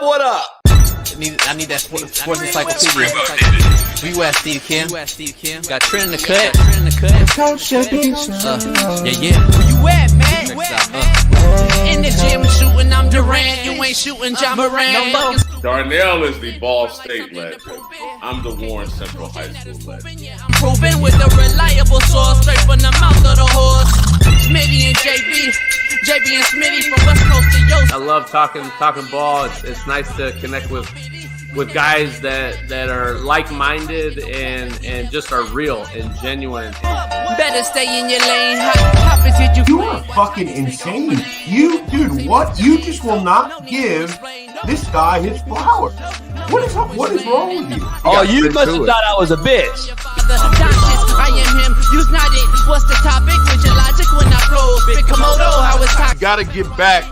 What up? I need that sports encyclopedia. Where you at, Steve Kim? Got Trent in the cut. Coach JB. Yeah. Where you at, man? In the gym shooting, I'm Durant. You ain't shooting John Moran. Darnell is the Ball State legend. I'm the Warren Central High School legend. I'm proving with a reliable source, straight from the mouth of the horse. Smitty and JB and Smitty from West Coast to Yost. I love talking ball. It's nice to connect with guys that are like-minded and just are real and genuine. Better stay in your lane. Hop into You are fucking insane. Dude, what? You just will not give this guy his flowers. What is wrong with you? Oh, you must have thought I was a bitch. I am him. Use not it. What's the topic? With your logic when I flow. Big Komodo, how it's talking. Got to get back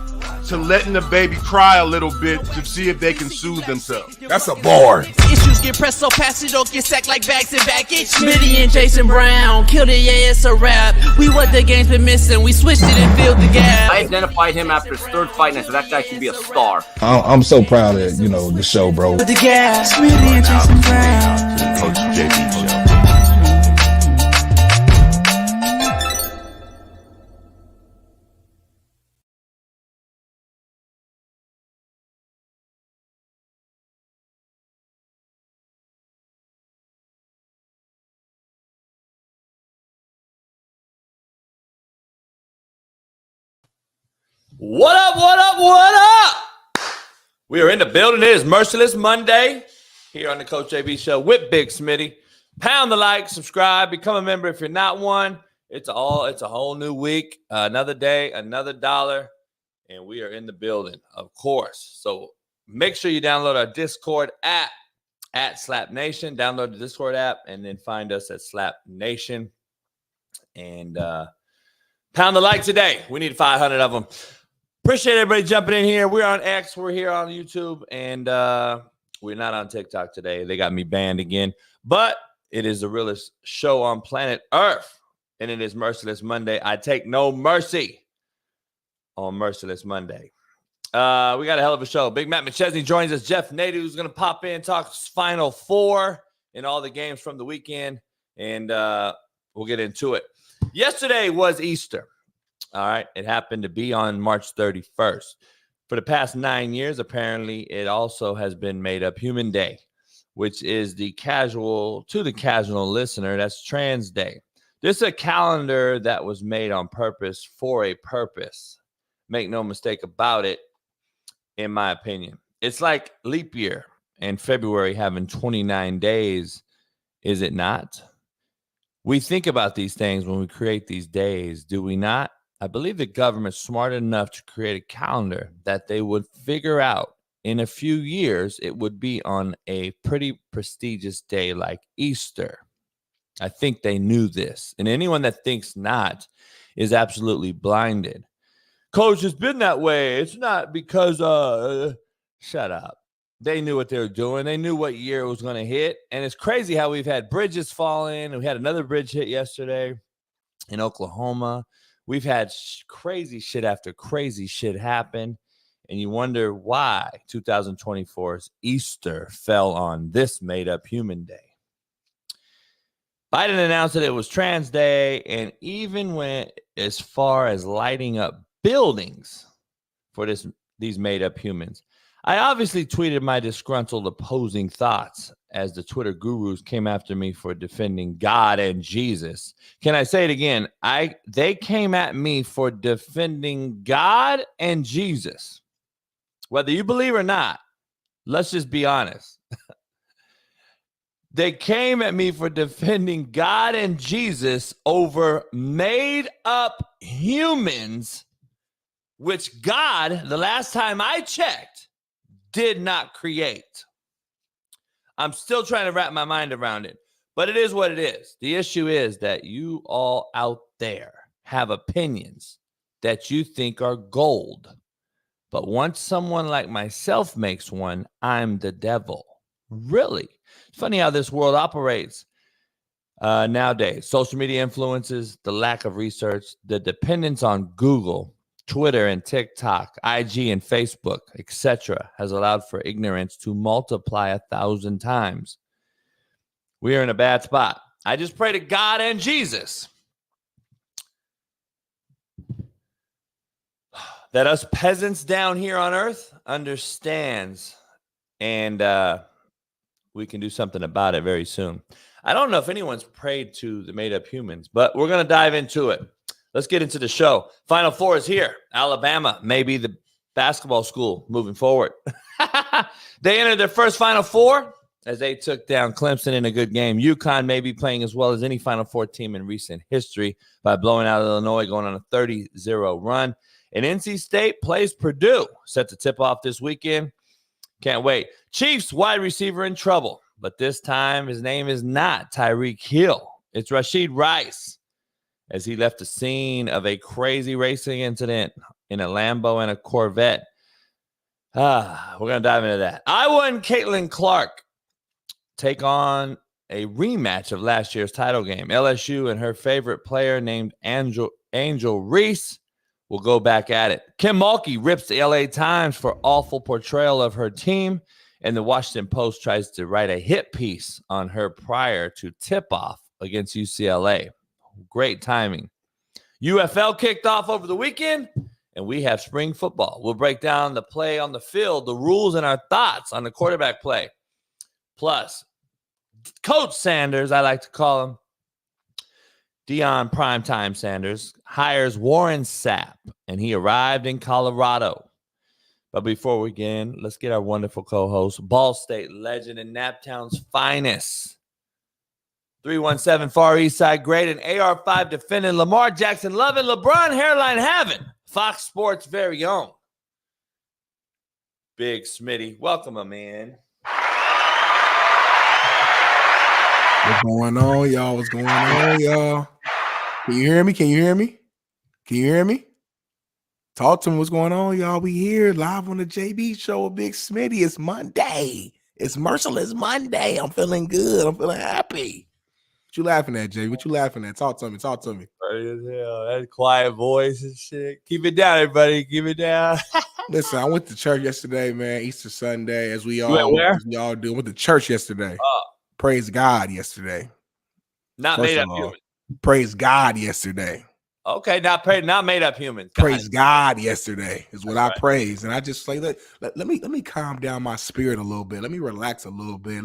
to letting the baby cry a little bit to see if they can soothe themselves. That's a bar. Issues get pressed so past it don't get sacked like bags and baggage. Smitty and Jason Brown killed it, yeah, it's a rap. We what the game's been missing, we switched it and filled the gap. I identified him after his third fight and I said that guy can be a star. I'm so proud of the show, bro. With the gap, Smitty and Jason Brown. Coach JB show. What up? We are in the building. It is Merciless Monday here on the Coach JB Show with Big Smitty. Pound the like, subscribe, become a member if you're not one. It's a whole new week, another day, another dollar, and we are in the building, of course. So make sure you download our Discord app at Slap Nation. Download the Discord app and then find us at Slap Nation. And pound the like today. We need 500 of them. Appreciate everybody jumping in here. We're on X. We're here on YouTube. And we're not on TikTok today. They got me banned again. But it is the realest show on Planet ERF. And it is Merciless Monday. I take no mercy on Merciless Monday. We got a hell of a show. Big Matt McChesney joins us. Jeff Nadu is going to pop in, talk Final Four and all the games from the weekend. And we'll get into it. Yesterday was Easter. All right. It happened to be on March 31st. For the past 9 years, apparently, it also has been made up Human Day, which is to the casual listener, that's Trans Day. This is a calendar that was made on purpose for a purpose. Make no mistake about it, in my opinion. It's like leap year and February having 29 days, is it not? We think about these things when we create these days, do we not? I believe the government's smart enough to create a calendar that they would figure out in a few years it would be on a pretty prestigious day like Easter. I think they knew this. And anyone that thinks not is absolutely blinded. Coach, it's been that way. It's not because, shut up. They knew what they were doing. They knew what year it was going to hit. And it's crazy how we've had bridges fall in. We had another bridge hit yesterday in Oklahoma. We've had crazy shit after crazy shit happen. And you wonder why 2024's Easter fell on this made-up Human Day. Biden announced that it was Trans Day and even went as far as lighting up buildings for these made-up humans. I obviously tweeted my disgruntled opposing thoughts as the Twitter gurus came after me for defending God and Jesus. Can I say it again? They came at me for defending God and Jesus. Whether you believe or not, let's just be honest. They came at me for defending God and Jesus over made up humans, which God, the last time I checked, did not create. I'm still trying to wrap my mind around it, but it is what it is. The issue is that you all out there have opinions that you think are gold. But once someone like myself makes one, I'm the devil. Really? It's funny how this world operates nowadays. Social media influences, the lack of research, the dependence on Google Twitter and TikTok, IG and Facebook, etc., has allowed for ignorance to multiply 1,000 times. We are in a bad spot. I just pray to God and Jesus that us peasants down here on earth understands, and we can do something about it very soon. I don't know if anyone's prayed to the made-up humans, but we're going to dive into it. Let's get into the show. Final Four is here. Alabama may be the basketball school moving forward. They entered their first Final Four as they took down Clemson in a good game. UConn may be playing as well as any Final Four team in recent history by blowing out Illinois, going on a 30-0 run. And NC State plays Purdue, set to tip off this weekend. Can't wait. Chiefs wide receiver in trouble, but this time his name is not Tyreek Hill. It's Rashid Rice, as he left the scene of a crazy racing incident in a Lambo and a Corvette. We're going to dive into that. Iowa and Caitlin Clark take on a rematch of last year's title game. LSU and her favorite player named Angel Reese will go back at it. Kim Mulkey rips the LA Times for awful portrayal of her team, and the Washington Post tries to write a hit piece on her prior to tip-off against UCLA. Great timing. UFL kicked off over the weekend, and we have spring football. We'll break down the play on the field, the rules, and our thoughts on the quarterback play. Plus, Coach Sanders, I like to call him, Deion Primetime Sanders, hires Warren Sapp, and he arrived in Colorado. But before we begin, let's get our wonderful co-host, Ball State legend and Naptown's finest, 317 Far East Side great and AR5 defending, Lamar Jackson loving, LeBron hairline having, Fox Sports very own, Big Smitty. Welcome him in. What's going on, y'all? What's going on, y'all? Can you hear me? Can you hear me? Can you hear me? Talk to me. What's going on, y'all? We here live on the JB show with Big Smitty. It's Monday. It's Merciless Monday. I'm feeling good. I'm feeling happy. What you laughing at, Jay? What you laughing at? Talk to me. Talk to me. That quiet voice and shit. Keep it down, everybody. Keep it down. Listen, I went to church yesterday, man. Easter Sunday, as we all do. Went to church yesterday. Praise God yesterday. Not made up humans. Praise God yesterday. Okay, not made up humans. Praise God yesterday is what I praise. And I just like, let me calm down my spirit a little bit. Let me relax a little bit.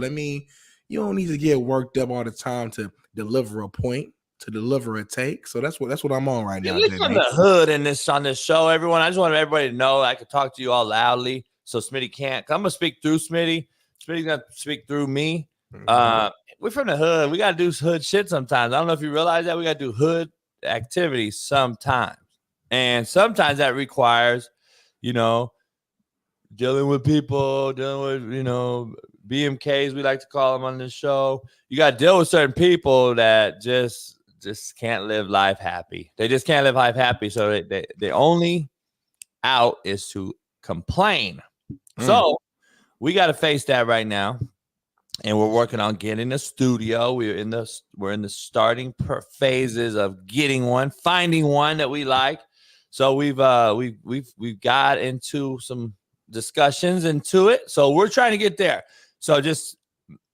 You don't need to get worked up all the time to deliver a point, to deliver a take. So that's what I'm on right now. From the hood on this show, everyone. I just want everybody to know I can talk to you all loudly, so Smitty can't. I'm gonna speak through Smitty. Smitty's gonna speak through me. We're from the hood. We gotta do hood shit sometimes. I don't know if you realize that we gotta do hood activities sometimes, and sometimes that requires, dealing with people, dealing with BMKs, we like to call them on this show. You got to deal with certain people that just can't live life happy. They just can't live life happy. So the only out is to complain. So we got to face that right now. And we're working on getting a studio. We're in the starting phases of finding one that we like. So we've got into some discussions into it. So we're trying to get there. So just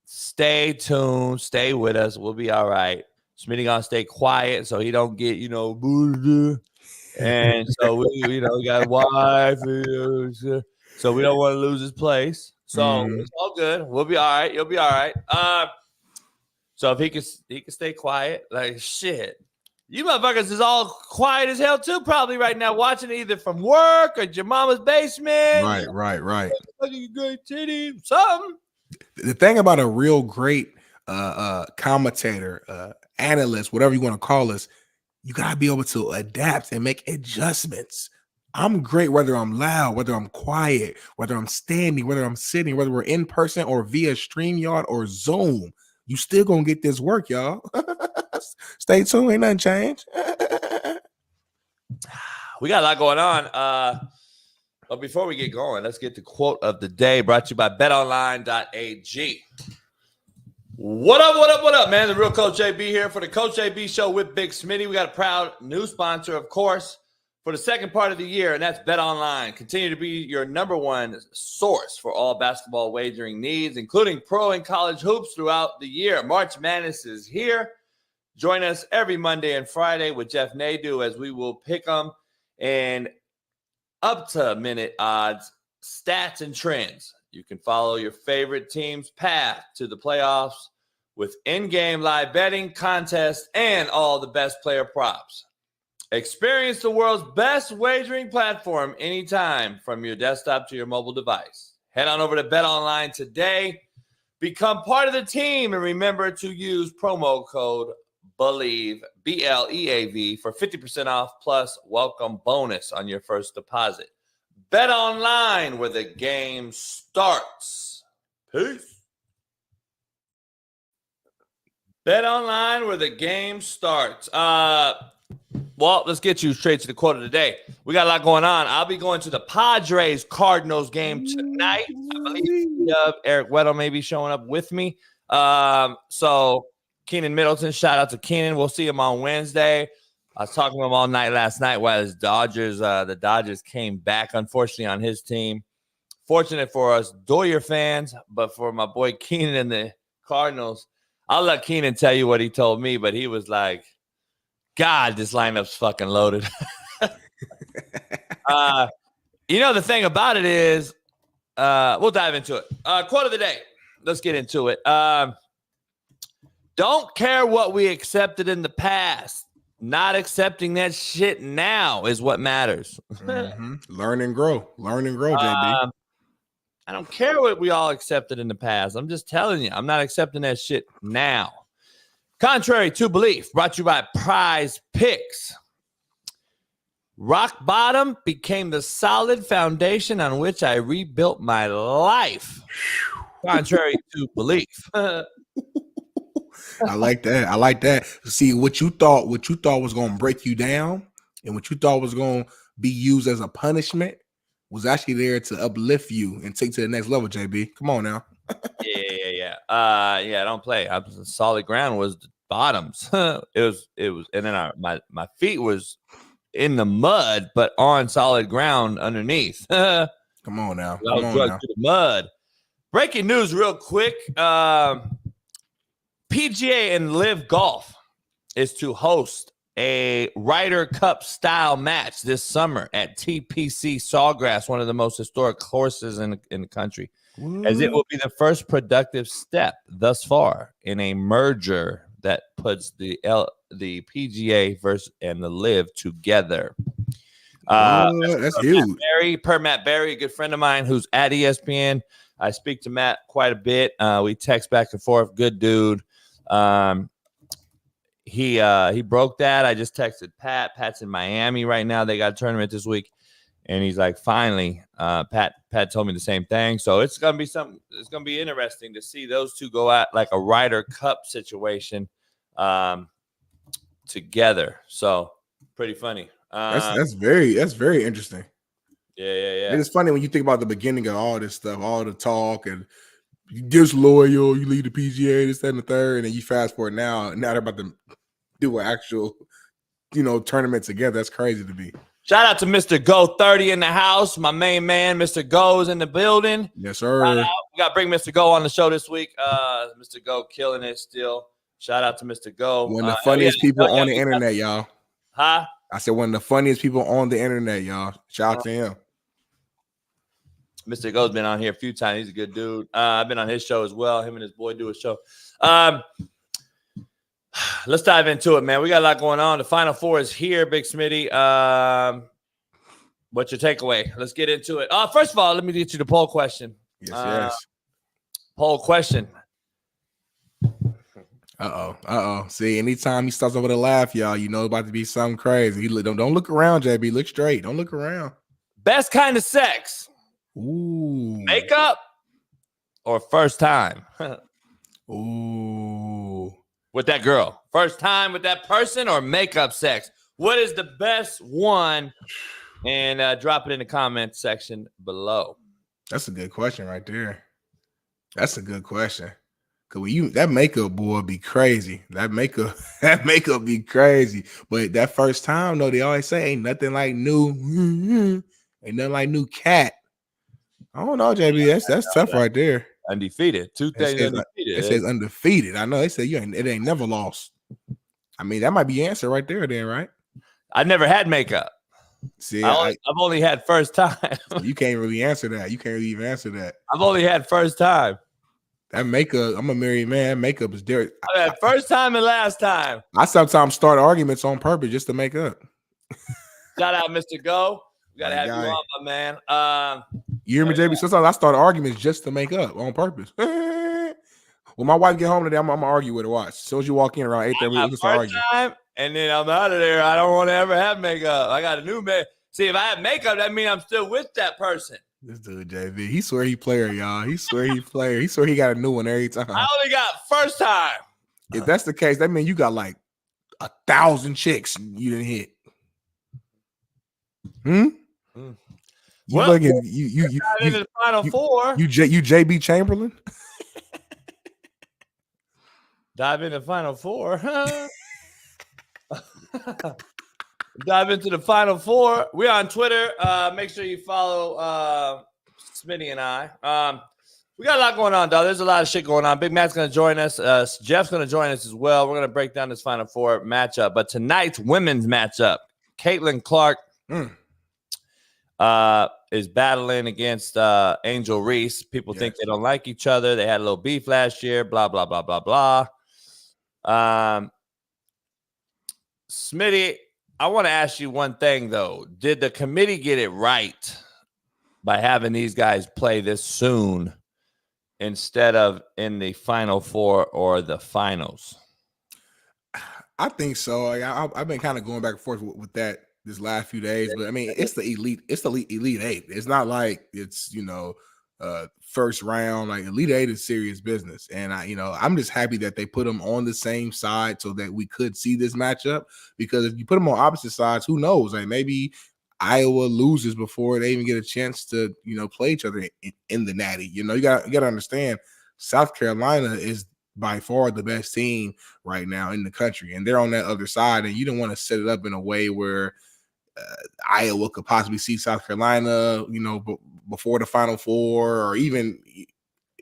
stay tuned, stay with us. We'll be all right. Smitty gonna stay quiet so he don't get, and so we got a wife, so we don't want to lose his place. So it's all good. We'll be all right. You'll be all right. So if he can stay quiet, like shit. You motherfuckers is all quiet as hell too, probably right now, watching either from work or your mama's basement. Right. Great titty, something. The thing about a real great commentator, analyst, whatever you want to call us, you gotta be able to adapt and make adjustments. I'm great whether I'm loud, whether I'm quiet, whether I'm standing, whether I'm sitting, whether we're in person or via StreamYard or Zoom. You still gonna get this work, y'all. Stay tuned, ain't nothing changed. We got a lot going on. But before we get going, let's get the quote of the day brought to you by betonline.ag. What up, man? The real Coach JB here for the Coach JB show with Big Smitty. We got a proud new sponsor, of course, for the second part of the year, and that's Bet Online. Continue to be your number one source for all basketball wagering needs, including pro and college hoops throughout the year. March Madness is here. Join us every Monday and Friday with Jeff Nadu as we will pick them and up-to-minute odds, stats, and trends. You can follow your favorite team's path to the playoffs with in-game live betting, contests, and all the best player props. Experience the world's best wagering platform anytime from your desktop to your mobile device. Head on over to Bet Online today. Become part of the team and remember to use promo code BELIEVE, BLEAV, for 50% off plus welcome bonus on your first deposit. Bet Online, where the game starts. Peace. Bet Online, where the game starts. Well, let's get you straight to the quote of the day. We got a lot going on. I'll be going to the Padres Cardinals game tonight. I believe Eric Weddle may be showing up with me. So Keynan Middleton, shout out to Keynan. We'll see him on Wednesday. I was talking to him all night last night while the Dodgers came back, unfortunately, on his team. Fortunate for us Doyer fans, but for my boy Keynan and the Cardinals, I'll let Keynan tell you what he told me, but he was like, God, this lineup's fucking loaded. The thing about it is, we'll dive into it. Quote of the day. Let's get into it. Don't care what we accepted in the past. Not accepting that shit now is what matters. Mm-hmm. Learn and grow. Learn and grow, JB. I don't care what we all accepted in the past. I'm just telling you, I'm not accepting that shit now. Contrary to belief, brought to you by Prize Picks. Rock bottom became the solid foundation on which I rebuilt my life. Contrary to belief. I like that. See, what you thought was going to break you down and what you thought was going to be used as a punishment was actually there to uplift you and take to the next level, JB. Come on now. Yeah. Don't play. Solid ground was the bottoms. it was, and then my feet was in the mud, but on solid ground underneath. Come on now. Come on now. To the mud. Breaking news, real quick. PGA and Live Golf is to host a Ryder Cup style match this summer at TPC Sawgrass, one of the most historic courses in the country. As it will be the first productive step thus far in a merger that puts the PGA and the Live together. That's huge. Matt Berry, a good friend of mine who's at ESPN. I speak to Matt quite a bit. We text back and forth. Good dude. He broke that. I just texted Pat. Pat's in Miami right now. They got a tournament this week. And he's like, finally, Pat told me the same thing. So it's gonna be interesting to see those two go at like a Ryder Cup situation together. So pretty funny. That's very interesting. Yeah. It's funny when you think about the beginning of all this stuff, all the talk and you disloyal, you leave the PGA, this, that, and the third, and then you fast forward now they're about to do an actual, tournament together. That's crazy to me. Shout out to Mr. Go 30 in the house. My main man, Mr. Go, is in the building. Yes, sir. We got to bring Mr. Go on the show this week. Mr. Go killing it still. Shout out to Mr. Go. One of the funniest people on the internet, y'all. Huh? I said one of the funniest people on the internet, y'all. Shout out to him. Mr. Go's been on here a few times. He's a good dude. I've been on his show as well. Him and his boy do a show. Let's dive into it, man. We got a lot going on. The Final Four is here, Big Smitty. What's your takeaway? Let's get into it. First of all, let me get you the poll question. Yes. Poll question. Uh-oh. See, anytime he starts over to laugh, y'all, about to be something crazy. Don't look around, JB. Look straight. Don't look around. Best kind of sex. Ooh. Makeup or first time? Ooh. With that girl. First time with that person or makeup sex? What is the best one? And drop it in the comment section below. That's a good question right there. That's a good question. Cause when that makeup boy be crazy. That makeup be crazy. But that first time, though, they always say ain't nothing like new. Ain't nothing like new cat. I don't know, JB. That's tough right there. Undefeated. Two things undefeated. It says undefeated. I know they say it ain't never lost. I mean, that might be the answer right there, then, right? I never had makeup. See, I've only had first time. You can't really answer that. You can't really even answer that. I've only had first time. That makeup, I'm a married man. Makeup is there. I've had first time and last time. I sometimes start arguments on purpose just to make up. Shout out, Mr. Go. We gotta have you on, my man. You hear me, JB? Sometimes I start arguments just to make up on purpose. When my wife get home today, I'm gonna argue with her. Watch. As soon as you walk in around 8:30, we can start arguing. Time, and then I'm out of there. I don't want to ever have makeup. I got a new makeup. See, if I have makeup, that means I'm still with that person. This dude, JB, he swear he player, y'all. He swear he player. He swear he got a new one every time. I only got first time. If that's the case, that means you got like 1,000 chicks you didn't hit. Well, you into the final four. You JB Chamberlain. Dive into the final four. Dive into the final four. We're on Twitter. Make sure you follow Smitty and I. We got a lot going on, though. There's a lot of shit going on. Big Matt's going to join us. Jeff's going to join us as well. We're going to break down this final four matchup. But tonight's women's matchup, Caitlin Clark is battling against Angel Reese. People think they don't like each other. They had a little beef last year. Blah, blah, blah, blah, blah. Smitty, I want to ask you one thing, though. Did the committee get it right by having these guys play this soon instead of in the Final Four or the finals? I think so. I've been kind of going back and forth with that this last few days, but I mean, it's the elite eight. It's not like it's, first round. Like Elite Eight is serious business, and I'm just happy that they put them on the same side so that we could see this matchup. Because if you put them on opposite sides, who knows? Like maybe Iowa loses before they even get a chance to play each other in the Natty. You got to understand, South Carolina is by far the best team right now in the country, and they're on that other side. And you don't want to set it up in a way where Iowa could possibly see South Carolina, before the Final Four or even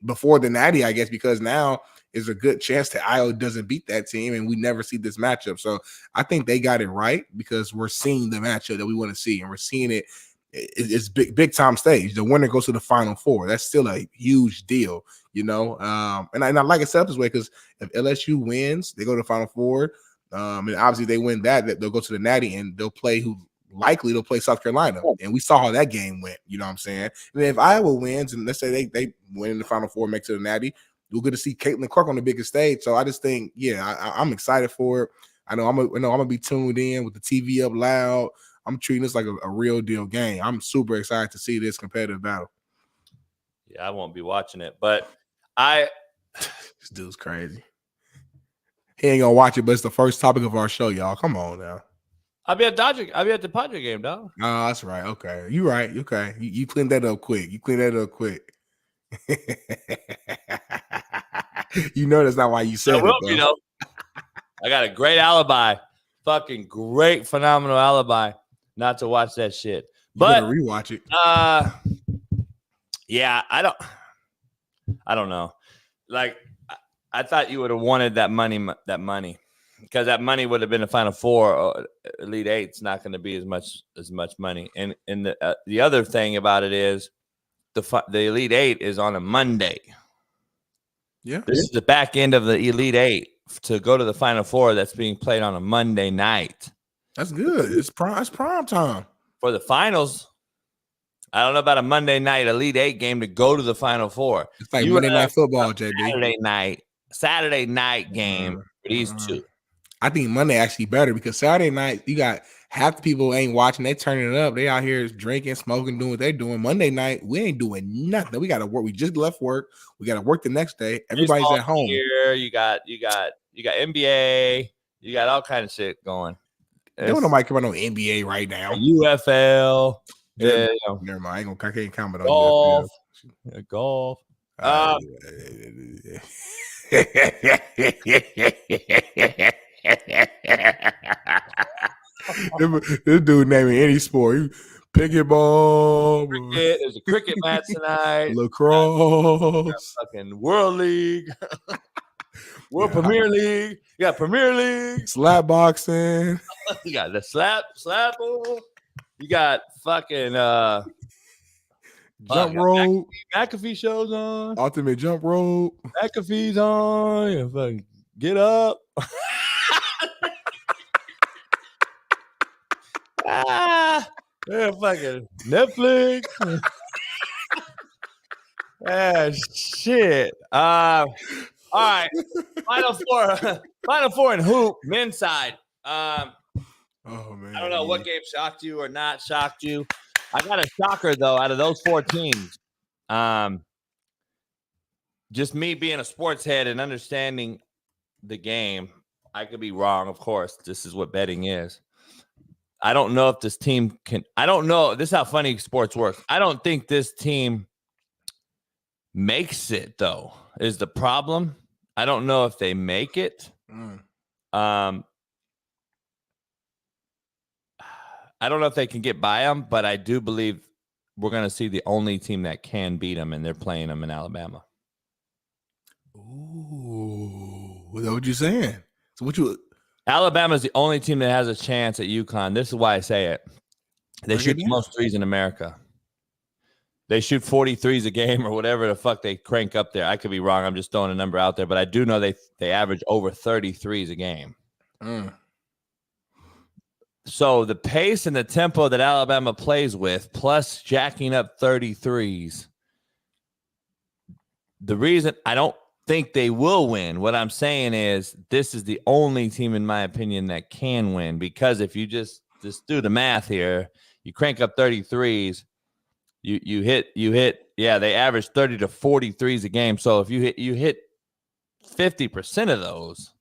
before the Natty, I guess, because now is a good chance that Iowa doesn't beat that team and we never see this matchup. So I think they got it right because we're seeing the matchup that we want to see, and we're seeing it. It's big time stage. The winner goes to the Final Four. That's still a huge deal, and I like it set up this way because if LSU wins, they go to the Final Four. And obviously they win that they'll go to the Natty and they'll play they'll play South Carolina. And we saw how that game went, you know what I'm saying? And then if Iowa wins and let's say they win in the Final Four, make it to the Natty, we're going to see Caitlin Clark on the biggest stage. So I just think, I'm excited for it. I know I'm gonna be tuned in with the TV up loud. I'm treating this like a real deal game. I'm super excited to see this competitive battle. Yeah, I won't be watching it, but this dude's crazy. He ain't gonna watch it, but it's the first topic of our show, y'all. Come on now. I'll be at the Padre game, dog. Oh, that's right. Okay, you right. Okay, you cleaned that up quick. That's not why you said it. I got a great alibi, fucking great, phenomenal alibi, not to watch that shit. But rewatch it. Yeah, I don't know. Like, I thought you would have wanted that money, because that money would have been the Final Four. Or Elite Eight's not going to be as much money. And the other thing about it is the Elite Eight is on a Monday. Yeah, this is the back end of the Elite Eight to go to the Final Four. That's being played on a Monday night. That's good. It's prime time for the finals. I don't know about a Monday night Elite Eight game to go to the Final Four. It's like Monday Night Football, JB. Saturday night game for these two. I think Monday actually better because Saturday night you got half the people ain't watching. They turning it up. They out here drinking, smoking, doing what they're doing. Monday night we ain't doing nothing. We got to work. We just left work. We got to work the next day. Everybody's at home. Here you got NBA. You got all kind of shit going. Don't nobody come on NBA right now. UFL. Yeah, never mind. I can't comment on golf. Yeah, golf. This dude naming any sport. Pickleball, There's a cricket match tonight. lacrosse. Fucking World League. World Premier League. You got Premier League. Slap boxing. You got the slap. You got fucking Jump rope. McAfee shows on. Ultimate jump rope. McAfee's on. You fucking get up. Yeah, fucking Netflix. Shit. All right. Final four in hoop, men's side. Oh man. I don't know what game shocked you or not shocked you. I got a shocker though out of those 4 teams. Just me being a sports head and understanding the game. I could be wrong, of course. This is what betting is. I don't know if this team can. I don't know. This is how funny sports works. I don't think this team makes it, though, is the problem. I don't know if they make it. I don't know if they can get by them, but I do believe we're going to see the only team that can beat them, and they're playing them in Alabama. Ooh, is that what you're saying? So what you? Alabama's the only team that has a chance at UConn. This is why I say it. They shoot the most threes in America. They shoot 43s a game or whatever the fuck they crank up there. I could be wrong. I'm just throwing a number out there, but I do know they average over 33s a game. So the pace and the tempo that Alabama plays with, plus jacking up 33s, the reason I don't think they will win, what I'm saying is this is the only team, in my opinion, that can win, because if you just do the math here, you crank up 33s, you hit, they average 30 to 43s a game. So if you hit 50% of those,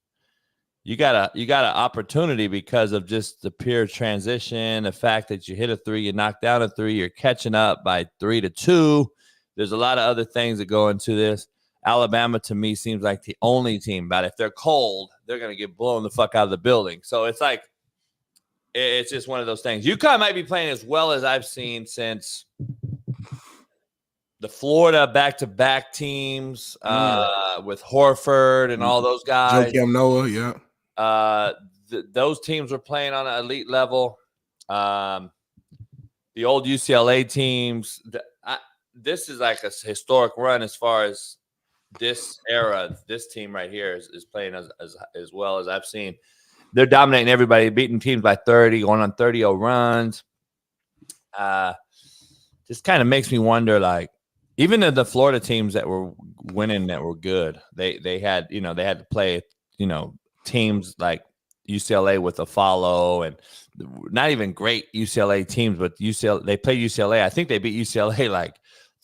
you got an opportunity because of just the pure transition, the fact that you hit a 3, you knock down a 3, you're catching up by 3 to 2. There's a lot of other things that go into this. Alabama, to me, seems like the only team, but if they're cold, they're going to get blown the fuck out of the building. So it's like, it's just one of those things. UConn might be playing as well as I've seen since the Florida back-to-back teams with Horford and all those guys. Joakim Noah, yeah. Those teams were playing on an elite level. The old UCLA teams. This is like a historic run as far as this era. This team right here is playing as well as I've seen. They're dominating everybody, beating teams by 30, going on 30-0 runs. Just kind of makes me wonder, like, even the Florida teams that were winning that were good, they had to play, teams like UCLA with a follow, and not even great UCLA teams, but they played UCLA. I think they beat UCLA like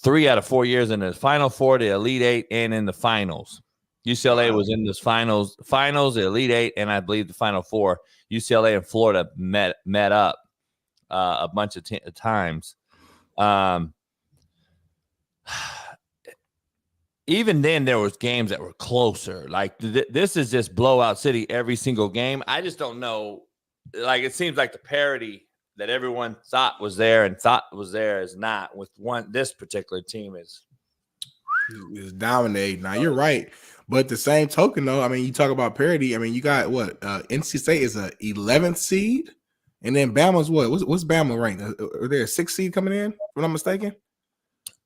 3 out of 4 years in the Final Four, the Elite Eight, and in the finals. UCLA was in this finals, the Elite Eight, and I believe the Final Four. UCLA and Florida met up a bunch of times. Even then, there was games that were closer. Like this is just blowout city every single game. I just don't know. Like it seems like the parity that everyone thought was there is not with this particular team is dominating. Now you're right, but the same token though, I mean, you talk about parity. I mean, you got what NC State is a 11th seed, and then Bama's what? What's Bama ranked? Are they a 6th seed coming in? If I'm not mistaken.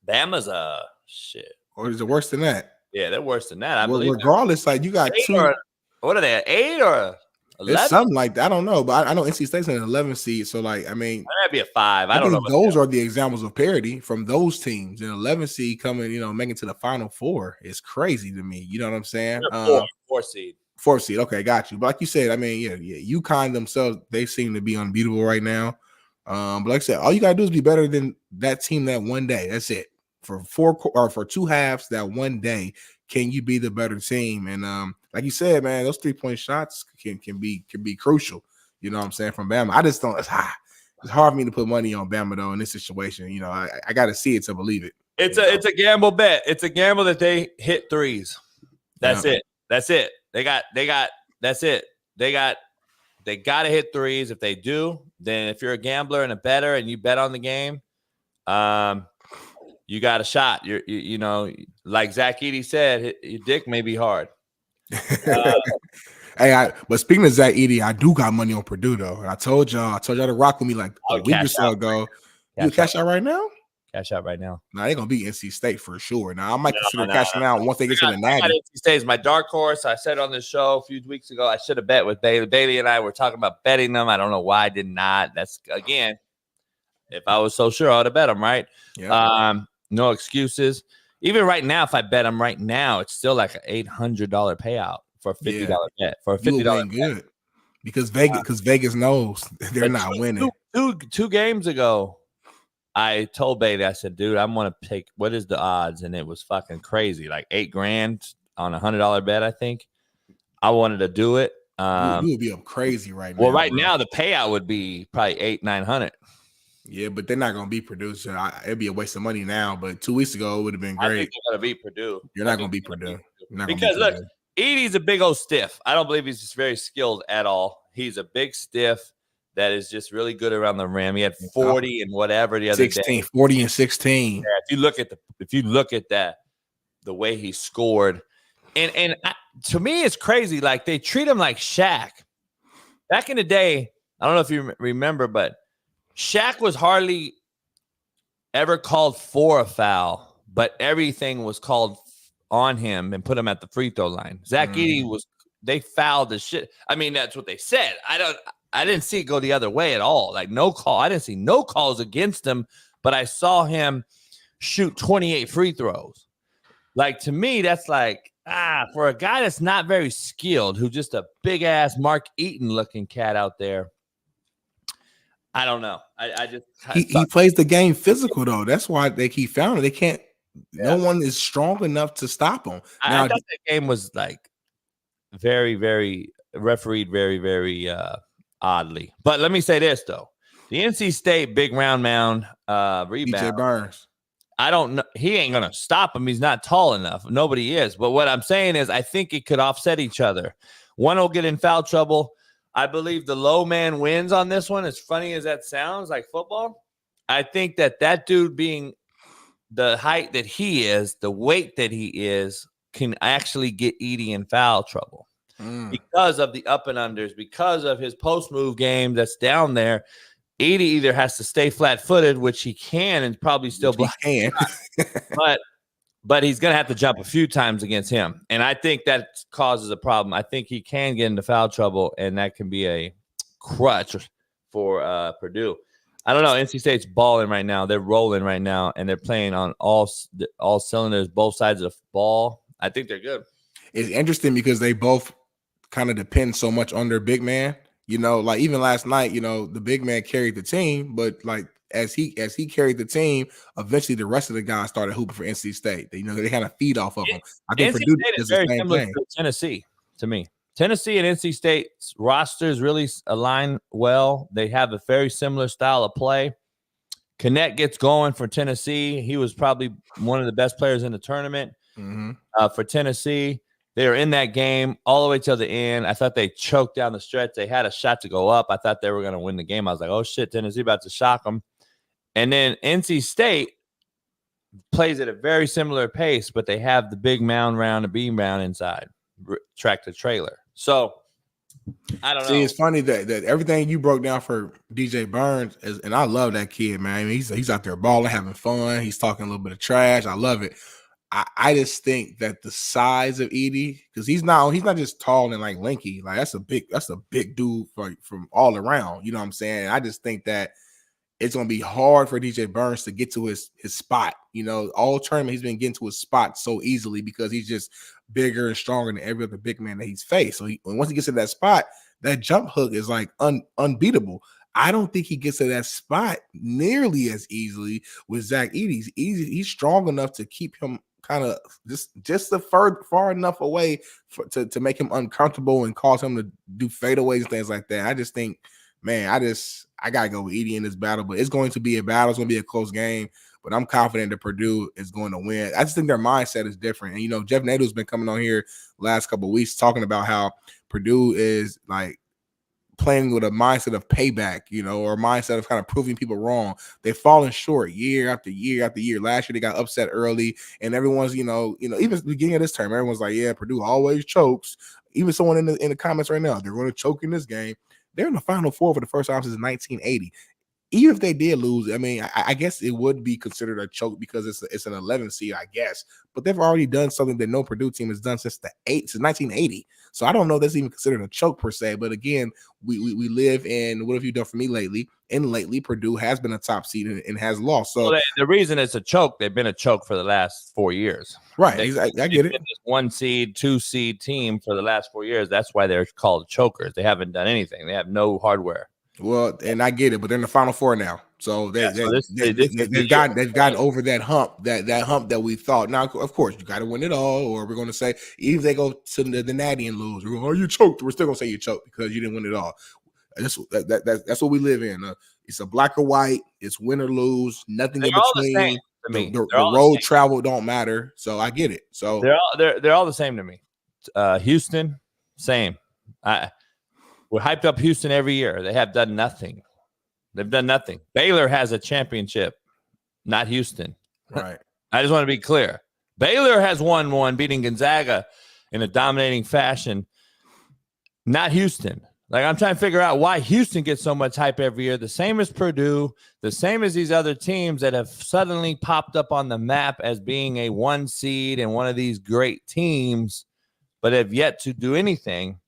Bama's a shit. Or is it worse than that? Yeah, they're worse than that. I believe. Regardless, like you got 2. What are they? 8 or 11? It's something like that. I don't know, but I know NC State's an 11th seed. So, like, I mean, that'd be a 5. I don't know. Those are the examples of parity from those teams. An 11th seed coming, making to the Final Four is crazy to me. You know what I'm saying? 4 seed. 4th seed. Okay, got you. But like you said, I mean, yeah, UConn themselves, they seem to be unbeatable right now. But like I said, all you gotta do is be better than that team that one day. That's it. For 2 halves that one day, can you be the better team? And like you said, man, those 3-point shots can be crucial. You know what I'm saying, from Bama. I just don't. It's hard for me to put money on Bama though in this situation. I got to see it to believe it. It's a gamble bet. It's a gamble that they hit threes. That's it. That's it. They got that's it. They got to hit threes. If they do, then if you're a gambler and a bettor and you bet on the game, you got a shot. You know, like Zach Edey said, your dick may be hard. But speaking of Zach Edey, I do got money on Purdue though. And I told y'all to rock with me like a week or so ago. You cash out right now? Cash out right now. No, they're gonna be NC State for sure. Now I might consider cashing out once they get to the Nadu. NC State is my dark horse. I said on this show a few weeks ago, I should have bet with Bailey. Bailey and I were talking about betting them. I don't know why I did not. That's again, if I was so sure, I would have bet them, right? Yeah. No excuses. Even right now, if I bet them right now, it's still like an $800 payout for a $50 bet. For a $50 good. Because Vegas knows they're not winning. Two games ago, I told Bailey, I said, dude, I'm going to take, what is the odds? And it was fucking crazy. Like $8,000 on a $100 bet, I think. I wanted to do it. You would be up crazy right now. Well, right now, the payout would be probably $800-900. Yeah, but they're not going to beat Purdue. So it'd be a waste of money now. But 2 weeks ago, it would have been great. I think they're going to beat Purdue. You're not going to beat Purdue. Because, look, Edey's a big old stiff. I don't believe he's just very skilled at all. He's a big stiff that is just really good around the rim. He had 40 and whatever the other 16, day. 40 and 16. Yeah, if you look at that, the way he scored. And to me, it's crazy. Like, they treat him like Shaq. Back in the day, I don't know if you remember, but Shaq was hardly ever called for a foul, but everything was called on him and put him at the free throw line. Zach Edey they fouled the shit. I mean, that's what they said. I didn't see it go the other way at all. Like, no call. I didn't see no calls against him, but I saw him shoot 28 free throws. Like, to me, that's like, for a guy that's not very skilled, who's just a big ass Mark Eaton looking cat out there. I don't know. He plays the game physical though. That's why they keep fouling. They can't. Yeah. No one is strong enough to stop him. Now, I thought that game was like very, very refereed, very, very oddly. But let me say this though: the NC State big round mound rebound. DJ Burns. I don't know. He ain't gonna stop him. He's not tall enough. Nobody is. But what I'm saying is, I think it could offset each other. One will get in foul trouble. I believe the low man wins on this one. As funny as that sounds, like football, I think that dude being the height that he is, the weight that he is, can actually get Edey in foul trouble because of the up and unders, because of his post move game that's down there. Edey either has to stay flat footed, which he can, and probably still can, but he's going to have to jump a few times against him. And I think that causes a problem. I think he can get into foul trouble, and that can be a crutch for Purdue. I don't know. NC State's balling right now. They're rolling right now, and they're playing on all cylinders, both sides of the ball. I think they're good. It's interesting because they both kind of depend so much on their big man. You know, like even last night, you know, the big man carried the team, but like as he carried the team, eventually the rest of the guys started hooping for NC State. They kind of feed off of them. I think NC Purdue State is very similar to Tennessee to me. Tennessee and NC State's rosters really align well. They have a very similar style of play. Connect gets going for Tennessee. He was probably one of the best players in the tournament for Tennessee. They were in that game all the way till the end. I thought they choked down the stretch. They had a shot to go up. I thought they were going to win the game. I was like, oh, shit, Tennessee about to shock them. And then NC State plays at a very similar pace, but they have the big mound round, the beam round inside, tractor trailer. So I don't know. See, it's funny that everything you broke down for DJ Burns is, and I love that kid, man. I mean, he's out there balling, having fun. He's talking a little bit of trash. I love it. I just think that the size of Edey, because he's not just tall and like lanky, like that's a big dude from all around. You know what I'm saying? I just think that it's gonna be hard for DJ Burns to get to his spot. You know, all tournament he's been getting to his spot so easily because he's just bigger and stronger than every other big man that he's faced. So once he gets to that spot, that jump hook is like unbeatable. I don't think he gets to that spot nearly as easily with Zach Edey. He's strong enough to keep him kind of just far enough away to make him uncomfortable and cause him to do fadeaways and things like that. I just think, man, I gotta go with Edey in this battle, but it's going to be a battle. It's going to be a close game. but I'm confident that Purdue is going to win. I just think their mindset is different. And, you know, Jeff Nadeau's been coming on here last couple of weeks talking about how Purdue is like playing with a mindset of payback, you know, or a mindset of kind of proving people wrong. They've fallen short year after year after year. Last year they got upset early, and everyone's, you know, even beginning of this term, everyone's like, yeah, Purdue always chokes. Even someone in the comments right now, they're going to choke in this game. They're in the Final Four for the first time since 1980. Even if they did lose, I mean, I guess it would be considered a choke because it's an 11 seed, I guess. But they've already done something that no Purdue team has done since 1980. So I don't know if that's even considered a choke per se. But again, we live in what have you done for me lately? And lately, Purdue has been a top seed and has lost. So the reason it's a choke, they've been a choke for the last 4 years. Right, I get it. This 1 seed, 2 seed team for the last 4 years. That's why they're called chokers. They haven't done anything. They have no hardware. Well, and I get it, but they're in the Final Four now, so they've gotten over that hump, that hump that we thought. Now, of course, you got to win it all, or we're going to say even if they go to the Natty and lose, we're going, oh, you choked. We're still going to say you choked because you didn't win it all. That's what we live in. It's a black or white. It's win or lose. Nothing in between. The road travel don't matter. So I get it. So they're all the same to me. Houston, same. We're hyped up Houston every year. They have done nothing. They've done nothing. Baylor has a championship, not Houston. Right. I just want to be clear. Baylor has won one, beating Gonzaga in a dominating fashion, not Houston. Like, I'm trying to figure out why Houston gets so much hype every year. The same as Purdue, the same as these other teams that have suddenly popped up on the map as being a 1 seed and one of these great teams, but have yet to do anything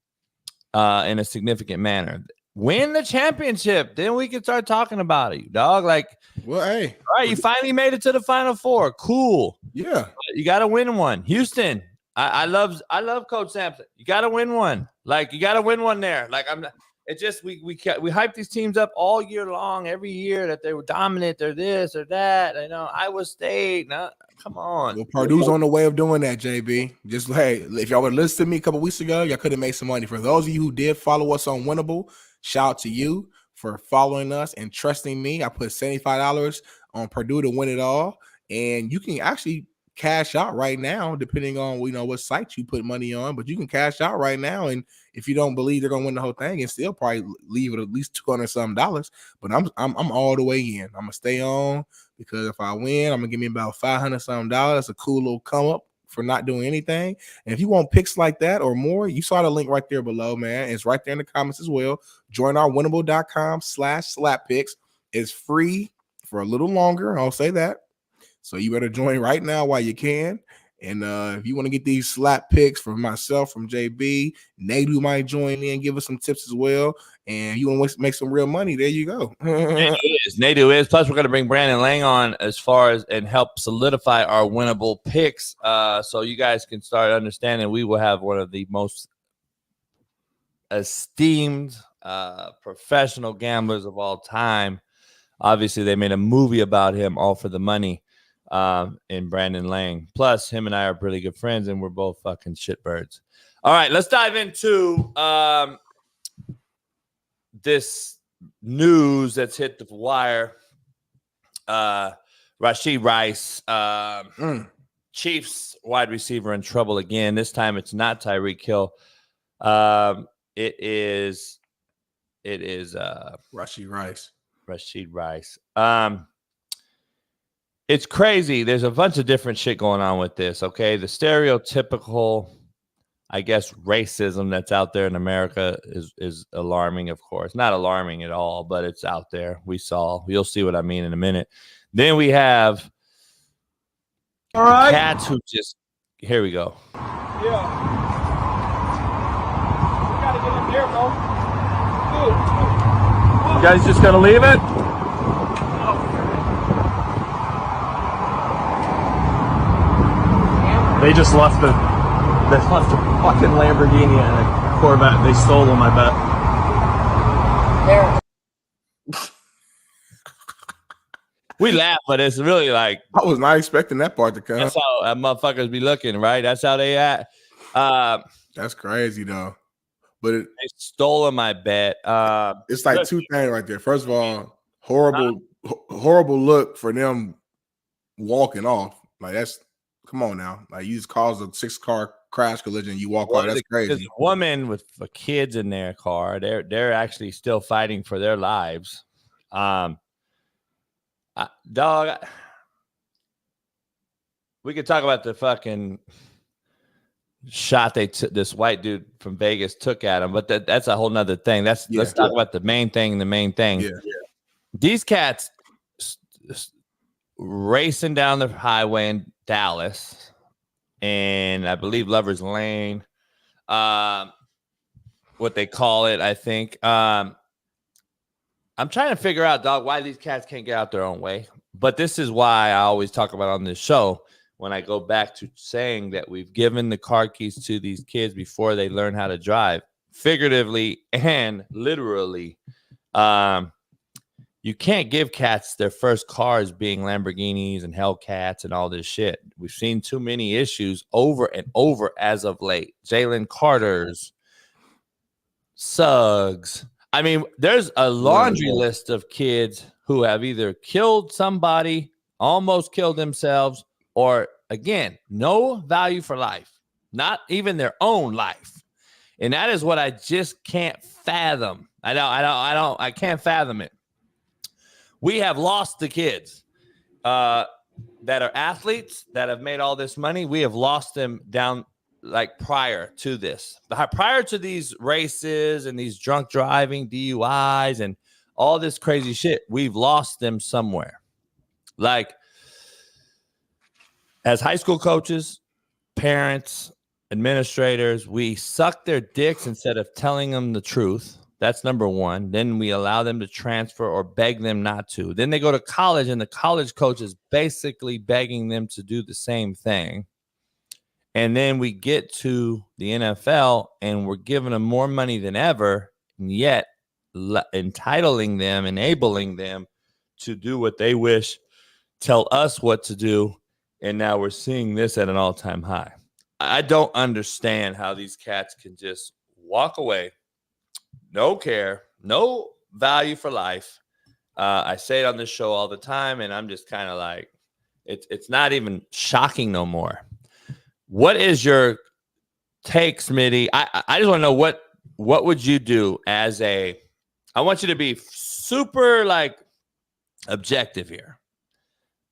in a significant manner. Win the championship, then we can start talking about it, dog. Like, well, hey, all right, you finally made it to the Final Four. Cool. Yeah, but you got to win one. Houston, I love Coach Sampson. You got to win one. Like, you got to win one there. Like, I'm not. It's just we hype these teams up all year long, every year that they were dominant. They're this or that. You know, Iowa State. No, come on. Well, Purdue's on the way of doing that, JB. Just hey, if y'all would listen to me a couple weeks ago, y'all could have made some money. For those of you who did follow us on Winnable, shout out to you for following us and trusting me. I put $75 on Purdue to win it all, and you can actually cash out right now, depending on what site you put money on. But you can cash out right now, and if you don't believe they're gonna win the whole thing, and still probably leave it at least $200-something. But I'm all the way in. I'm gonna stay on because if I win, I'm gonna give me about $500-something. That's a cool little come up for not doing anything. And if you want picks like that or more, you saw the link right there below, man. It's right there in the comments as well. Join our winnable.com/slappicks. It's free for a little longer. I'll say that. So you better join right now while you can. And if you want to get these slap picks from myself, from JB, Nadu might join in, give us some tips as well. And you want to make some real money, there you go. Nadu is. Plus, we're going to bring Brandon Lang on as far as and help solidify our winnable picks. So you guys can start understanding we will have one of the most esteemed professional gamblers of all time. Obviously, they made a movie about him, All for the Money. In Brandon Lang. Plus, him and I are really good friends, and we're both fucking shitbirds. All right, let's dive into this news that's hit the wire. Rashid Rice, Chiefs wide receiver, in trouble again. This time, it's not Tyreek Hill. It is Rashid Rice. Rashid Rice. It's crazy. There's a bunch of different shit going on with this, okay? The stereotypical, I guess, racism that's out there in America is alarming, of course. Not alarming at all, but it's out there. You'll see what I mean in a minute. Then we have cats who just, here we go. Yeah. We gotta get in there, bro. You guys just gonna leave it? They just left a fucking Lamborghini and a Corvette. They stole them, I bet. We laugh, but it's really like, I was not expecting that part to come. that's how motherfuckers be looking, right? That's how they act. That's crazy, though. But They stole them, I bet. it's like two things right there. First of all, horrible look for them walking off. Like come on now. Like you just caused a 6-car crash collision. You walk off. That's There's crazy. a woman with kids in their car. They're actually still fighting for their lives. Dog. We could talk about the fucking shot this white dude from Vegas took at him, but that's a whole nother thing. Let's talk about the main thing. Yeah. These cats racing down the highway in Dallas, and I believe Lover's Lane, what they call it, I think. I'm trying to figure out, dog, why these cats can't get out their own way. But this is why I always talk about on this show, when I go back to saying that we've given the car keys to these kids before they learn how to drive, figuratively and literally. You can't give cats their first cars being Lamborghinis and Hellcats and all this shit. We've seen too many issues over and over as of late. Jalen Carter's, Suggs. I mean, there's a laundry list of kids who have either killed somebody, almost killed themselves, or again, no value for life, not even their own life. And that is what I just can't fathom. I can't fathom it. We have lost the kids that are athletes that have made all this money. We have lost them down like prior to this, prior to these races and these drunk driving, DUIs, and all this crazy shit. We've lost them somewhere. Like, as high school coaches, parents, administrators, we suck their dicks instead of telling them the truth. That's number one. Then we allow them to transfer or beg them not to. Then they go to college, and the college coach is basically begging them to do the same thing. And then we get to the NFL, and we're giving them more money than ever, and yet enabling them to do what they wish, tell us what to do. And now we're seeing this at an all-time high. I don't understand how these cats can just walk away, no care, no value for life. I say it on this show all the time, and I'm just kind of like, it's not even shocking no more. What is your take, Smitty? I just want to know what would you do as I want you to be super like objective here.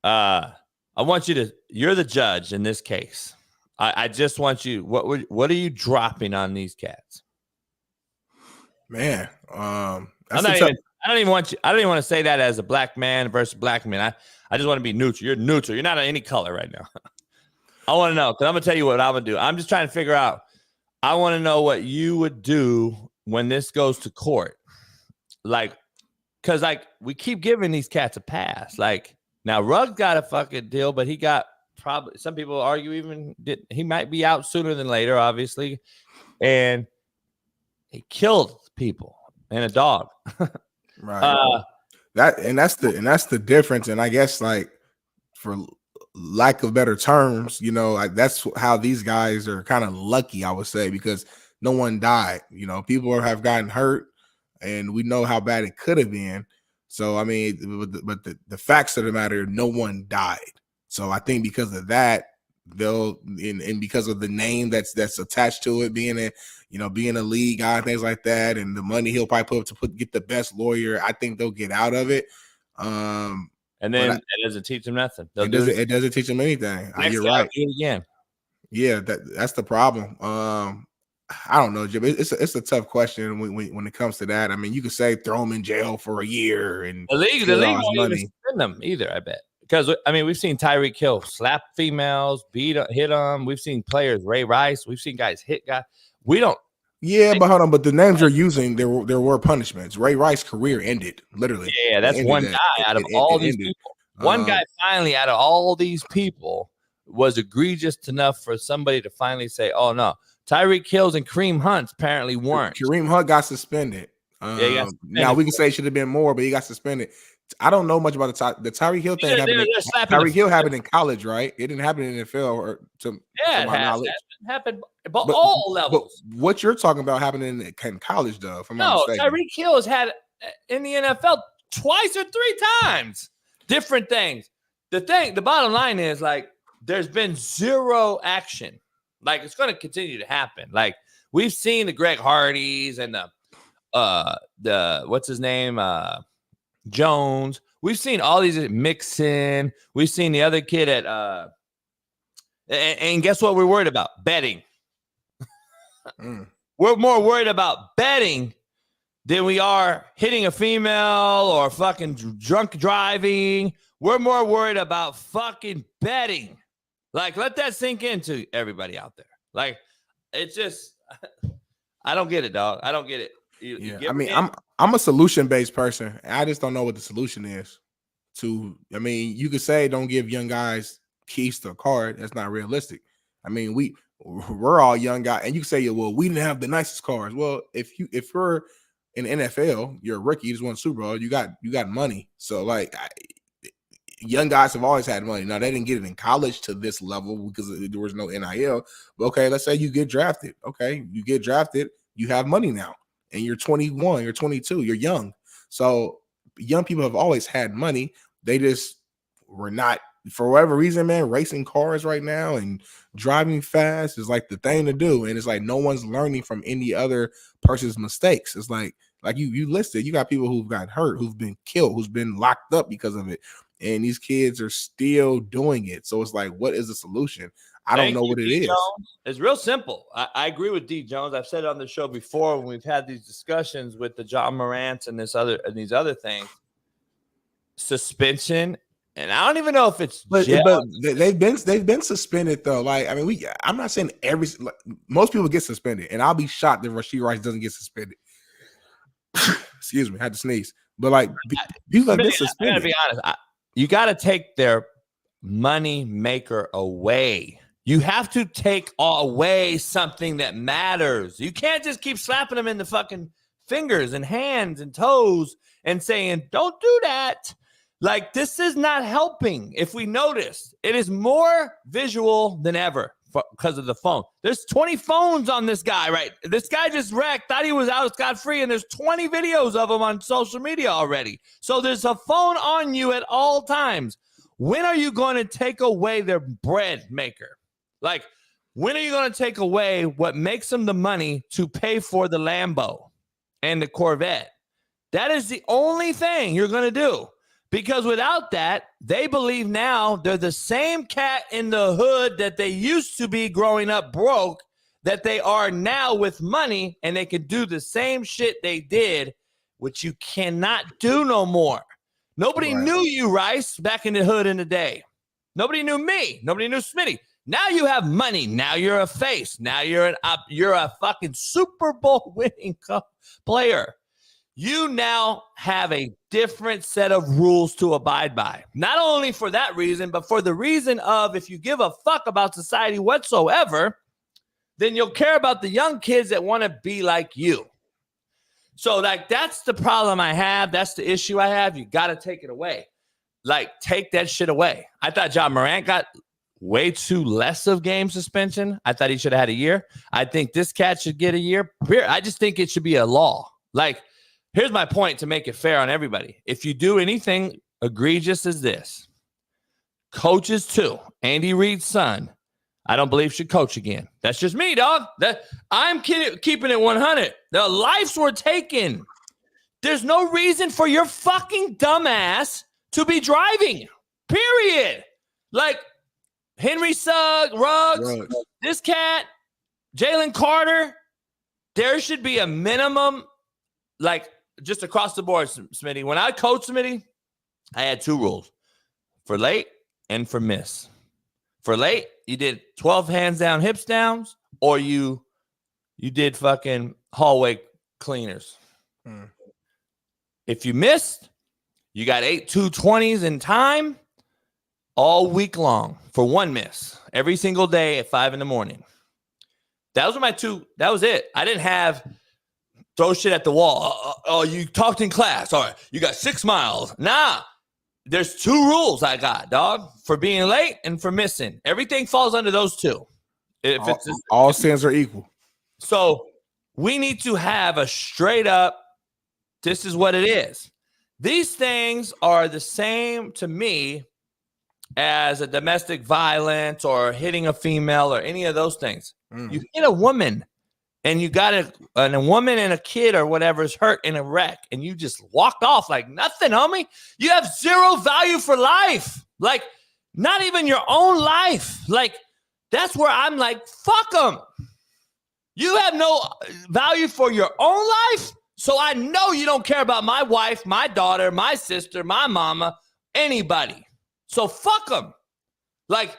I want you you're the judge in this case. I just want you, what are you dropping on these cats? Man, I don't even want to say that as a black man versus black man. I just want to be neutral. You're neutral. You're not any color right now. I want to know, because I'm going to tell you what I would do. I'm just trying to figure out, I want to know what you would do when this goes to court. Like, because like we keep giving these cats a pass. Like, now Ruggs got a fucking deal, but he got probably, some people argue he might be out sooner than later, obviously. And he killed people and a dog. Right. That's the difference. And I guess, like, for lack of better terms, like that's how these guys are kind of lucky, I would say, because no one died. People have gotten hurt, and we know how bad it could have been. So, I mean, but the facts of the matter, no one died. So I think because of that, and because of the name that's attached to it, being a league guy, things like that, and the money he'll probably put up to get the best lawyer, I think they'll get out of it. And then it doesn't teach them nothing. It doesn't teach them anything. You're right. Do it again. Yeah, that's the problem. I don't know, Jim. It's a tough question when it comes to that. I mean, you could say throw them in jail for a year, and the league won't even suspend them either, I bet. Because, I mean, we've seen Tyreek Hill slap females, hit them. We've seen players, Ray Rice. We've seen guys hit guys. We don't. Yeah, but hold on. But the names you're using, there were punishments. Ray Rice's career ended, literally. Yeah, that's one guy out of all these people. One guy finally out of all these people was egregious enough for somebody to finally say, oh, no. Tyreek Hills and Kareem Hunt apparently weren't. Kareem Hunt got suspended. Now, we can say it should have been more, but he got suspended. I don't know much about the Tyreek Hill thing. Tyreek Hill happened in college, right? It didn't happen in the NFL to my knowledge. It happened at all levels. But what you're talking about happened in college, though. If I'm not mistaken. Tyreek Hill has had in the NFL twice or three times different things. the bottom line is like there's been zero action. Like it's going to continue to happen. Like we've seen the Greg Hardys and the what's his name Jones. We've seen all these Mixon. We've seen the other kid at and guess what we're worried about? Betting. We're more worried about betting than we are hitting a female or fucking drunk driving. We're more worried about fucking betting. Like, let that sink into everybody out there. Like, it's just, I don't get it, dog. I don't get it. I mean, I'm a solution-based person. I just don't know what the solution is. I mean, you could say don't give young guys keys to a car. That's not realistic. I mean, we're all young guys, and you can say, well, we didn't have the nicest cars. Well, if you're in the NFL, you're a rookie, you just won a Super Bowl, you got money. So like young guys have always had money. Now they didn't get it in college to this level because there was no NIL. But okay, let's say you get drafted. Okay, you get drafted, you have money now, and you're 21, you're 22, you're young. So young people have always had money. They just were not, for whatever reason, man, racing cars right now and driving fast is like the thing to do. And it's like no one's learning from any other person's mistakes. It's like you listed, you got people who've got hurt, who've been killed, who's been locked up because of it. And these kids are still doing it. So it's like, what is the solution? I don't know what it is. It's real simple. I agree with D. Jones. I've said it on the show before when we've had these discussions with the John Morants and these other things. Suspension. And I don't even know if it's but they've been suspended though. Like, I mean, I'm not saying most people get suspended, and I'll be shocked if Rashee Rice doesn't get suspended. Excuse me, I had to sneeze. But like, people have been suspended. I gotta be honest. You got to take their money maker away. You have to take away something that matters. You can't just keep slapping them in the fucking fingers and hands and toes and saying, "Don't do that." Like, this is not helping. If we notice, it is more visual than ever because of the phone. There's 20 phones on this guy, right? This guy just wrecked, thought he was out scot-free, and there's 20 videos of him on social media already. So there's a phone on you at all times. When are you going to take away their bread maker? Like, when are you going to take away what makes them the money to pay for the Lambo and the Corvette? That is the only thing you're going to do. Because without that, they believe now they're the same cat in the hood that they used to be growing up broke, that they are now with money, and they can do the same shit they did, which you cannot do no more. Nobody knew you, Rice, back in the hood in the day. Nobody knew me. Nobody knew Smitty. Now you have money. Now you're a face. Now you're a fucking Super Bowl winning player. You now have a different set of rules to abide by. Not only for that reason, but for the reason of if you give a fuck about society whatsoever, then you'll care about the young kids that want to be like you. So, like, that's the problem I have. That's the issue I have. You got to take it away. Like, take that shit away. I thought John Morant got way too less of game suspension. I thought he should have had a year. I think this cat should get a year. I just think it should be a law. Like, here's my point to make it fair on everybody. If you do anything egregious as this, coaches too, Andy Reid's son, I don't believe should coach again. That's just me, dog. I'm keeping it 100. The lives were taken. There's no reason for your fucking dumbass to be driving, period. Like Henry Ruggs, this cat, Jalen Carter, there should be a minimum, like, just across the board, Smitty. When I coached Smitty, I had two rules: for late and for miss. For late, you did 12 hands down, hips downs, or you did fucking hallway cleaners. If you missed, you got 8 220s in time all week long for one miss every single day at 5 a.m. That was my two. That was it. I didn't have throw shit at the wall. Oh, you talked in class. All right, you got 6 miles. Nah, there's 2 rules I got, dog, for being late and for missing. Everything falls under those 2. All sins are equal. So we need to have a straight up, this is what it is. These things are the same to me as a domestic violence or hitting a female or any of those things. You hit a woman and you got a woman and a kid or whatever is hurt in a wreck and you just walked off like nothing, homie. You have zero value for life. Like, not even your own life. Like, that's where I'm like, fuck them. You have no value for your own life. So I know you don't care about my wife, my daughter, my sister, my mama, anybody. So fuck them. Like,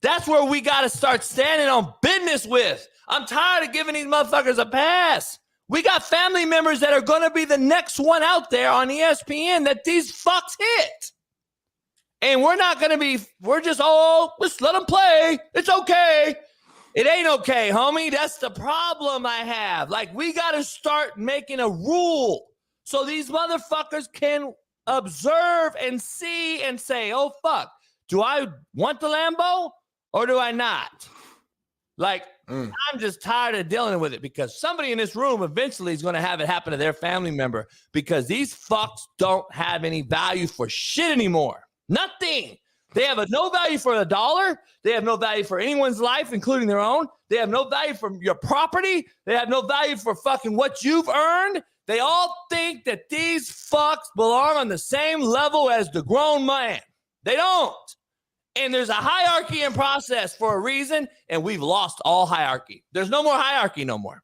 that's where we got to start standing on business with. I'm tired of giving these motherfuckers a pass. We got family members that are going to be the next one out there on ESPN that these fucks hit. And we're not going to be, we're just, let's let them play. It's okay. It ain't okay, homie. That's the problem I have. Like, we got to start making a rule so these motherfuckers can observe and see and say, oh, fuck, do I want the Lambo or do I not? Like, I'm just tired of dealing with it because somebody in this room eventually is going to have it happen to their family member because these fucks don't have any value for shit anymore. Nothing. They have no value for a dollar. They have no value for anyone's life, including their own. They have no value for your property. They have no value for fucking what you've earned. They all think that these fucks belong on the same level as the grown man. They don't. And there's a hierarchy and process for a reason, and we've lost all hierarchy. There's no more hierarchy no more.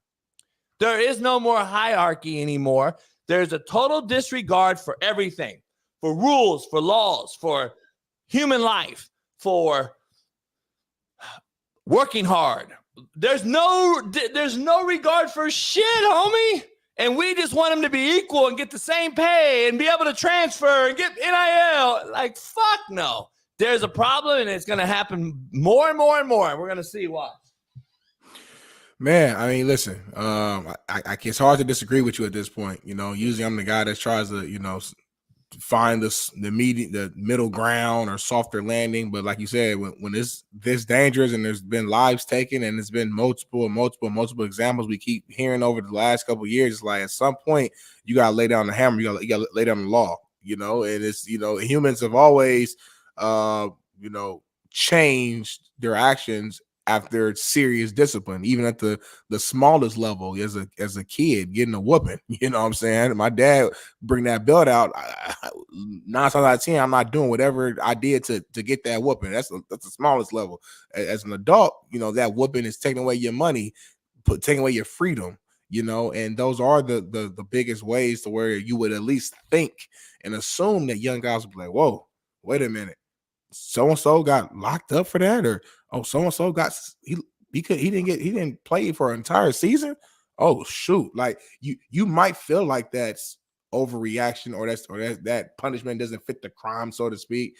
There is no more hierarchy anymore. There's a total disregard for everything, for rules, for laws, for human life, for working hard. There's no regard for shit, homie. And we just want them to be equal and get the same pay and be able to transfer and get NIL. Like, fuck no. There's a problem, and it's going to happen more and more and more. And we're going to see why. Man, I mean, listen, it's hard to disagree with you at this point. You know, usually I'm the guy that tries to, you know, find the middle ground or softer landing. But like you said, when it's this dangerous and there's been lives taken and it's been multiple examples we keep hearing over the last couple of years, it's like at some point you got to lay down the hammer. You got to lay down the law, you know, and it's, you know, humans have always, you know, changed their actions after serious discipline, even at the smallest level. As a kid getting a whooping, you know what I'm saying? My dad bring that belt out. 9 times out of 10, I'm not doing whatever I did to get that whooping. That's the smallest level. As an adult, you know, that whooping is taking away your money, taking away your freedom, you know, and those are the biggest ways to where you would at least think and assume that young guys would be like, whoa, wait a minute. So-and-so got locked up for that, or so-and-so got he didn't play for an entire season. Oh shoot, like you might feel like that's overreaction or that punishment doesn't fit the crime, so to speak.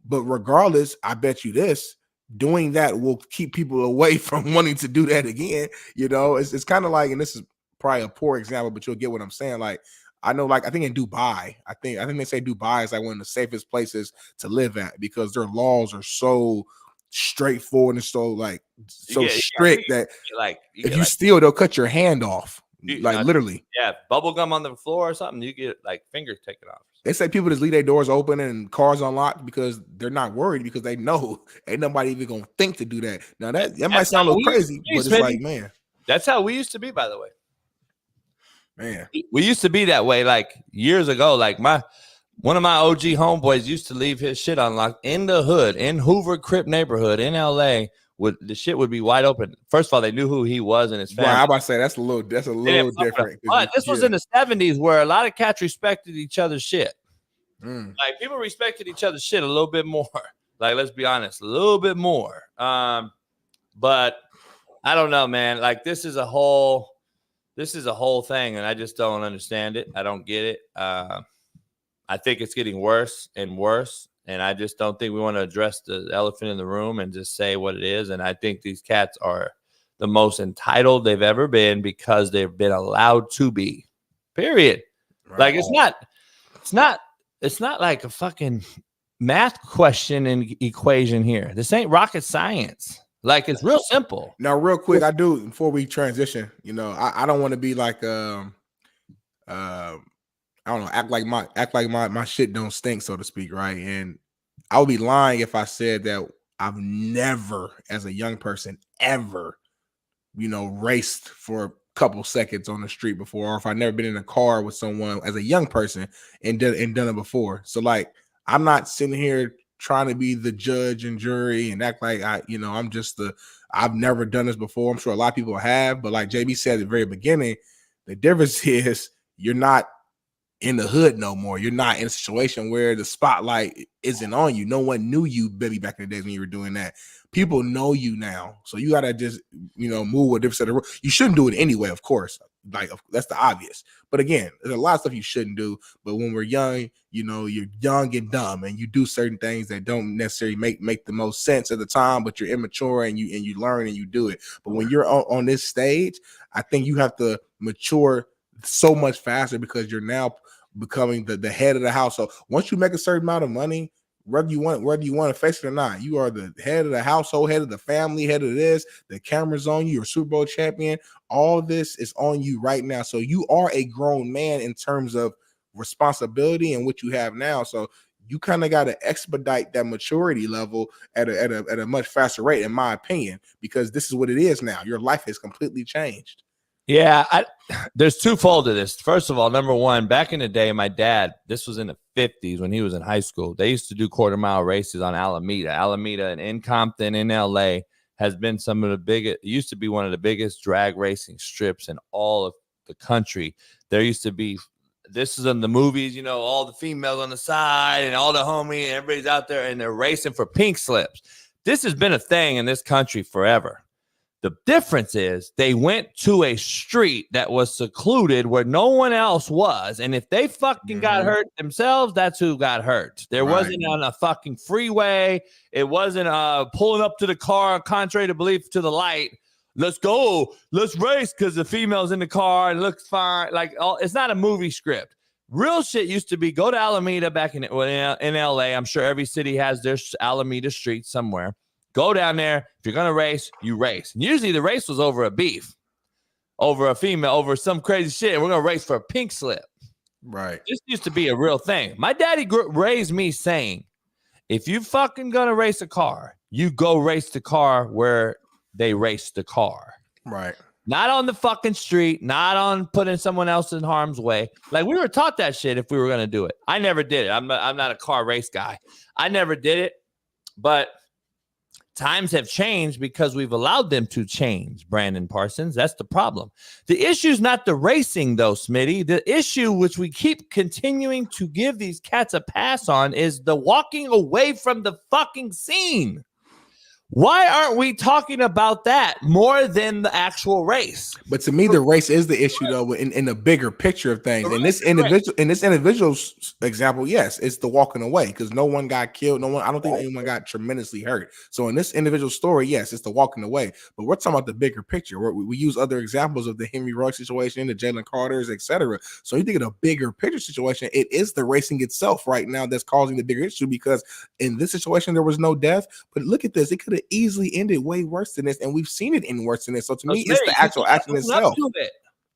But regardless, I bet you this, doing that will keep people away from wanting to do that again. You know, it's kind of like, and this is probably a poor example, but you'll get what I'm saying. Like, I know, like, I think in Dubai, I think they say Dubai is like one of the safest places to live at because their laws are so straightforward and so strict that if you steal, they'll cut your hand off, literally. Yeah, bubble gum on the floor or something, you get like fingers taken off. They say people just leave their doors open and cars unlocked because they're not worried because they know ain't nobody even gonna think to do that. Now that might sound a little crazy, but it's like, man, that's how we used to be, by the way. Man, we used to be that way like years ago. Like one of my OG homeboys used to leave his shit unlocked in the hood, in Hoover Crip neighborhood in LA. The shit would be wide open. First of all, they knew who he was and his family. Right, I'm about to say that's a little different. But this was in the 70s where a lot of cats respected each other's shit. Like, people respected each other's shit a little bit more. Like, let's be honest, a little bit more. But I don't know, man. Like, this is a whole thing, and I just don't understand it. I don't get it. I think it's getting worse and worse, and I just don't think we want to address the elephant in the room and just say what it is. And I think these cats are the most entitled they've ever been because they've been allowed to be. Period. Right. Like, it's not like a fucking math question and equation here. This ain't rocket science. Like, it's real simple. Now, real quick, I do, before we transition, you know, I don't want to be like I don't know, act like my shit don't stink, so to speak, right? And I would be lying if I said that I've never, as a young person, ever, raced for a couple seconds on the street before, or if I've never been in a car with someone as a young person and done it before. So like, I'm not sitting here trying to be the judge and jury and act like I'm just I've never done this before. I'm sure a lot of people have, but like JB said at the very beginning, the difference is you're not in the hood no more. You're not in a situation where the spotlight isn't on you. No one knew you, baby, back in the days when you were doing that. People know you now. So you got to just, move with a different set of rules. You shouldn't do it anyway, of course. Like, that's the obvious. But again, there's a lot of stuff you shouldn't do. But when we're young, you're young and dumb, and you do certain things that don't necessarily make the most sense at the time, but you're immature and you learn and you do it. But when you're on this stage, I think you have to mature so much faster because you're now becoming the head of the household. Once you make a certain amount of money, whether you want to face it or not, you are the head of the household, head of the family, head of this. The camera's on you. You're a Super Bowl champion. All this is on you right now. So you are a grown man in terms of responsibility and what you have now. So you kind of got to expedite that maturity level at a much faster rate, in my opinion, because this is what it is now. Your life has completely changed. Yeah, there's twofold to this. First of all, number one, back in the day, my dad, this was in the 50s when he was in high school. They used to do quarter-mile races on Alameda. Alameda and in Compton in L.A. has been some of the biggest, it used to be one of the biggest drag racing strips in all of the country. There used to be, this is in the movies, all the females on the side and all the homies, and everybody's out there and they're racing for pink slips. This has been a thing in this country forever. The difference is they went to a street that was secluded where no one else was. And if they fucking got hurt themselves, that's who got hurt. There wasn't on a fucking freeway. It wasn't pulling up to the car, contrary to belief, to the light. Let's go. Let's race because the female's in the car and looks fine. Like, it's not a movie script. Real shit used to be go to Alameda back in L.A. I'm sure every city has their Alameda street somewhere. Go down there. If you're going to race, you race. And usually the race was over a beef, over a female, over some crazy shit. And we're going to race for a pink slip. Right. This used to be a real thing. My daddy raised me saying, if you fucking going to race a car, you go race the car where they race the car. Right. Not on the fucking street, not on putting someone else in harm's way. Like, we were taught that shit if we were going to do it. I never did it. I'm not a car race guy. I never did it. But times have changed because we've allowed them to change, Brandon Parsons. That's the problem. The issue is not the racing, though, Smitty. The issue, which we keep continuing to give these cats a pass on, is the walking away from the fucking scene. Why aren't we talking about that more than the actual race? But to me, the race is the issue, though, in the bigger picture of things. In this individual's example, yes, it's the walking away because no one got killed. I don't think anyone got tremendously hurt. So in this individual story, yes, it's the walking away. But we're talking about the bigger picture. We use other examples of the Henry Roy situation, the Jalen Carters, etc. So you think of a bigger picture situation, it is the racing itself right now that's causing the bigger issue because in this situation, there was no death. But look at this. It could have easily ended way worse than this, and we've seen it end worse than this. So to me, it's the actual action itself.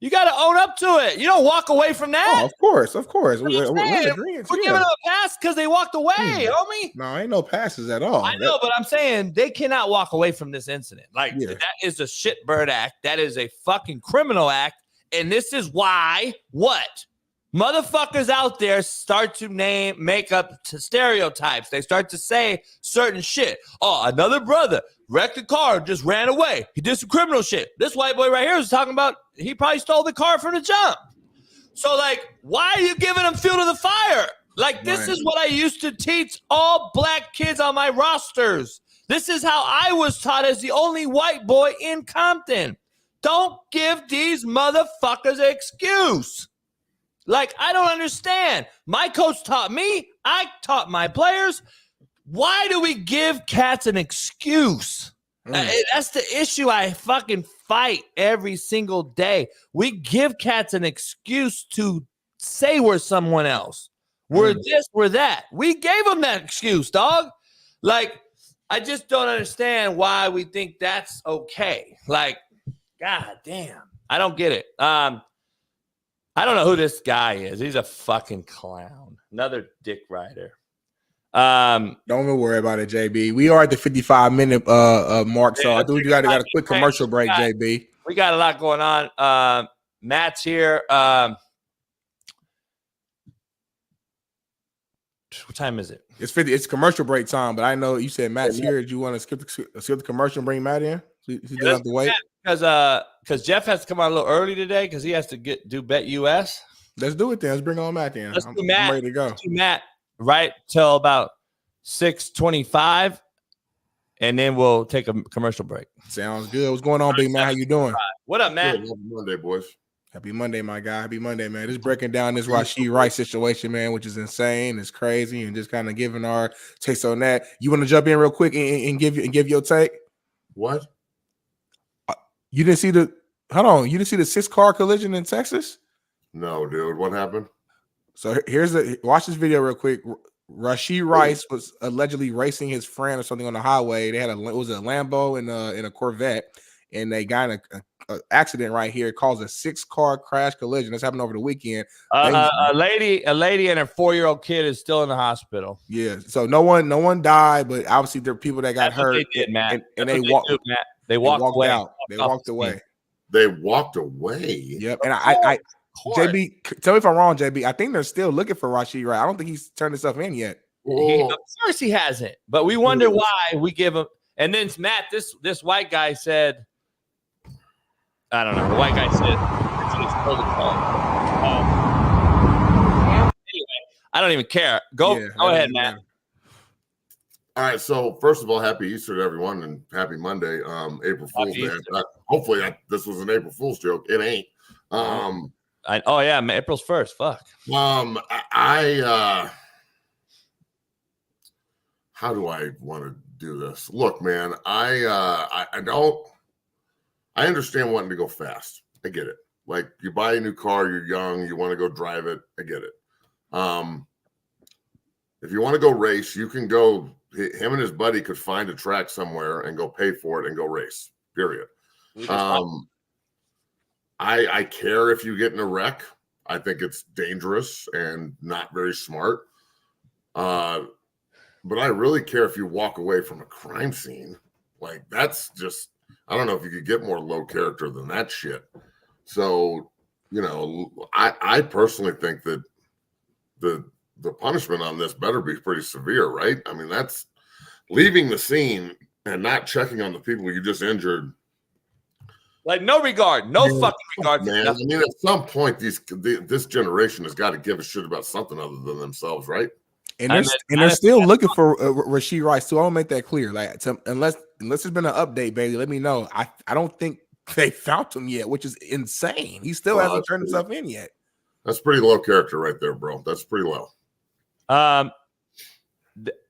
You got to own up to it. You don't walk away from that. Oh, of course. We're giving them a pass because they walked away, homie. No, ain't no passes at all. I know, but I'm saying they cannot walk away from this incident. Like, that is a shitbird act. That is a fucking criminal act, and this is why motherfuckers out there start to make up stereotypes. They start to say certain shit. Oh, another brother wrecked a car, just ran away. He did some criminal shit. This white boy right here was talking about he probably stole the car from the jump. So, like, why are you giving them fuel to the fire? Like, this is what I used to teach all black kids on my rosters. This is how I was taught as the only white boy in Compton. Don't give these motherfuckers an excuse. Like, I don't understand. My coach taught me. I taught my players. Why do we give cats an excuse? That's the issue I fucking fight every single day. We give cats an excuse to say we're someone else. We're this, we're that. We gave them that excuse, dog. Like, I just don't understand why we think that's okay. Like, god damn. I don't get it. I don't know who this guy is. He's a fucking clown. Another dick rider. Don't even worry about it, JB. We are at the 55-minute mark, so I think we got a quick commercial break, JB. We got a lot going on. Matt's here. What time is it? It's 50. It's commercial break time, but I know you said Matt's here. Do you want to skip the commercial and bring Matt in? He doesn't have to wait. Because Jeff has to come out a little early today because he has to do Bet US. Let's do it then. Let's bring on Matt then. I'm ready to go. Let's do Matt right till about 6:25, and then we'll take a commercial break. Sounds good. What's going on, Big Man? How you doing? What up, Matt? Happy Monday, boys. Happy Monday, my guy. Happy Monday, man. Just breaking down this Rashee Rice situation, man, which is insane. It's crazy, and just kind of giving our takes on that. You want to jump in real quick and give your take? What? You didn't see the? Hold on. You didn't see the 6-car collision in Texas? No, dude. What happened? So watch this video real quick. Rashee Rice was allegedly racing his friend or something on the highway. They had it was a Lambo and a Corvette, and they got in an accident right here. It caused a 6-car crash collision. This happened over the weekend. A lady and her 4-year-old kid is still in the hospital. Yeah, so no one died, but obviously there are people that got hurt. They did, Matt. And they walked away. Out. They walked away. They walked away. Yep. And I JB, tell me if I'm wrong, JB. I think they're still looking for Rashee Rice. I don't think he's turned himself in yet. Of course he hasn't. But we wonder why we give him. And then Matt, this white guy said, I don't know. The white guy said, anyway, I don't even care. Go ahead, Matt. All right. So first of all, happy Easter to everyone and happy Monday, April Fool's Day. Hopefully this was an April Fool's joke. It ain't. April's 1st. Fuck. How do I want to do this? Look, man, I understand wanting to go fast. I get it. Like you buy a new car, you're young, you want to go drive it. I get it. If you want to go race, you can go. Him and his buddy could find a track somewhere and go pay for it and go race. Period. I care if you get in a wreck. I think it's dangerous and not very smart. But I really care if you walk away from a crime scene. Like that's just, I don't know if you could get more low character than that shit. So, I personally think that the punishment on this better be pretty severe, right? I mean, that's leaving the scene and not checking on the people you just injured. Like no regard, fucking regard. Man, I mean, at some point, this generation has got to give a shit about something other than themselves, right? And they're still looking for Rashee Rice too. I want to make that clear. Like, unless there's been an update, baby, let me know. I don't think they found him yet, which is insane. He still hasn't turned himself in yet. That's pretty low character right there, bro. That's pretty low.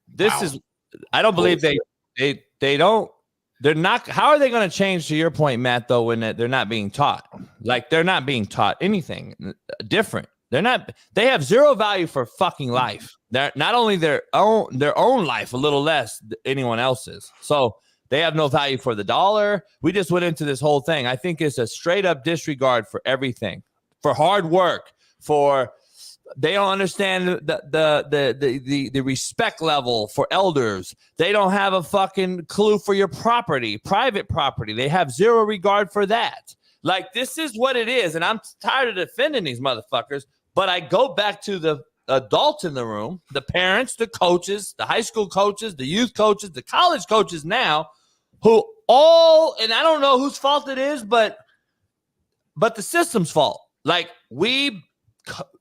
This is. I don't believe they don't. They're not. How are they going to change, to your point, Matt? Though, when they're not being taught, like they're not being taught anything different. They're not. They have zero value for fucking life. They're not only their own life, a little less than anyone else's. So they have no value for the dollar. We just went into this whole thing. I think it's a straight up disregard for everything, for hard work, for. They don't understand the respect level for elders. They don't have a fucking clue for your property, private property. They have zero regard for that. Like, this is what it is. And I'm tired of defending these motherfuckers. But I go back to the adults in the room, the parents, the coaches, the high school coaches, the youth coaches, the college coaches now, who all, and I don't know whose fault it is, but the system's fault. Like,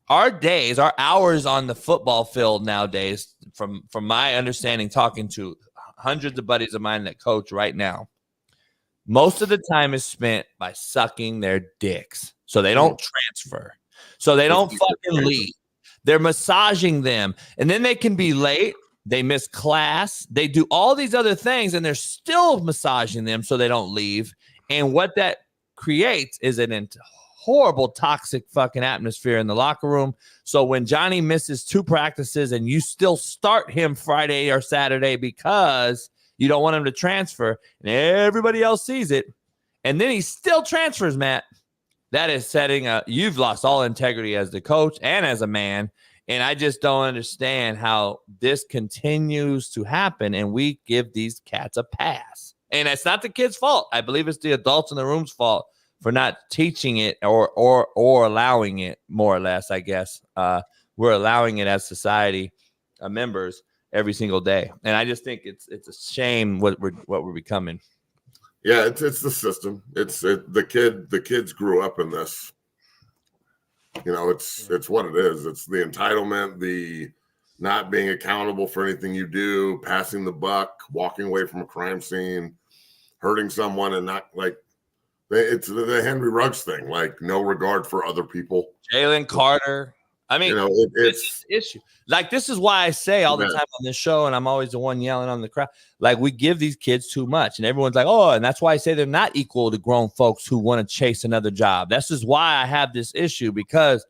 our hours on the football field nowadays, from my understanding, talking to hundreds of buddies of mine that coach right now, most of the time is spent by sucking their dicks. So they don't transfer. So they don't fucking leave. They're massaging them. And then they can be late. They miss class. They do all these other things, and they're still massaging them so they don't leave. And what that creates is an horrible, toxic fucking atmosphere in the locker room. So when Johnny misses 2 practices and you still start him Friday or Saturday because you don't want him to transfer, and everybody else sees it, and then he still transfers, Matt, that is setting you've lost all integrity as the coach and as a man. And I just don't understand how this continues to happen, and we give these cats a pass. And it's not the kid's fault. I believe it's the adults in the room's fault for not teaching it or allowing it, more or less, I guess. We're allowing it as society members every single day. And I just think it's a shame what we're becoming. Yeah, it's the system. The kids grew up in this. You know, it's what it is. It's the entitlement, the not being accountable for anything you do, passing the buck, walking away from a crime scene, hurting someone, and not like it's the Henry Ruggs thing, like no regard for other people. Jalen Carter. I mean, you know, it's issue. Like, this is why I say all the time on this show, and I'm always the one yelling on the crowd, like, we give these kids too much, and everyone's like, oh, and that's why I say they're not equal to grown folks who want to chase another job. That's just why I have this issue, because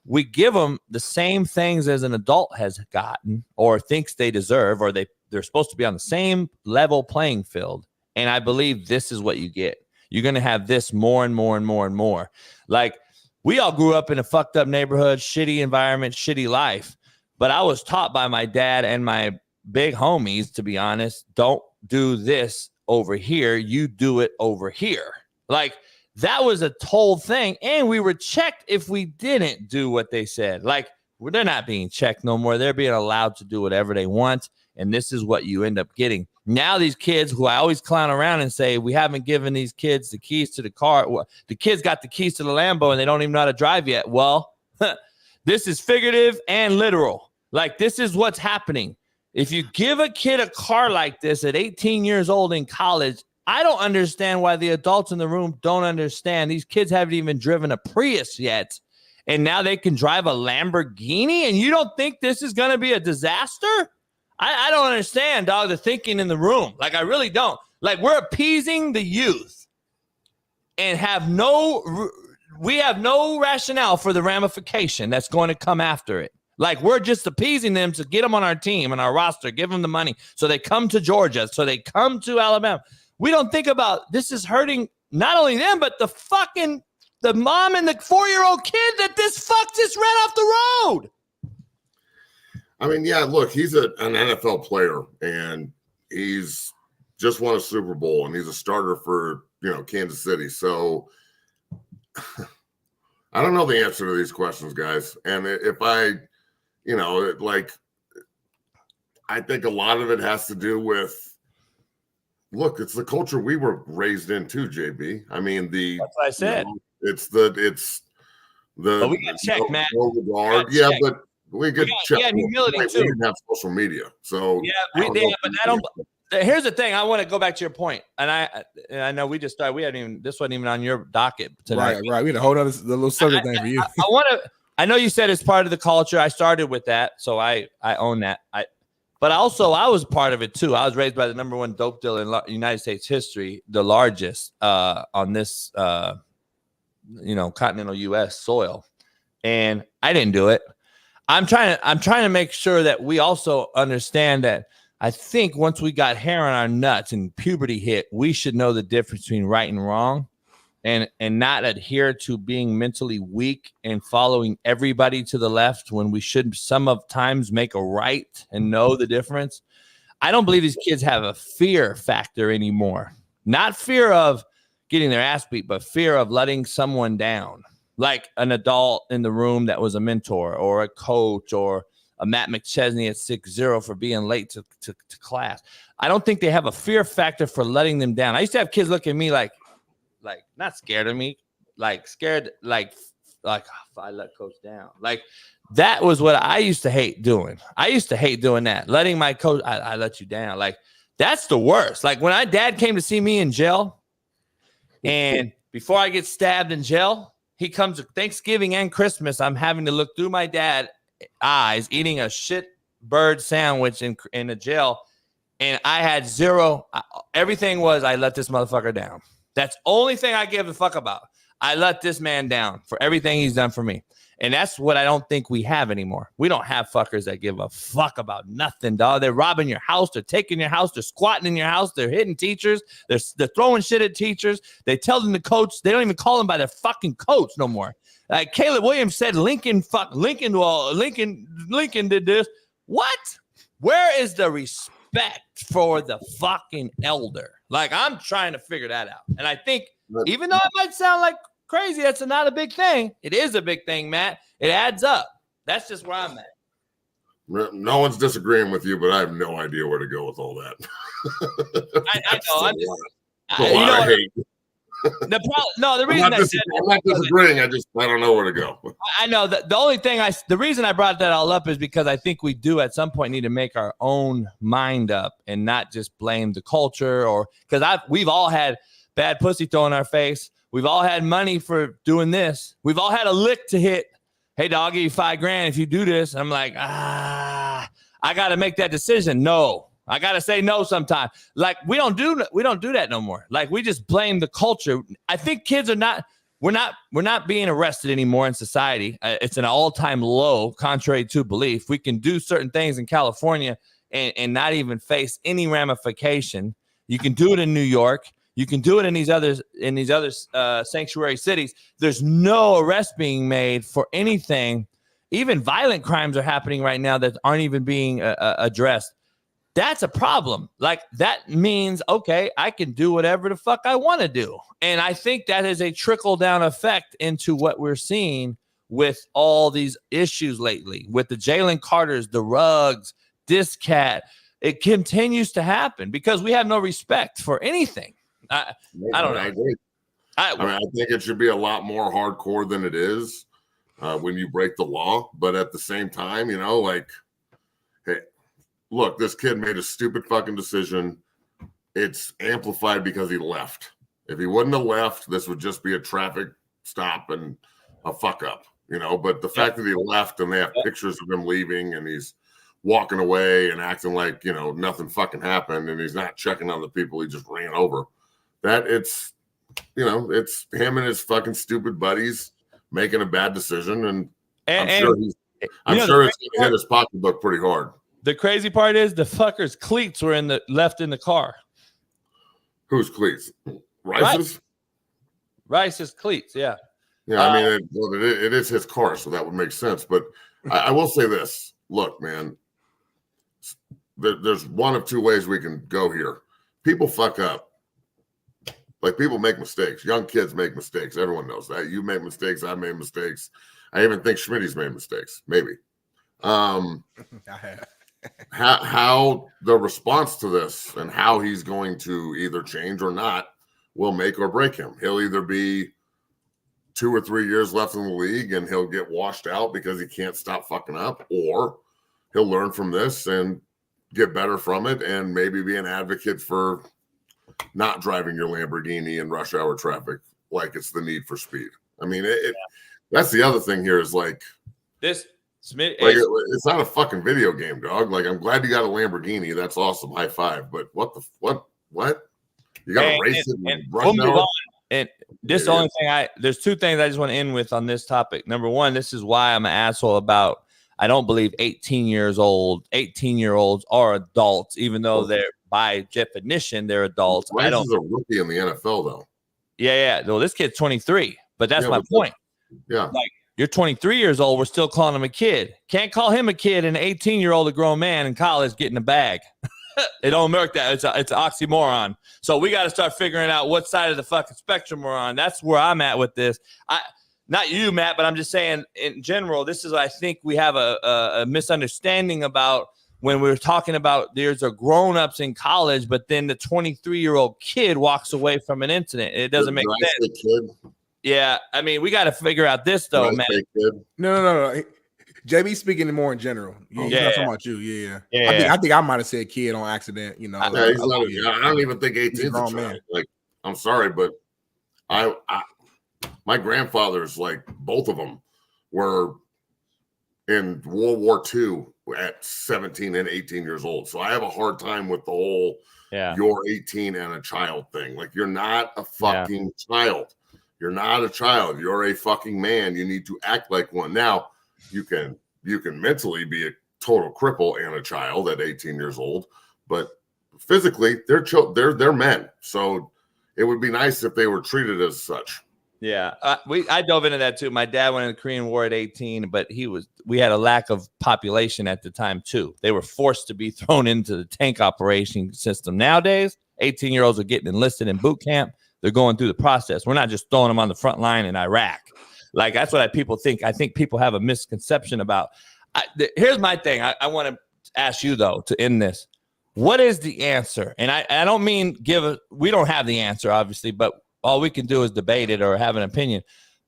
we give them the same things as an adult has gotten or thinks they deserve, or they're supposed to be on the same level playing field. And I believe this is what you get. You're going to have this more and more and more and more. Like, we all grew up in a fucked up neighborhood, shitty environment, shitty life. But I was taught by my dad and my big homies, to be honest, don't do this over here. You do it over here. Like, that was a told thing. And we were checked if we didn't do what they said. Like, they're not being checked no more. They're being allowed to do whatever they want. And this is what you end up getting. Now these kids who I always clown around and say, we haven't given these kids the keys to the car. Well, the kids got the keys to the Lambo and they don't even know how to drive yet. Well, this is figurative and literal. Like, this is what's happening. If you give a kid a car like this at 18 years old in college, I don't understand why the adults in the room don't understand. These kids haven't even driven a Prius yet. And now they can drive a Lamborghini. And you don't think this is going to be a disaster? I don't understand, dog, the thinking in the room. Like, I really don't. Like, we're appeasing the youth and we have no rationale for the ramification that's going to come after it. Like, we're just appeasing them to get them on our team and our roster, give them the money so they come to Georgia, so they come to Alabama. We don't think about this is hurting not only them, but the mom and the 4-year-old kid that this fuck just ran off the road. I mean, yeah, look, he's an NFL player, and he's just won a Super Bowl, and he's a starter for, Kansas City. So I don't know the answer to these questions, guys. And if I think a lot of it has to do with, look, it's the culture we were raised in too, JB. I mean, that's what I said. It's the but we got checked, man. Yeah, but we could check. Yeah, humility too. We didn't have social media, so but I don't. Here's the thing. I want to go back to your point, and I know we just started. We hadn't even. This wasn't even on your docket tonight. Right. We had a whole other little circle thing for you. I want to. I know you said it's part of the culture. I started with that, so I own that. But also I was part of it too. I was raised by the number one dope dealer in United States history, the largest on this continental U.S. soil, and I didn't do it. I'm trying to make sure that we also understand that. I think once we got hair on our nuts and puberty hit, we should know the difference between right and wrong, and not adhere to being mentally weak and following everybody to the left when we should sometimes make a right and know the difference. I don't believe these kids have a fear factor anymore. Not fear of getting their ass beat, but fear of letting someone down, like an adult in the room that was a mentor or a coach or a Matt McChesney at 6'0" for being late to class. I don't think they have a fear factor for letting them down. I used to have kids look at me like not scared of me, like scared, like if I let coach down. Like, that was what I used to hate doing. I used to hate doing that. Letting my coach, I let you down. Like, that's the worst. Like, when my dad came to see me in jail, and before I get stabbed in jail, he comes to Thanksgiving and Christmas. I'm having to look through my dad's eyes, eating a shit bird sandwich in a jail. And I had zero. Everything was, I let this motherfucker down. That's the only thing I give a fuck about. I let this man down for everything he's done for me. And that's what I don't think we have anymore. We don't have fuckers that give a fuck about nothing, dog. They're robbing your house. They're taking your house. They're squatting in your house. They're hitting teachers. They're throwing shit at teachers. They tell them the coach. They don't even call them by their fucking coach no more. Like Caleb Williams said, Lincoln did this. What? Where is the respect for the fucking elder? Like, I'm trying to figure that out. And I think, even though it might sound like crazy, that's not a big thing. It is a big thing, Matt. It adds up. That's just where I'm at. No one's disagreeing with you, but I have no idea where to go with all that. I know. I hate. The reason I'm not disagreeing. I don't know where to go. I know that the reason I brought that all up is because I think we do at some point need to make our own mind up and not just blame the culture, or because we've all had bad pussy thrown in our face. We've all had money for doing this. We've all had a lick to hit. Hey, dog, I'll give you $5,000 if you do this. I'm like, I got to make that decision. No, I got to say no sometime. Like, we don't do that no more. Like, we just blame the culture. I think kids we're not being arrested anymore in society. It's an all-time low, contrary to belief. We can do certain things in California and not even face any ramification. You can do it in New York. You can do it in these other sanctuary cities. There's no arrest being made for anything. Even violent crimes are happening right now that aren't even being addressed. That's a problem. Like, that means, okay, I can do whatever the fuck I want to do. And I think that is a trickle-down effect into what we're seeing with all these issues lately, with the Jalen Carters, the Ruggs, this cat. It continues to happen because we have no respect for anything. I don't know. I agree. I think it should be a lot more hardcore than it is when you break the law. But at the same time, like, hey, look, this kid made a stupid fucking decision. It's amplified because he left. If he wouldn't have left, this would just be a traffic stop and a fuck up, But the fact that he left and they have pictures of him leaving and he's walking away and acting like, nothing fucking happened and he's not checking on the people he just ran over. That it's him and his fucking stupid buddies making a bad decision, and I'm sure it's going to hit his pocketbook pretty hard. The crazy part is the fucker's cleats were left in the car. Whose cleats? Rice's? Rice's cleats, yeah. Yeah, I mean, it is his car, so that would make sense. But I will say this. Look, man, there's one of two ways we can go here. People fuck up. Like, people make mistakes. Young kids make mistakes. Everyone knows that. You make mistakes. I made mistakes. I even think Smitty's made mistakes. Maybe. How the response to this and how he's going to either change or not will make or break him. He'll either be 2 or 3 years left in the league and he'll get washed out because he can't stop fucking up, or he'll learn from this and get better from it and maybe be an advocate for not driving your Lamborghini in rush hour traffic like it's the Need for Speed. I mean, that's the other thing here is like this. It's not a fucking video game, dog. Like, I'm glad you got a Lamborghini. That's awesome. High five. But what? You got to race it and we'll move on. And this only thing there's two things I just want to end with on this topic. Number one, this is why I'm an asshole about. I don't believe 18-year-olds are adults, even though they're by definition they're adults. Rice is a rookie in the NFL, though. Yeah. Well, this kid's 23, but that's my point. Yeah, like, you're 23 years old. We're still calling him a kid. Can't call him a kid and an 18-year-old a grown man in college getting a bag. It don't work that. It's an oxymoron. So we got to start figuring out what side of the fucking spectrum we're on. That's where I'm at with this. Not you, Matt, but I'm just saying in general, this is, I think we have a misunderstanding about when we're talking about there's a grown-ups in college, but then the 23-year-old kid walks away from an incident. It doesn't make sense. Yeah, I mean, we got to figure out this, though, man. No. JB speaking more in general. You're not talking about you. Yeah. I think I might have said kid on accident. I don't even think 18 is a child. Like, I'm sorry, but my grandfathers, like, both of them were in World War II at 17 and 18 years old. So I have a hard time with the whole you're 18 and a child thing. Like, you're not a fucking child. You're not a child. You're a fucking man. You need to act like one. Now, you can mentally be a total cripple and a child at 18 years old, but physically they're men. So it would be nice if they were treated as such. Yeah, I dove into that too. My dad went in the Korean War at 18, but we had a lack of population at the time too. They were forced to be thrown into the tank operation system. Nowadays, 18-year-olds are getting enlisted in boot camp. They're going through the process. We're not just throwing them on the front line in Iraq. Like, that's what people think. I think people have a misconception about. Here's my thing. I want to ask you though to end this. What is the answer? And I don't mean we don't have the answer, obviously, but all we can do is debate it or have an opinion.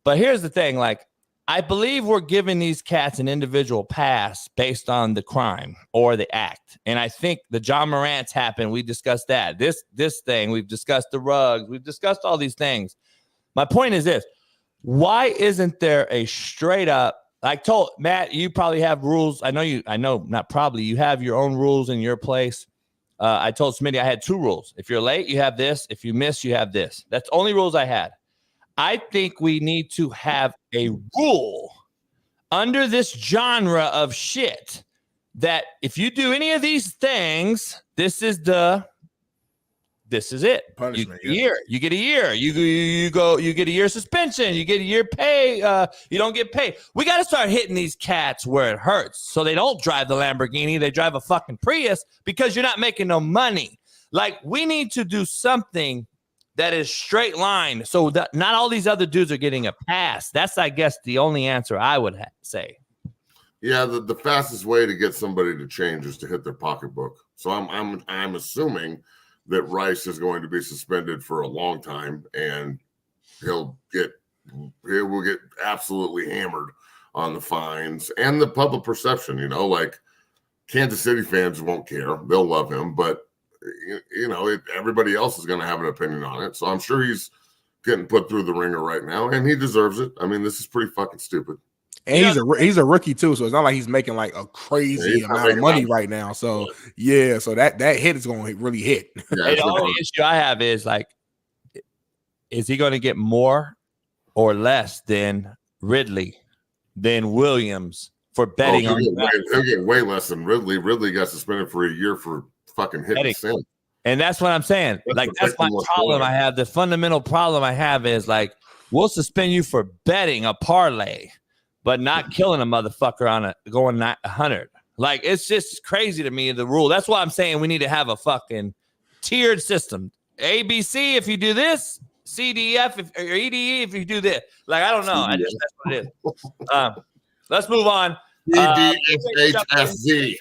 But here's the thing. Like, I believe we're giving these cats an individual pass based on the crime or the act. And I think the John Morant's happened. We discussed that. This thing, we've discussed the rugs. We've discussed all these things. My point is this. Why isn't there a straight up, I told Matt, you probably have rules. I know not probably, you have your own rules in your place. I told Smitty I had 2 rules. If you're late, you have this. If you miss, you have this. That's the only rules I had. I think we need to have a rule under this genre of shit that if you do any of these things, this is it. Punishment. You get a year. You get a year suspension. You get a year pay. You don't get paid. We got to start hitting these cats where it hurts, so they don't drive the Lamborghini. They drive a fucking Prius because you're not making no money. Like, we need to do something that is straight line, so that not all these other dudes are getting a pass. That's, I guess, the only answer I would say. Yeah, the fastest way to get somebody to change is to hit their pocketbook. So I'm assuming that Rice is going to be suspended for a long time, and he will get absolutely hammered on the fines and the public perception. You know, like, Kansas City fans won't care; they'll love him, but everybody else is going to have an opinion on it. So I'm sure he's getting put through the ringer right now, and he deserves it. I mean, this is pretty fucking stupid. And he's a rookie too, so it's not like he's making like a crazy amount of money right now. So yeah, so that hit is going to really hit. Yeah, the only issue I have is, like, is he going to get more or less than Ridley, than Williams for betting on? He'll get way less than Ridley. Ridley got suspended for a year for fucking hitting sin. And that's what I'm saying. That's my problem I have. The fundamental problem I have is, like, we'll suspend you for betting a parlay, but not killing a motherfucker on going 100. Like, it's just crazy to me, the rule. That's why I'm saying we need to have a fucking tiered system. A, B, C if you do this, C, D, F or E, D, E if you do this. Like, I don't know. That's what it is. Let's move on. E, D, F, H, S, Z.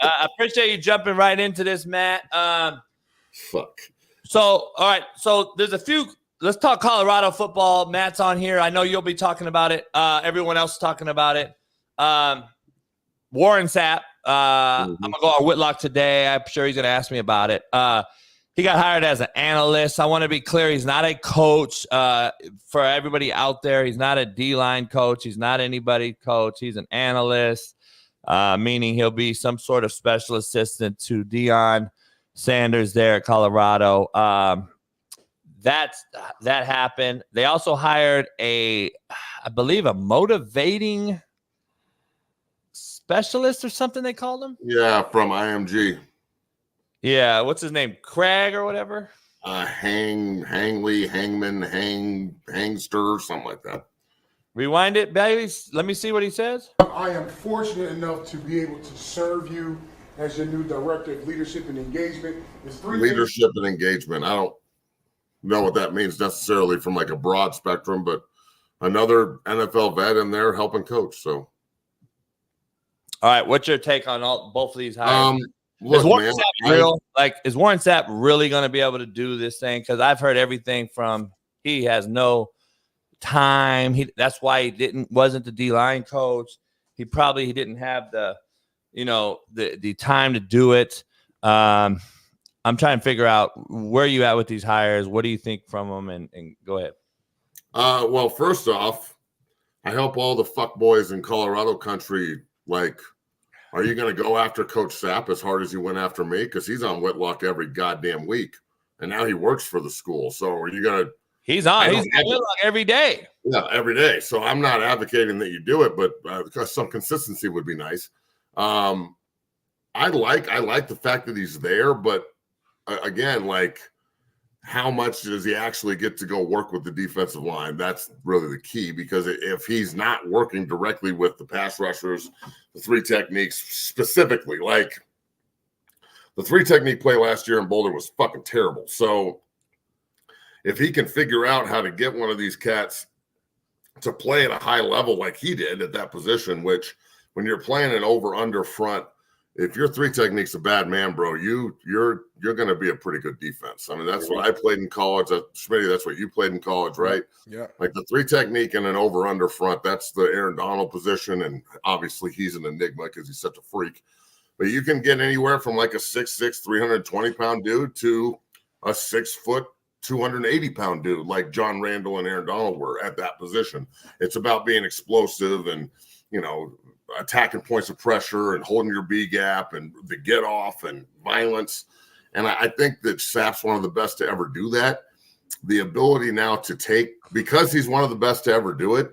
I appreciate you jumping right into this, Matt. Fuck. So, all right. So there's a few. Let's talk Colorado football. Matt's on here. I know you'll be talking about it. Everyone else is talking about it. Warren Sapp. I'm going to go on Whitlock today. I'm sure he's going to ask me about it. He got hired as an analyst. I want to be clear. He's not a coach. For everybody out there, he's not a D-line coach. He's not anybody coach. He's an analyst, meaning he'll be some sort of special assistant to Deion Sanders there at Colorado. That happened. They also hired I believe a motivating specialist or something they called him. Yeah, from IMG. Yeah, what's his name? Craig or whatever? Hangster, something like that. Rewind it, baby. Let me see what he says. I am fortunate enough to be able to serve you as your new director of leadership and engagement. Leadership and engagement. I don't know what that means necessarily from like a broad spectrum, but another NFL vet in there helping coach. So, all right, what's your take on both of these hires? Look, is Warren Sapp real? Is Warren Sapp really going to be able to do this thing? Because I've heard everything from he has no time. That's why he wasn't the D-line coach. He didn't have the time to do it. I'm trying to figure out where you at with these hires. What do you think from them? And go ahead. Well, first off, I hope all the fuckboys in Colorado country, are you going to go after Coach Sapp as hard as you went after me? Because he's on Whitlock every goddamn week, and now he works for the school. So are you going to? He's on Whitlock every day. Yeah, every day. So I'm not advocating that you do it, but because some consistency would be nice. I like the fact that he's there, but again, how much does he actually get to go work with the defensive line? That's really the key, because if he's not working directly with the pass rushers, the three techniques specifically, like the three technique play last year in Boulder was fucking terrible. So if he can figure out how to get one of these cats to play at a high level like he did at that position, which when you're playing an over-under front, if your three technique's a bad man, bro, you're going to be a pretty good defense. I mean, that's what I played in college. Smitty, that's what you played in college, right? Yeah. Like the three technique and an over-under front, that's the Aaron Donald position, and obviously he's an enigma because he's such a freak. But you can get anywhere from like a 6'6", 320-pound dude to a 6 foot, 280-pound dude like John Randall and Aaron Donald were at that position. It's about being explosive and, attacking points of pressure and holding your B gap and the get off and violence. And I think that Sapp's one of the best to ever do that. The ability now to take, because he's one of the best to ever do it,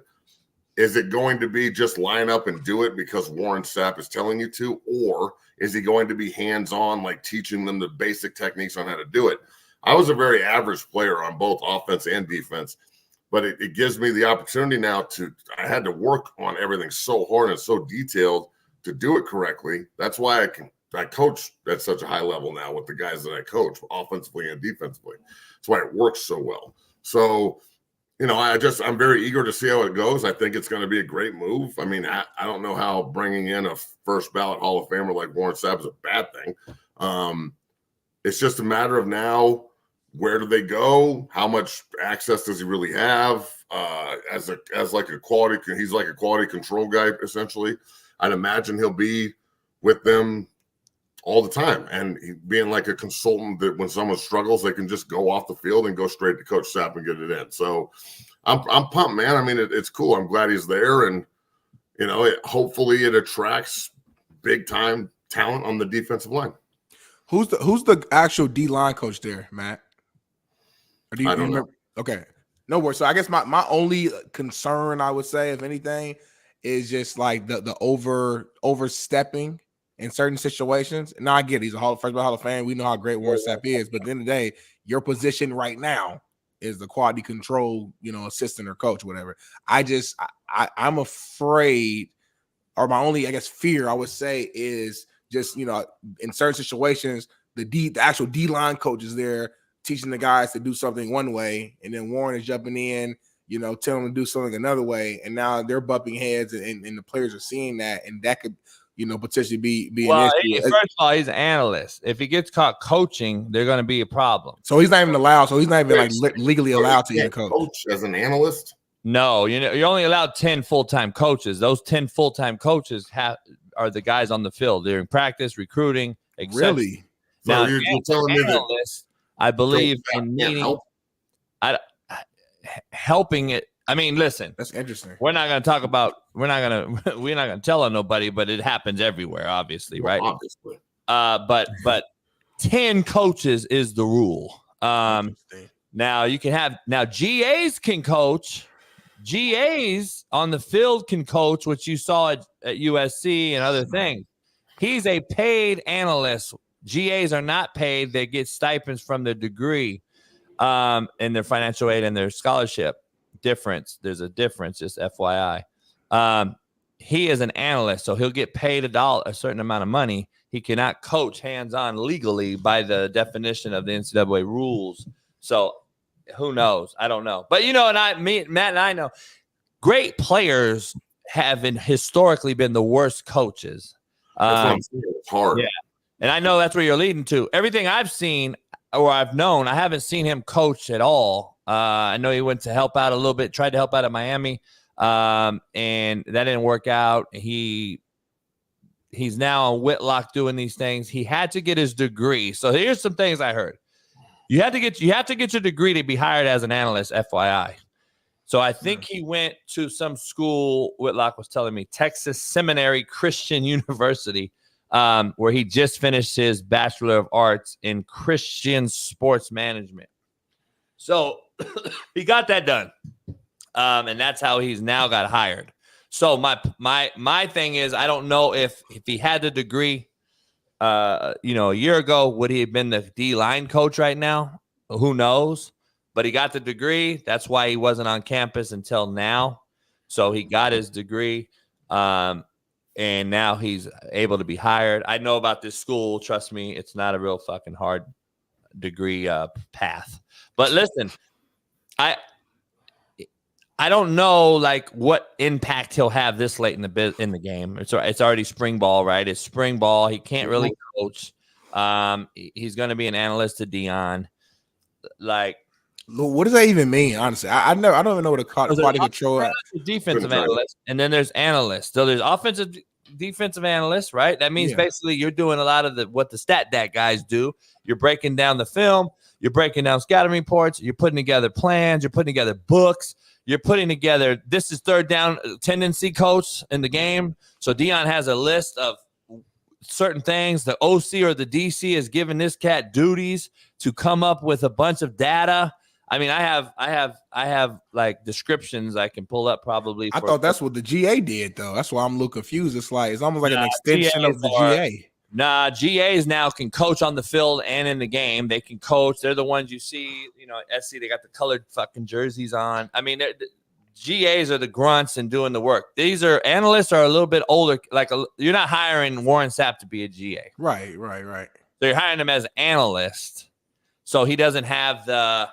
is it going to be just line up and do it because Warren Sapp is telling you to, or is he going to be hands-on, like teaching them the basic techniques on how to do it? I was a very average player on both offense and defense, but it gives me the opportunity now I had to work on everything so hard and so detailed to do it correctly. That's why I coach at such a high level now with the guys that I coach, offensively and defensively. That's why it works so well. So, I'm very eager to see how it goes. I think it's going to be a great move. I mean, I don't know how bringing in a first ballot Hall of Famer like Warren Sapp is a bad thing. It's just a matter of now, where do they go? How much access does he really have? He's like a quality control guy, essentially. I'd imagine he'll be with them all the time, and being like a consultant that when someone struggles, they can just go off the field and go straight to Coach Sapp and get it in. So I'm pumped, man. I mean, it's cool. I'm glad he's there, and hopefully it attracts big time talent on the defensive line. Who's the actual D-line coach there, Matt? Or do you remember? Know. Okay, no worries. So I guess my only concern, I would say, if anything, is just like the overstepping in certain situations. Now I get it. He's a first ballot Hall of Fame. We know how great Warren Sapp is, but at the end of the day, your position right now is the quality control, assistant or coach, whatever. I'm afraid, or my only, I guess, fear, I would say, is just, in certain situations, the actual D-line coach is there teaching the guys to do something one way, and then Warren is jumping in, telling them to do something another way, and now they're bumping heads, and the players are seeing that, and that could, potentially be an issue. First of all, he's an analyst. If he gets caught coaching, they're going to be a problem. So he's not even allowed. So he's not even legally allowed to even coach as an analyst. No, you're only allowed 10 full-time coaches. Those 10 full-time coaches are the guys on the field during practice, recruiting, etc. Really? Now, so you're telling me that I believe in needing helping it. I mean, listen, that's interesting. We're not going to tell on nobody, but it happens everywhere, obviously, right? Obviously. But 10 coaches is the rule. Now you can have GAs can coach. GAs on the field can coach, which you saw at USC and other things. He's a paid analyst. GAs are not paid. They get stipends from their degree and their financial aid and their scholarship. There's a difference, just FYI. He is an analyst, so he'll get paid a certain amount of money. He cannot coach hands-on legally by the definition of the NCAA rules. So who knows? I don't know. But Matt and I know great players have historically been the worst coaches. It's hard. Yeah. And I know that's where you're leading to. Everything I've seen or I've known, I haven't seen him coach at all. I know he went to help out a little bit, tried to help out at Miami, and that didn't work out. He's now on Whitlock doing these things. He had to get his degree. So here's some things I heard. You have to get your degree to be hired as an analyst, FYI. So I think he went to some school, Whitlock was telling me, Texas Seminary Christian University, where he just finished his Bachelor of Arts in Christian Sports Management. So he got that done. And that's how he's now got hired. So my thing is, I don't know if he had the degree, a year ago, would he have been the D-line coach right now? Who knows? But he got the degree. That's why he wasn't on campus until now. So he got his degree. And now he's able to be hired. I know about this school. Trust me, it's not a real fucking hard degree path. But listen, I don't know like what impact he'll have this late in the game. It's already spring ball, right? It's spring ball. He can't really coach. He's going to be an analyst to Deion. Like, what does that even mean? Honestly, I don't even know what a quality control. Defensive analyst, and then there's analyst. So there's offensive, defensive analyst, right? That means basically you're doing a lot of what the stat guys do. You're breaking down the film. You're breaking down scouting reports. You're putting together plans. You're putting together books. You're putting together, this is third down tendency coach in the game. So Deion has a list of certain things. The OC or the DC is giving this cat duties to come up with a bunch of data. I mean, I have like descriptions I can pull up probably. I thought that's what the GA did though. That's why I'm a little confused. It's almost like an extension of the GA. Nah, GAs now can coach on the field and in the game. They can coach. They're the ones you see, at SC, they got the colored fucking jerseys on. I mean, GAs are the grunts and doing the work. These are analysts are a little bit older. You're not hiring Warren Sapp to be a GA. Right. They're hiring him as an analyst. So he doesn't have I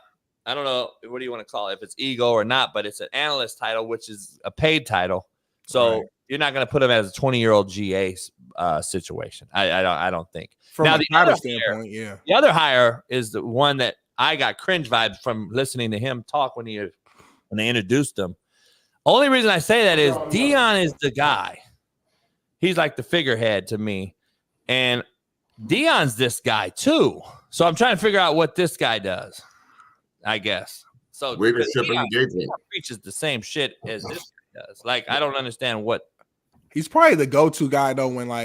don't know, what do you want to call it, if it's ego or not, but it's an analyst title, which is a paid title. So you're not going to put him as a 20-year-old GA situation. I don't think. From now, a title standpoint, the other hire is the one that I got cringe vibes from listening to him talk when they introduced him. Only reason I say that is Deion is the guy. He's like the figurehead to me. And Deion's this guy too. So I'm trying to figure out what this guy does, I guess. So leadership and engagement preaches the same shit as this guy does. Like, I don't understand what. He's probably the go-to guy though. When more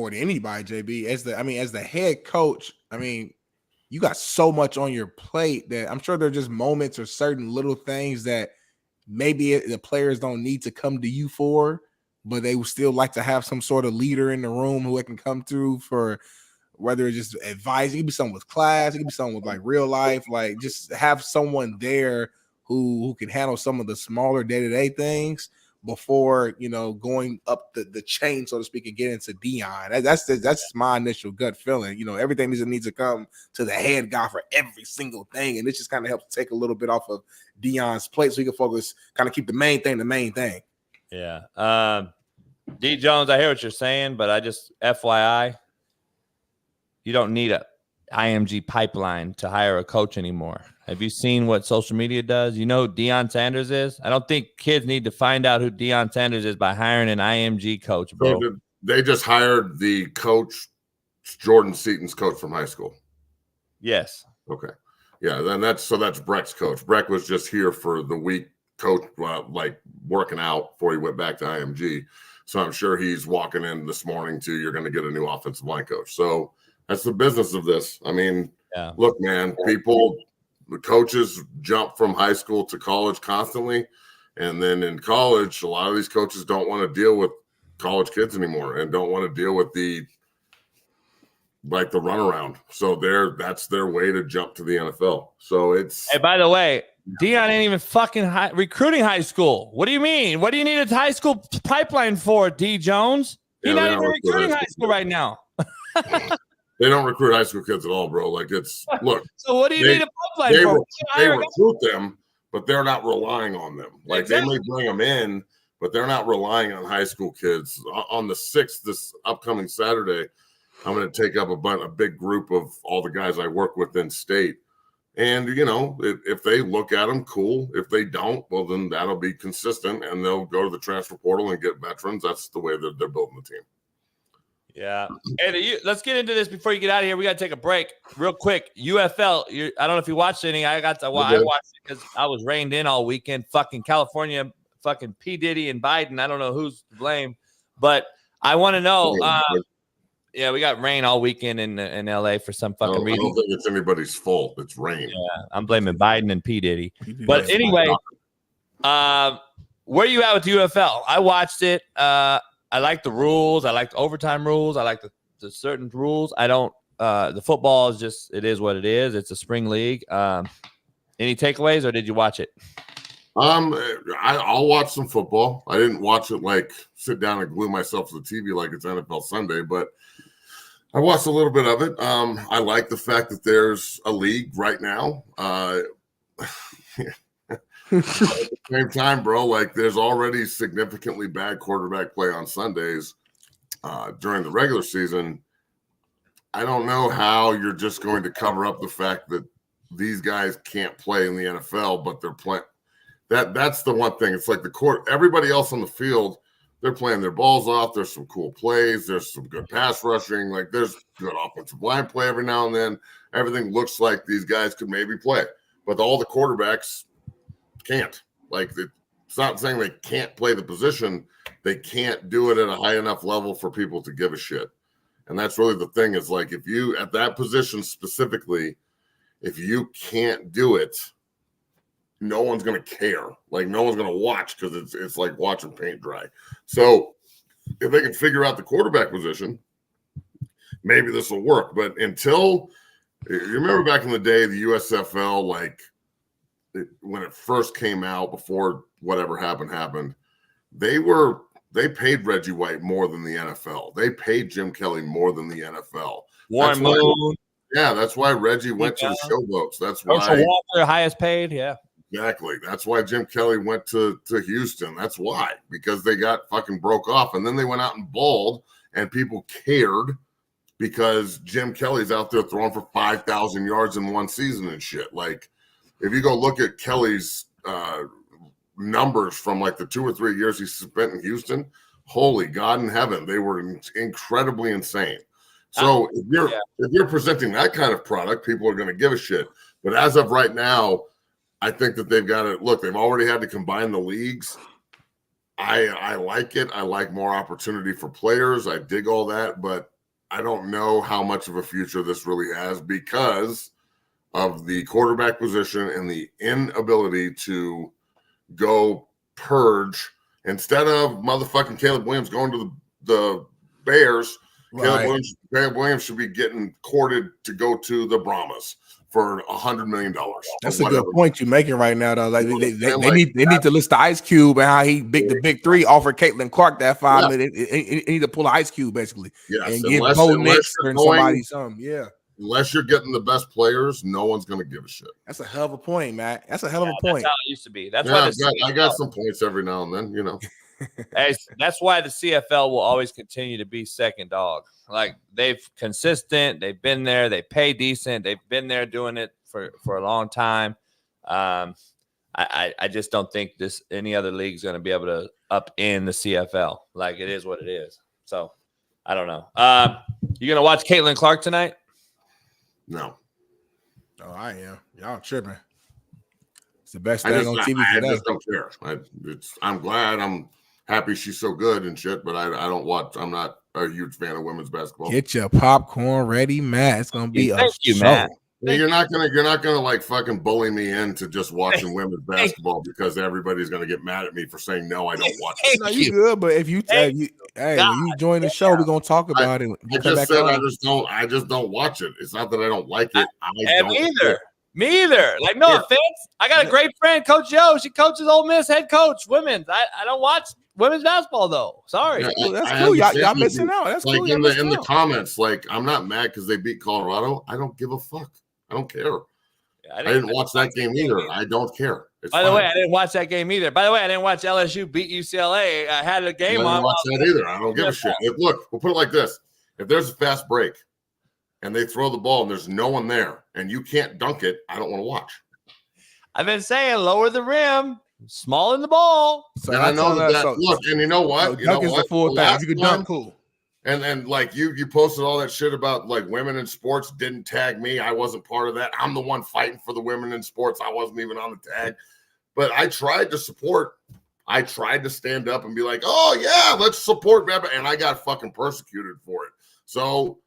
than anybody, JB, as the head coach. I mean, you got so much on your plate that I'm sure there are just moments or certain little things that maybe the players don't need to come to you for, but they would still like to have some sort of leader in the room who it can come through for. Whether it's just advice, it could be someone with class, it could be someone with like real life, like just have someone there who can handle some of the smaller day-to-day things before going up the chain, so to speak, and get into Deion. That's my initial gut feeling. Everything needs to come to the head guy for every single thing, and it just kind of helps take a little bit off of Deion's plate, so he can focus, kind of keep the main thing. Yeah. D Jones, I hear what you're saying, but I just FYI. You don't need a IMG pipeline to hire a coach anymore. Have you seen what social media does? You know who Deion Sanders is? I don't think kids need to find out who Deion Sanders is by hiring an IMG coach, bro. So they just hired the coach, Jordan Seaton's coach from high school. Yes. Okay. Yeah, then that's Breck's coach. Breck was just here for the week, coach, working out before he went back to IMG. So I'm sure he's walking in this morning to, you're going to get a new offensive line coach. So that's the business of this. I mean, Look, man, the coaches jump from high school to college constantly. And then in college, a lot of these coaches don't want to deal with college kids anymore and don't want to deal with the runaround. So that's their way to jump to the NFL. So it's. Hey, by the way, Deion ain't even fucking recruiting high school. What do you mean? What do you need a high school pipeline for, D Jones? He's not even recruiting high school right now. They don't recruit high school kids at all, bro. Look. So what do you need a pipeline for? They recruit them, but they're not relying on them. They may bring them in, but they're not relying on high school kids. On the 6th, this upcoming Saturday, I'm going to take up a big group of all the guys I work with in state. And, if they look at them, cool. If they don't, well, then that'll be consistent, and they'll go to the transfer portal and get veterans. That's the way that they're building the team. Yeah. Hey, let's get into this before you get out of here. We got to take a break real quick. UFL, I don't know if you watched any. I watched it because I was rained in all weekend. Fucking California, fucking P. Diddy and Biden. I don't know who's to blame, but I want to know. Yeah, we got rain all weekend in LA for some fucking reason. I don't think it's anybody's fault. It's rain. Yeah, I'm blaming Biden and P. Diddy. But anyway, where you at with UFL? I watched it. I like the rules. I like the overtime rules. I like the certain rules. I don't the football is just, it is what it is. It's a spring league. Any takeaways, or did you watch it? I'll watch some football. I didn't watch it like sit down and glue myself to the TV like it's NFL Sunday, but I watched a little bit of it. I like the fact that there's a league right now. At the same time, bro, like there's already significantly bad quarterback play on Sundays during the regular season. I don't know how you're just going to cover up the fact that these guys can't play in the NFL, but they're playing. That's the one thing. It's like the court. Everybody else on the field, they're playing their balls off. There's some cool plays. There's some good pass rushing. Like there's good offensive line play every now and then. Everything looks like these guys could maybe play, but all the quarterbacks can't. Like it's not saying they can't play the position. They can't do it at a high enough level for people to give a shit. And that's really the thing is like if you at that position specifically, if you can't do it, no one's going to care. Like no one's going to watch because it's like watching paint dry. So if they can figure out the quarterback position, maybe this will work. But until you remember back in the day, the USFL, like when it first came out before whatever happened, they paid Reggie White more than the NFL. They paid Jim Kelly more than the NFL. Warren Moon. Yeah, that's why Reggie went to the showboats. That's why Walker, highest paid. Yeah. Exactly. That's why Jim Kelly went to Houston. That's why, because they got fucking broke off. And then they went out and balled, and people cared because Jim Kelly's out there throwing for 5,000 yards in one season and shit. Like, if you go look at Kelly's numbers from like the 2 or 3 years he spent in Houston, holy God in heaven, they were incredibly insane. So if you're presenting that kind of product, people are going to give a shit. But as of right now, I think that they've got to look. They've already had to combine the leagues. I like it. I like more opportunity for players. I dig all that, but I don't know how much of a future this really has because of the quarterback position and the inability to go purge. Instead of motherfucking Caleb Williams going to the Bears, Right. Caleb Williams should be getting courted to go to the Brahmas for $100 million. That's a good point you're making right now, though. Like they need to list the Ice Cube and how the big three offered Caitlin Clark that 5 minutes. He need to pull an Ice Cube basically, and give Bo Nix and somebody something. Yeah. Unless you're getting the best players, no one's going to give a shit. That's a hell of a point, Matt. That's a hell of a point. That's how it used to be. That's why I got some points every now and then, you know. That's why the CFL will always continue to be second dog. Like they've consistent, they've been there, they pay decent, they've been there doing it for a long time. I just don't think any other league is going to be able to up in the CFL. Like it is what it is. So I don't know. You gonna watch Caitlin Clark tonight? No. Oh, I am. Y'all tripping. It's the best thing on TV today. I just don't care. I'm glad. I'm happy she's so good and shit, but I don't watch. I'm not a huge fan of women's basketball. Get your popcorn ready, Matt. It's gonna be Thank you, Matt. You're not gonna like fucking bully me into just watching women's basketball because everybody's gonna get mad at me for saying no. I don't watch it. No, you good, but if you when you join the show, we're gonna talk about it. I just said I just don't watch it. It's not that I don't like it. I don't either. Me either. Like, no offense. I got a great friend, Coach Yo. She coaches Ole Miss head coach, women's. I don't watch women's basketball though. Sorry. Yeah, that's cool. Y'all missing out. That's like cool. in the comments, like I'm not mad because they beat Colorado. I don't give a fuck. I don't care. I didn't watch that game either. I don't care. By the way, I didn't watch that game either. By the way, I didn't watch LSU beat UCLA. I had a game on. I didn't watch that either. I don't give a shit. Look, we'll put it like this. If there's a fast break and they throw the ball and there's no one there and you can't dunk it, I don't want to watch. I've been saying lower the rim, small in the ball. So and I know that. Look, and you know what? Dunk is the full thing. If you could dunk, cool. And like you posted all that shit about like women in sports, didn't tag me. I wasn't part of that. I'm the one fighting for the women in sports. I wasn't even on the tag. But I tried to support. I tried to stand up and be like, oh yeah, let's support Beba. And I got fucking persecuted for it. So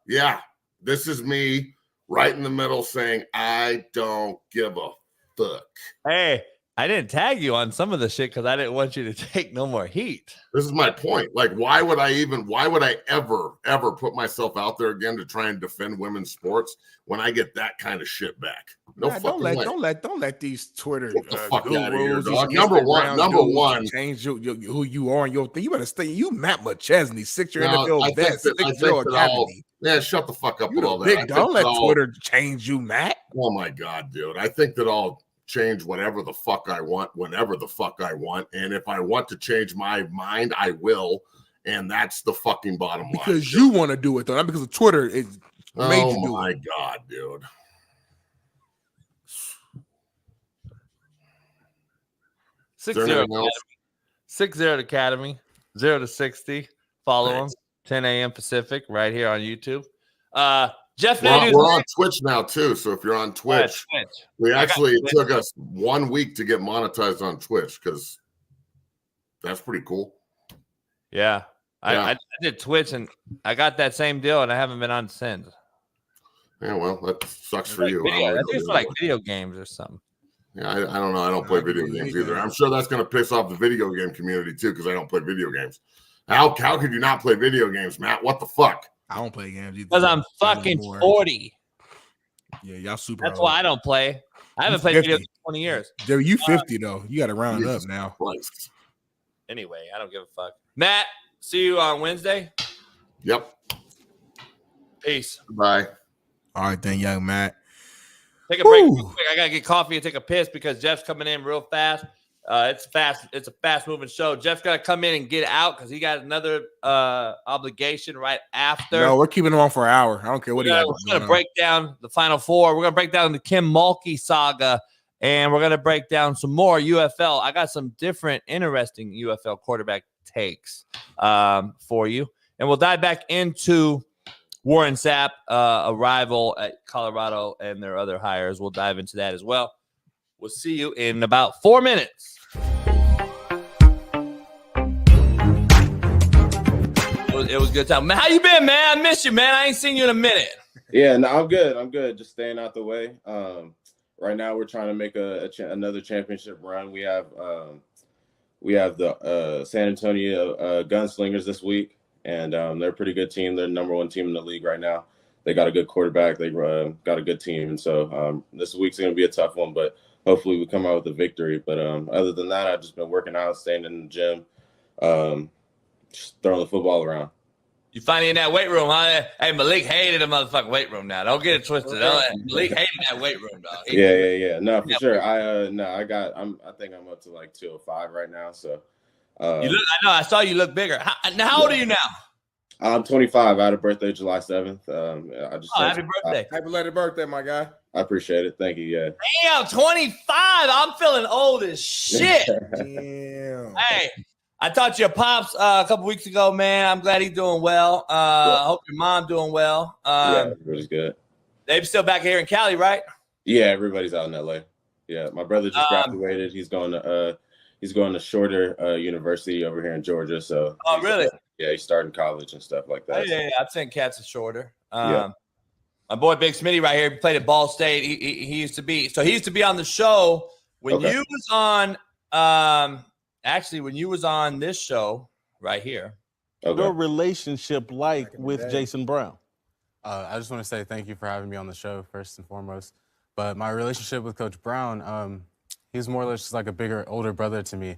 yeah, this is me right in the middle saying I don't give a fuck. Hey, I didn't tag you on some of the shit because I didn't want you to take no more heat. This is my point. Like, why would I ever put myself out there again to try and defend women's sports when I get that kind of shit back? No fucking way. Don't let these Twitter Get the fuck out of here, gurus, dog. these Number Instagram one. dudes change who you are and your thing. You better stay. You Matt McChesney, 6-year No, NFL I think vet, that- I 6-year think that all- academy. Yeah, shut the fuck up You with the all that. big I think don't let that all- Twitter change you, Matt. Oh my God, dude. I think that I'll change whatever the fuck I want, whenever the fuck I want. And if I want to change my mind, I will. And that's the fucking bottom line. Because you want to do it, though, not because of Twitter. It made you do my it. God, dude. Six there zero anything else? Academy. 6-0 Academy. 0 to 60. Follow Thanks. them. 10 a.m. Pacific right here on YouTube. Jeff We're Nadu. on Twitch now, too. So if you're on Twitch, it took us 1 week to get monetized on Twitch because that's pretty cool. Yeah. Yeah. I did Twitch and I got that same deal and I haven't been on since. Yeah, well, that sucks for you. I think it's for like video games or something. Yeah, I don't know. I don't play video games either. I'm sure that's going to piss off the video game community too because I don't play video games. How could you not play video games, Matt? What the fuck? I don't play games either. Because I'm fucking 40. Yeah, y'all super. That's old. why I don't play. I haven't played video games in 20 years. Jerry, you 50 though. You got to round it up Jesus now. Christ. Anyway, I don't give a fuck. Matt, see you on Wednesday. Yep. Peace. Bye. All right, then, young Matt. Take a break Woo. real quick. I gotta get coffee and take a piss because Jeff's coming in real fast. It's fast. It's a fast moving show. Jeff's gotta come in and get out because he got another obligation right after. No, we're keeping him on for an hour. I don't care what he got. We're gonna break down the Final Four. We're gonna break down the Kim Mulkey saga, and we're gonna break down some more UFL. I got some different, interesting UFL quarterback takes for you, and we'll dive back into Warren Sapp, a rival at Colorado, and their other hires. We'll dive into that as well. We'll see you in about 4 minutes. It was a good time. Man, how you been, man? I miss you, man. I ain't seen you in a minute. Yeah, no, I'm good. I'm good. Just staying out the way. Right now, we're trying to make another championship run. We have the San Antonio Gunslingers this week, and they're a pretty good team. They're the number one team in the league right now. They got a good quarterback. They got a good team, and so this week's going to be a tough one, but hopefully we come out with a victory. But other than that, I've just been working out, staying in the gym, just throwing the football around. You finally in that weight room, huh? Hey, Malik hated the motherfucking weight room now. Don't get it twisted. Malik hated that weight room, dog. Yeah. No, for sure. I think I'm up to like 205 right now. So you look. I know. I saw you look bigger. How old are you now? I'm 25. I had a birthday July 7th. Happy birthday! Happy belated birthday, my guy. I appreciate it. Thank you. Yeah. Damn, 25. I'm feeling old as shit. Damn. Hey, I talked to your pops a couple weeks ago, man. I'm glad he's doing well. I hope your mom doing well. Yeah, everybody's good. They're still back here in Cali, right? Yeah, everybody's out in LA. Yeah, my brother just graduated. He's going to Shorter University over here in Georgia. So. Oh, really? Yeah, he's starting college and stuff like that. Oh, yeah, I've seen cats is shorter. My boy Big Smitty right here played at Ball State. He used to be on the show when you was on. Actually, when you was on this show right here. Okay. Your relationship like with Jason Brown? I just want to say thank you for having me on the show first and foremost. But my relationship with Coach Brown, he's more or less just like a bigger, older brother to me.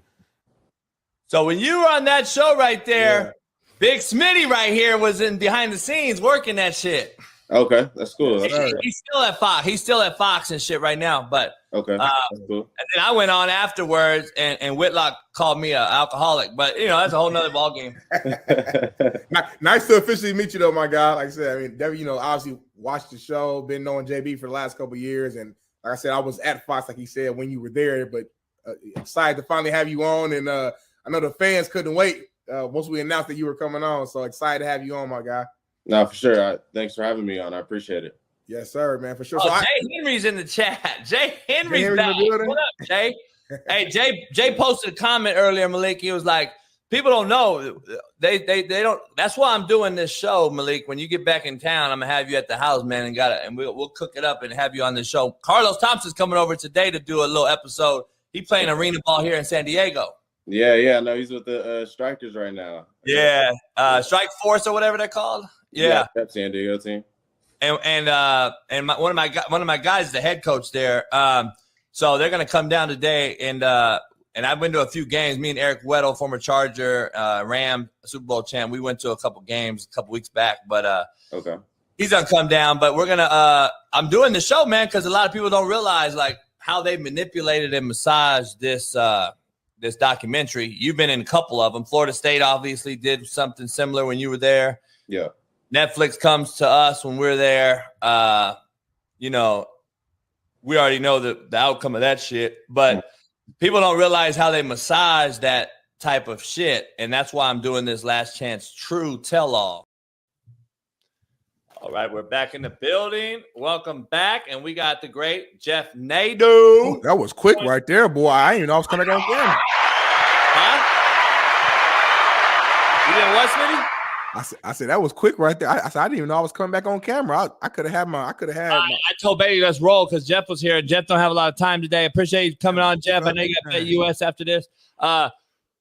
So when you were on that show right there, Big Smitty right here was in behind the scenes working that shit. Okay, that's cool. He's still at Fox. He's still at Fox and shit right now. But okay, that's cool. And then I went on afterwards, and Whitlock called me an alcoholic. But that's a whole nother ball game. Nice to officially meet you, though, my guy. Like I said, I mean, Debbie, obviously watched the show, been knowing JB for the last couple of years, and like I said, I was at Fox, like he said, when you were there. But excited to finally have you on, and I know the fans couldn't wait once we announced that you were coming on. So excited to have you on, my guy. No, for sure. Thanks for having me on. I appreciate it. Yes, sir, man, for sure. Oh, Jay Henry's in the chat. Jay Henry's back. What up, Jay? Hey, Jay posted a comment earlier, Malik. He was like, people don't know. They don't. That's why I'm doing this show, Malik. When you get back in town, I'm gonna have you at the house, man, and we'll cook it up and have you on the show. Carlos Thompson's coming over today to do a little episode. He playing arena ball here in San Diego. Yeah. No, he's with the Strikers right now. Yeah, Strike Force or whatever they're called. Yeah, that San Diego team. And one of my guys is the head coach there. So they're gonna come down today, and I've been to a few games. Me and Eric Weddle, former Charger, Ram, Super Bowl champ. We went to a couple games a couple weeks back, but okay. He's gonna come down. But we're gonna. I'm doing the show, man, because a lot of people don't realize like how they manipulated and massaged this documentary. You've been in a couple of them. Florida State obviously did something similar when you were there. Yeah. Netflix comes to us when we're there. We already know the outcome of that shit, but people don't realize how they massage that type of shit. And that's why I'm doing this Last Chance True Tell-All. All right, we're back in the building. Welcome back. And we got the great Jeff Nadu. Oh, that was quick right there, boy. I didn't even know I was coming on camera. Huh? You didn't what, Smitty? I said that was quick right there. I said I didn't even know I was coming back on camera. I could have had my. I told Bailey let's roll because Jeff was here. Jeff don't have a lot of time today. Appreciate you coming on, Jeff. I know you got to US after this.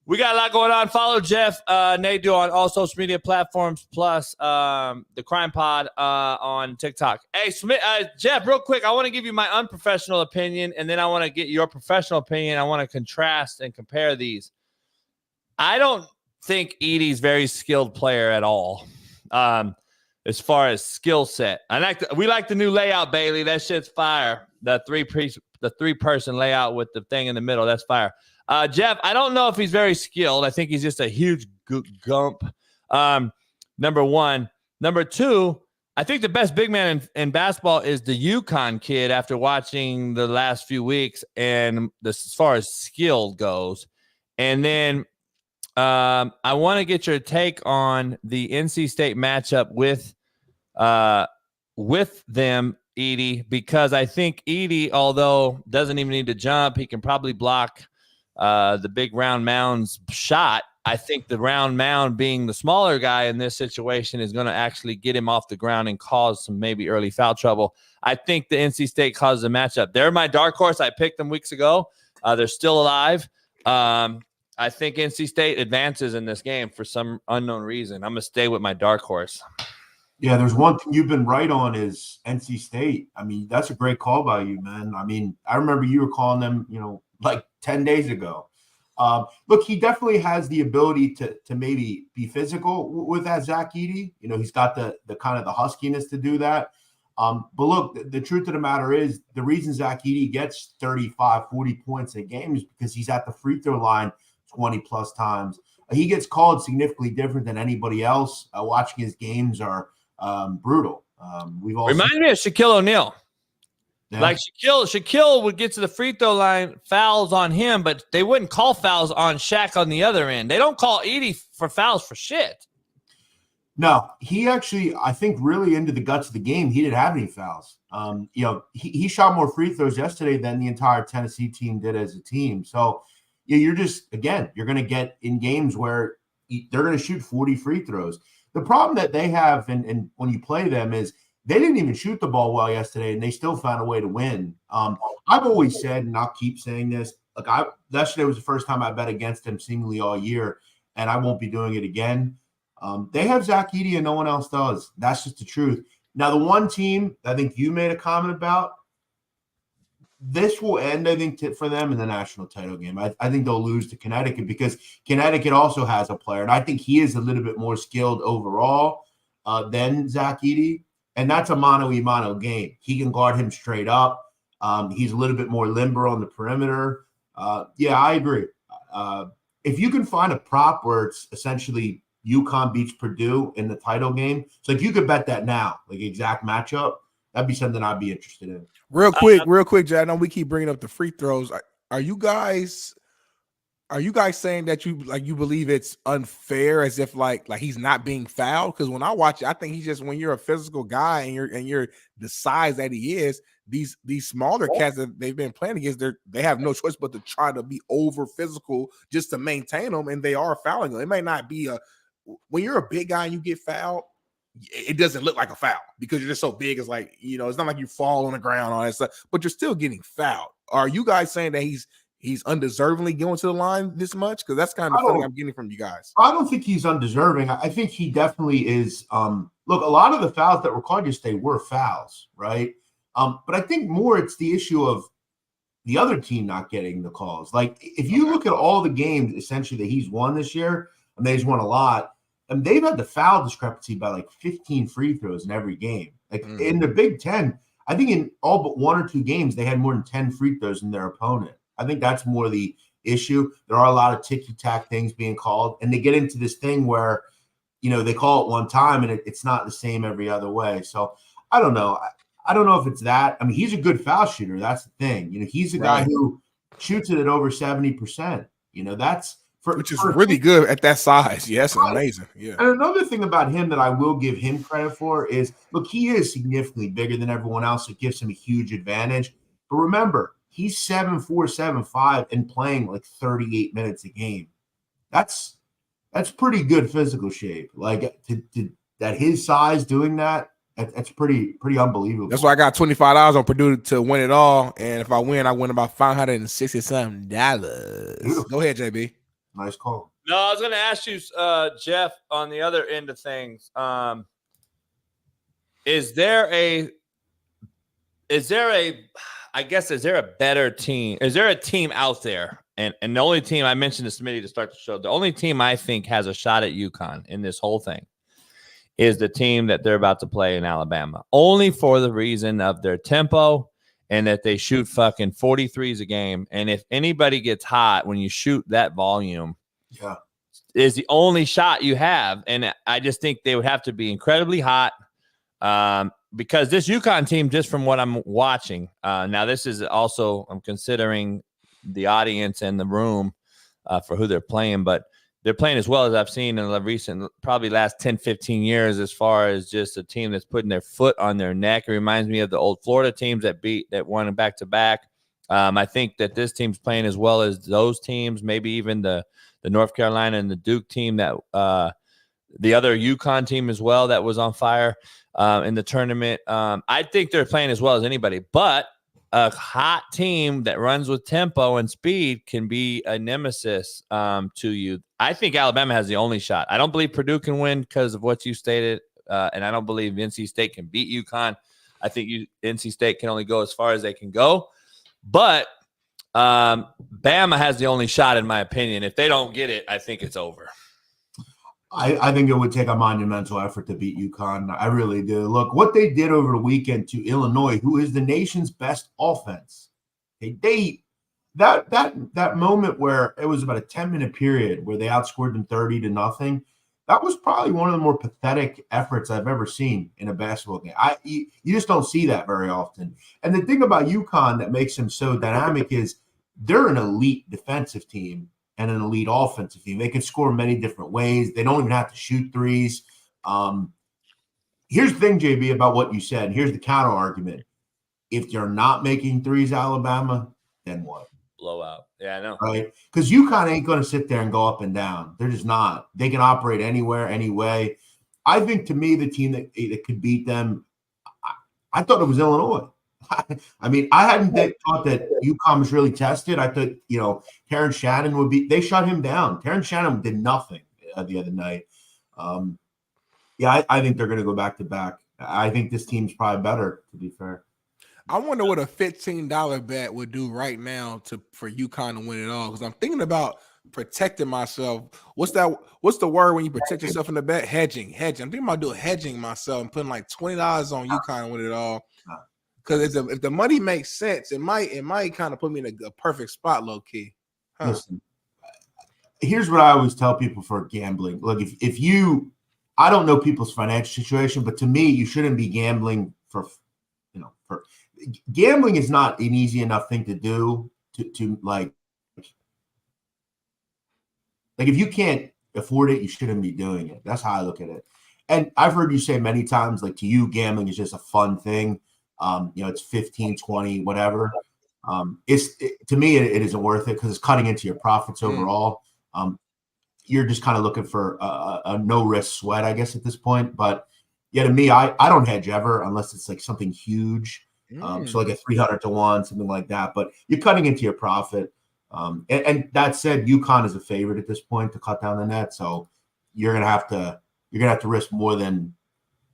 We got a lot going on. Follow Jeff Nadu on all social media platforms, plus the Crime Pod on TikTok. Hey, Jeff, real quick, I want to give you my unprofessional opinion, and then I want to get your professional opinion. I want to contrast and compare these. I don't think Edie's very skilled player at all, as far as skill set. We like the new layout, Bailey. That shit's fire. The three person layout with the thing in the middle. That's fire. Jeff, I don't know if he's very skilled. I think he's just a huge gump. Number one. Number two, I think the best big man in basketball is the UConn kid after watching the last few weeks and as far as skill goes. And then I want to get your take on the NC State matchup with them, Edie, because I think Edie, although doesn't even need to jump, he can probably block the big round mound's shot. I think the round mound being the smaller guy in this situation is going to actually get him off the ground and cause some maybe early foul trouble. I think the NC State causes a matchup. They're my dark horse. I picked them weeks ago. They're still alive. I think NC State advances in this game for some unknown reason. I'm going to stay with my dark horse. Yeah, there's one thing you've been right on is NC State. I mean, that's a great call by you, man. I mean, I remember you were calling them, like 10 days ago. Look, he definitely has the ability to maybe be physical with that Zach Edey. He's got the kind of the huskiness to do that. But look, the truth of the matter is the reason Zach Edey gets 35, 40 points a game is because he's at the free throw line 20 plus times. He gets called significantly different than anybody else. Watching his games are brutal. Remind me of Shaquille O'Neal. Yeah. Like Shaquille would get to the free throw line, fouls on him, but they wouldn't call fouls on Shaq on the other end. They don't call Edey for fouls for shit. No, he actually, I think, really into the guts of the game, he didn't have any fouls. He shot more free throws yesterday than the entire Tennessee team did as a team. So you're going to get in games where they're going to shoot 40 free throws. The problem that they have, and when you play them, is they didn't even shoot the ball well yesterday, and they still found a way to win. I've always said, and I'll keep saying this, yesterday was the first time I bet against them seemingly all year, and I won't be doing it again. They have Zach Edey and no one else does. That's just the truth. Now, the one team I think you made a comment about, this will end, I think, for them in the national title game. I think they'll lose to Connecticut because Connecticut also has a player, and I think he is a little bit more skilled overall than Zach Edey, and that's a mano-a-mano game. He can guard him straight up. He's a little bit more limber on the perimeter. Yeah, I agree. If you can find a prop where it's essentially UConn beats Purdue in the title game, so if you could bet that now, like exact matchup, that'd be something I'd be interested in. Real quick, Jay. I know we keep bringing up the free throws. Are you guys saying that you believe it's unfair, as if like he's not being fouled? Because when I watch it, I think he's just, when you're a physical guy and you're the size that he is, these smaller cats that they've been playing against, they have no choice but to try to be over physical just to maintain them, and they are fouling them. It may not be when you're a big guy and you get fouled, it doesn't look like a foul because you're just so big. It's like, it's not like you fall on the ground, all that stuff, but you're still getting fouled. Are you guys saying that he's undeservingly going to the line this much? Because that's kind of the feeling I'm getting from you guys. I don't think he's undeserving. I think he definitely is. Look, a lot of the fouls that were called yesterday were fouls, right? But I think more it's the issue of the other team not getting the calls. Like, if you look at all the games essentially that he's won this year, and he's won a lot, and they've had the foul discrepancy by like 15 free throws in every game. Like in the Big Ten, I think in all but 1 or 2 games, they had more than 10 free throws in their opponent. I think that's more the issue. There are a lot of ticky-tack things being called, and they get into this thing where, they call it one time, and it's not the same every other way. So I don't know. I don't know if it's that. I mean, he's a good foul shooter. That's the thing. He's a guy who shoots it at over 70%. Which is really good at that size. Yes, amazing. Yeah. And another thing about him that I will give him credit for is, look, he is significantly bigger than everyone else. It gives him a huge advantage. But remember, he's 7'4", 7'5", and playing like 38 minutes a game. That's pretty good physical shape. Like to at his size doing that, that's pretty unbelievable. That's why I got $25 on Purdue to win it all. And if I win about $560-something. Go ahead, JB. Nice call. No, I was going to ask you, Jeff, on the other end of things. Is there a better team? Is there a team out there? And the only team I mentioned to Smitty to start the show, the only team I think has a shot at UConn in this whole thing is the team that they're about to play in Alabama. Only for the reason of their tempo and that they shoot fucking 43s a game. And if anybody gets hot when you shoot that volume, is the only shot you have. And I just think they would have to be incredibly hot because this UConn team, just from what I'm watching, now this is also, I'm considering the audience and the room for who they're playing, but they're playing as well as I've seen in the recent, probably last 10, 15 years, as far as just a team that's putting their foot on their neck. It reminds me of the old Florida teams that won back to back. I think that this team's playing as well as those teams, maybe even the North Carolina and the Duke team, that the other UConn team as well that was on fire in the tournament. I think they're playing as well as anybody, but a hot team that runs with tempo and speed can be a nemesis to you. I think Alabama has the only shot. I don't believe Purdue can win because of what you stated, and I don't believe NC State can beat UConn. I think NC State can only go as far as they can go. But Bama has the only shot, in my opinion. If they don't get it, I think it's over. I think it would take a monumental effort to beat UConn. I really do. Look, what they did over the weekend to Illinois, who is the nation's best offense. That moment where it was about a 10-minute period where they outscored them 30-0, that was probably one of the more pathetic efforts I've ever seen in a basketball game. You just don't see that very often. And the thing about UConn that makes them so dynamic is they're an elite defensive team and an elite offensive team. They can score many different ways. They don't even have to shoot threes. Here's the thing, JB, about what you said. Here's the counter argument. If you're not making threes, Alabama, then what? Blowout. Yeah, I know. Right? Because UConn ain't going to sit there and go up and down. They're just not. They can operate anywhere, any way. I think, to me, the team that could beat them, I thought it was Illinois. I mean, I hadn't thought that UConn was really tested. I thought, Terrence Shannon would be – they shut him down. Terrence Shannon did nothing the other night. I think they're going to go back-to-back. I think this team's probably better, to be fair. I wonder what a $15 bet would do right now for UConn to win it all, because I'm thinking about protecting myself. What's the word when you protect yourself in the bet? Hedging. I'm thinking about doing hedging myself and putting like $20 on UConn to win it all. Because if the money makes sense, it might kind of put me in a perfect spot, low key. Listen, here's what I always tell people for gambling. Look, if you, I don't know people's financial situation, but to me, you shouldn't be gambling for gambling is not an easy enough thing to do to like if you can't afford it, you shouldn't be doing it. That's how I look at it. And I've heard you say many times, like, to you, gambling is just a fun thing. It's 15, 20, whatever. To me, it isn't worth it because it's cutting into your profits overall. You're just kind of looking for a no-risk sweat, I guess, at this point. But yeah, to me, I don't hedge ever unless it's like something huge. So like a 300 to 1, something like that. But you're cutting into your profit. And that said, UConn is a favorite at this point to cut down the net. So you're gonna have to risk more than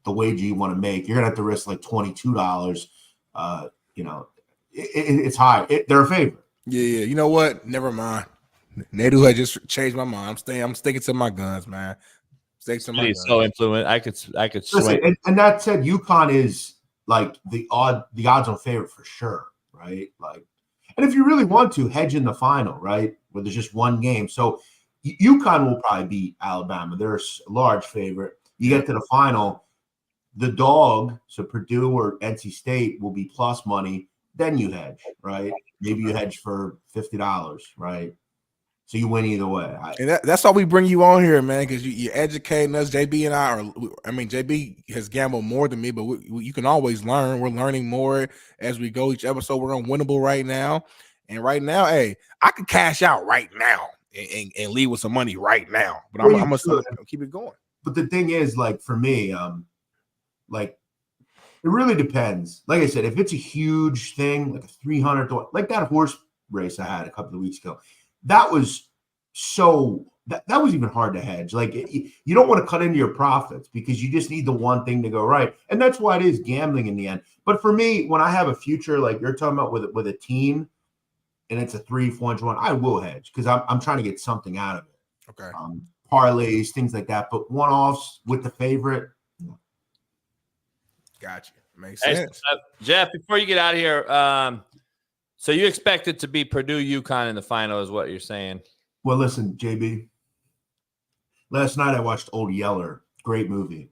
the wager you want to make. You're gonna have to risk like $22. It's high. They're a favorite. Yeah. You know what? Never mind. Nadu had just changed my mind. I'm sticking to my guns, man. Sticking to my guns. So influent. I could sway. Listen, and that said, UConn is like the odds-on favorite for sure, right? Like, and if you really want to hedge in the final, right, where there's just one game, so UConn will probably beat Alabama. They're a large favorite. You get to the final, the dog, so Purdue or NC State will be plus money. Then you hedge, right? Maybe you hedge for $50, right? So you win either way. And that's why we bring you on here, man, because you're educating us. JB and JB has gambled more than me, but you can always learn. We're learning more as we go each episode. We're on Winnable right now. And right now, hey, I could cash out right now and leave with some money right now. But I'm going to keep it going. But the thing is, like, for me, like, it really depends. Like I said, if it's a huge thing, like a $300, like that horse race I had a couple of weeks ago, that was that was even hard to hedge. Like, you don't want to cut into your profits because you just need the one thing to go right. And that's why it is gambling in the end. But for me, when I have a future, like you're talking about with a team and it's a 3-4 1, I will hedge because I'm trying to get something out of it. Okay. Parlays, things like that. But one-offs with the favorite. Gotcha. Makes sense. Jeff, before you get out of here, so you expect it to be Purdue UConn in the final is what you're saying? Well, listen, JB. Last night I watched Old Yeller. Great movie.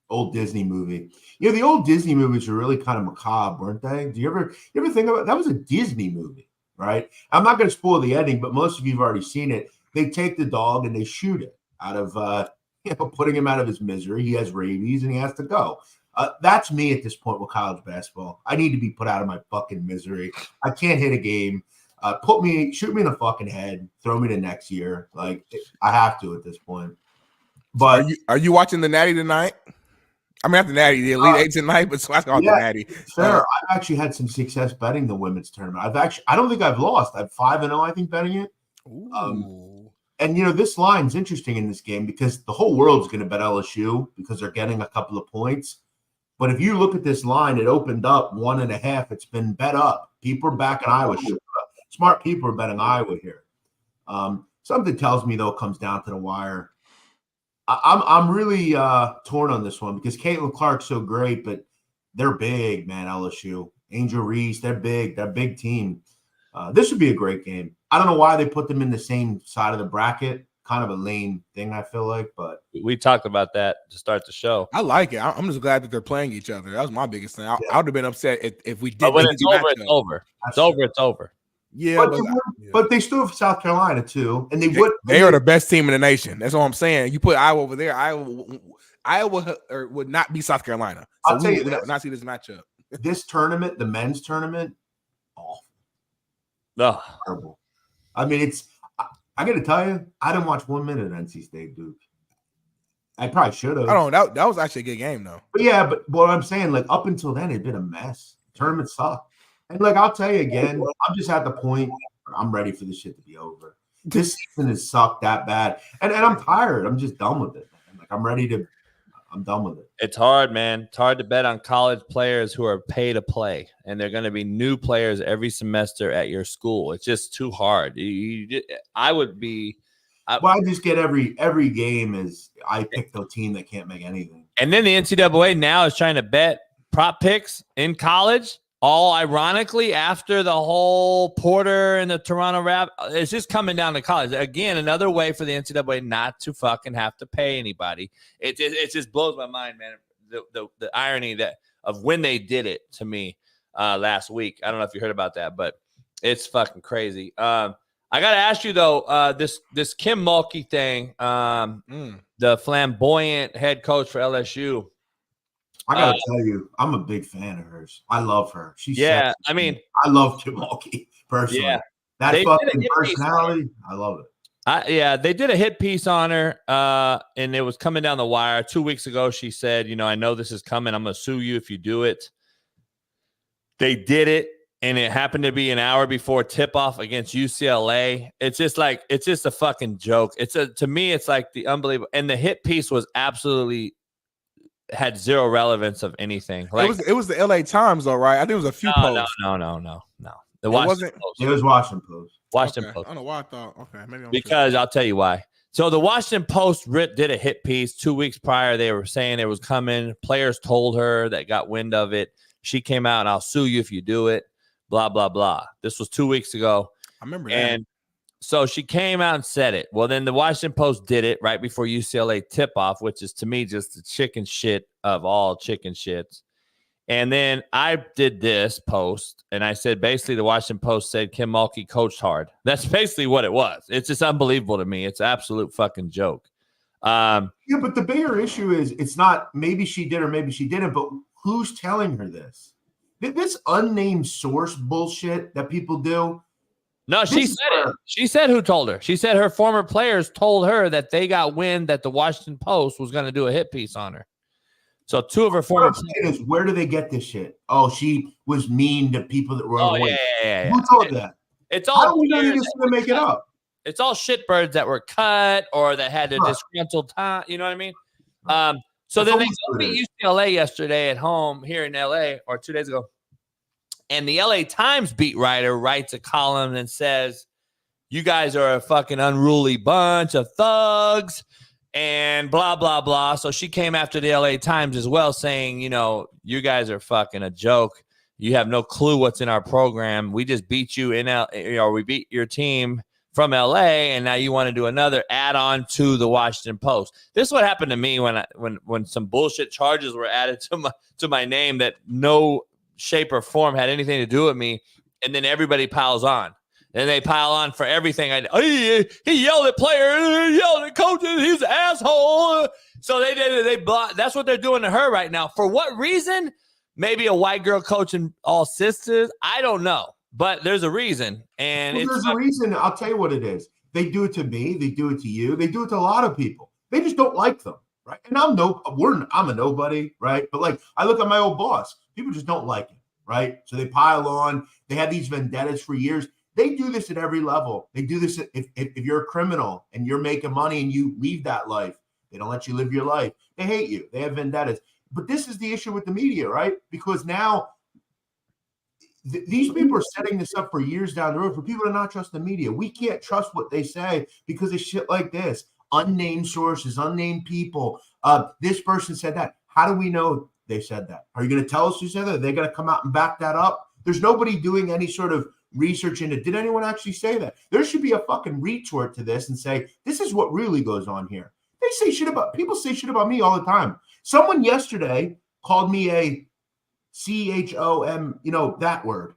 Old Disney movie. You know, the old Disney movies are really kind of macabre, weren't they? Do you ever think about it? That was a Disney movie, right? I'm not going to spoil the ending, but most of you have already seen it. They take the dog and they shoot it out of putting him out of his misery. He has rabies and he has to go. That's me at this point with college basketball. I need to be put out of my fucking misery. I can't hit a game. Shoot me in the fucking head. Throw me to next year. Like, I have to at this point. But are you watching the Natty tonight? I mean, not the Natty, the Elite Eight tonight, but so I call it the Natty. Fair. I've actually had some success betting the women's tournament. I don't think I've lost. I'm 5-0, I think, betting it. And this line's interesting in this game because the whole world's going to bet LSU because they're getting a couple of points. But if you look at this line, it opened up 1.5. It's been bet up. People are backing Iowa. Smart people are betting Iowa here. Something tells me, though, it comes down to the wire. I'm really torn on this one because Caitlin Clark's so great, but they're big, man, LSU. Angel Reese, they're big. They're a big team. This would be a great game. I don't know why they put them in the same side of the bracket. Kind of a lame thing, I feel like, but we talked about that to start the show. I like it. I'm just glad that they're playing each other. That was my biggest thing. I would have been upset if we didn't. But when it's over, it's over. It's over. It's over. Yeah, but they still have South Carolina too, and they are the best team in the nation. That's all I'm saying. You put Iowa over there, Iowa would not be South Carolina. So I'll tell you we would not see this matchup. This tournament, the men's tournament, terrible. I mean, I got to tell you, I didn't watch 1 minute of NC State Duke. I probably should have. I don't know. That was actually a good game, though. But yeah, but what I'm saying, like up until then, it'd been a mess. Tournament sucked. And like I'll tell you again, I'm just at the point where I'm ready for this shit to be over. This season has sucked that bad, and I'm tired. I'm just done with it. Like I'm done with it. It's hard, man. It's hard to bet on college players who are pay to play, and they're going to be new players every semester at your school. It's just too hard. I just get every game is I pick the team that can't make anything. And then the NCAA now is trying to bet prop picks in college. All ironically, after the whole Porter and the Toronto Rap, it's just coming down to college. Again, another way for the NCAA not to fucking have to pay anybody. It just blows my mind, man. The irony of when they did it to me last week. I don't know if you heard about that, but it's fucking crazy. I got to ask you, though, this Kim Mulkey thing, the flamboyant head coach for LSU, I gotta tell you, I'm a big fan of hers. I love her. She's sexy. I mean, I love Kim Mulkey personally. Yeah. That fucking personality, I love it. They did a hit piece on her, and it was coming down the wire. 2 weeks ago, she said, I know this is coming. I'm going to sue you if you do it. They did it, and it happened to be an hour before tip-off against UCLA. It's just a fucking joke. To me, it's like the unbelievable. And the hit piece was absolutely had zero relevance of anything. Like it was the LA Times, though, right? I think it was a few posts. No. The Washington Post. It was Washington Post. Washington Okay. Post. I don't know why I thought. Okay, maybe I'm Because I'll tell you why. So the Washington Post did a hit piece 2 weeks prior. They were saying it was coming. Players told her that got wind of it. She came out and I'll sue you if you do it. Blah, blah, blah. This was 2 weeks ago. I remember that. And so she came out and said it. Well, then the Washington Post did it right before UCLA tip-off, which is to me just the chicken shit of all chicken shits. And then I did this post, and I said basically the Washington Post said Kim Mulkey coached hard. That's basically what it was. It's just unbelievable to me. It's an absolute fucking joke. Yeah, but the bigger issue is it's not maybe she did or maybe she didn't, but who's telling her this? This unnamed source bullshit that people do. No, she said it. She said who told her. She said her former players told her that they got wind that the Washington Post was going to do a hit piece on her. So two of her former players. Where do they get this shit? Oh, she was mean to people that were. Oh yeah. Who told that? It's all. How do we know you're just going to make it up? It's all shitbirds that were cut or that had a disgruntled time. You know what I mean? So then they beat UCLA yesterday at home here in LA or 2 days ago. And the LA Times beat writer writes a column and says, you guys are a fucking unruly bunch of thugs and blah, blah, blah. So she came after the LA Times as well saying, you know, you guys are fucking a joke. You have no clue what's in our program. We just beat you we beat your team from LA, and now you want to do another add-on to the Washington Post. This is what happened to me when some bullshit charges were added to my name that no shape or form had anything to do with me, and then everybody piles on. And they pile on for everything. He yelled at players, he yelled at coaches, he's an asshole. So they blocked. That's what they're doing to her right now. For what reason? Maybe a white girl coaching all sisters. I don't know. But there's a reason. And there's a reason. I'll tell you what it is. They do it to me. They do it to you. They do it to a lot of people. They just don't like them, right? And I'm a nobody, right? But like I look at my old boss. People just don't like him, right? So they pile on. They have these vendettas for years. They do this at every level. They do this if you're a criminal and you're making money and you leave that life. They don't let you live your life. They hate you. They have vendettas. But this is the issue with the media, right? Because now these people are setting this up for years down the road for people to not trust the media. We can't trust what they say because of shit like this. Unnamed sources, unnamed people. This person said that. How do we know they said that? Are you going to tell us who said that? Are they going to come out and back that up? There's nobody doing any sort of research into did anyone actually say that? There should be a fucking retort to this and say, this is what really goes on here. People say shit about me all the time. Someone yesterday called me a CHOM, that word.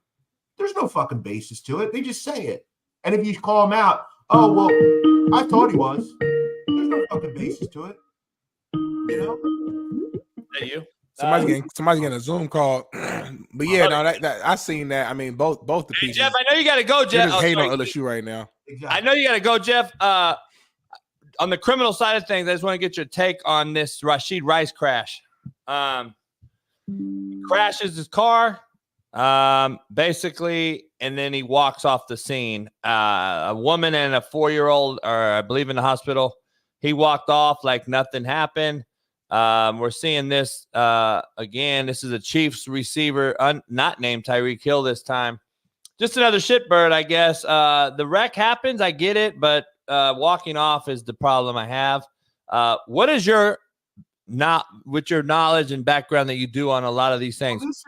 There's no fucking basis to it. They just say it. And if you call them out, oh, well, I thought he was. There's no fucking basis to it. Hey, you? Somebody's getting a Zoom call. But yeah, no, that I seen that. I mean, both the pieces. Jeff, I know you got to go, Jeff. They're just hating on LSU right now. Exactly. I know you got to go, Jeff. On the criminal side of things, I just want to get your take on this Rashid Rice crash. Crashes his car, basically, and then he walks off the scene. A woman and a 4-year-old are, I believe, in the hospital. He walked off like nothing happened. We're seeing this again. This is a Chiefs receiver, not named Tyreek Hill this time. Just another shitbird, I guess. The wreck happens. I get it, but walking off is the problem I have. What is your with your knowledge and background that you do on a lot of these things?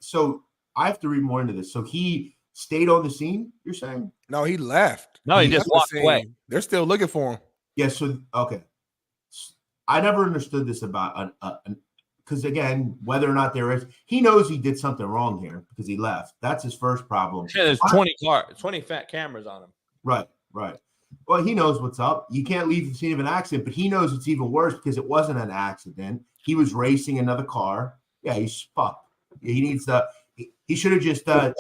So I have to read more into this. So he stayed on the scene, you're saying? No, he left. No, he just walked away. They're still looking for him. Yeah. So, okay. I never understood this about because again, whether or not he knows he did something wrong here because he left. That's his first problem. Yeah, there's 20 fat cameras on him. Right. Well, he knows what's up. You can't leave the scene of an accident, but he knows it's even worse because it wasn't an accident. He was racing another car. Yeah, he's fucked. He needs he should have just stayed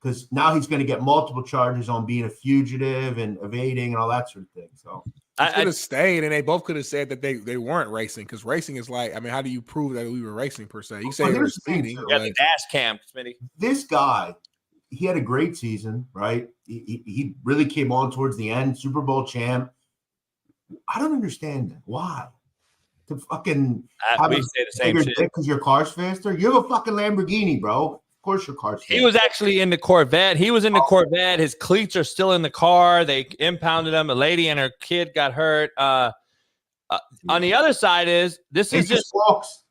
because now he's going to get multiple charges on being a fugitive and evading and all that sort of thing. So could have stayed, and they both could have said that they weren't racing, because racing is like, I mean, how do you prove that we were racing per se? You say you were speeding. You got the dash cam, Smitty. This guy, he had a great season, right? He really came on towards the end, Super Bowl champ. I don't understand that. Why? To fucking we say the same shit because your car's faster. You have a fucking Lamborghini, bro. Of course, your car's faster. He was actually in the Corvette. He was in the Corvette. His cleats are still in the car. They impounded him. A lady and her kid got hurt. On the other side is this is just walks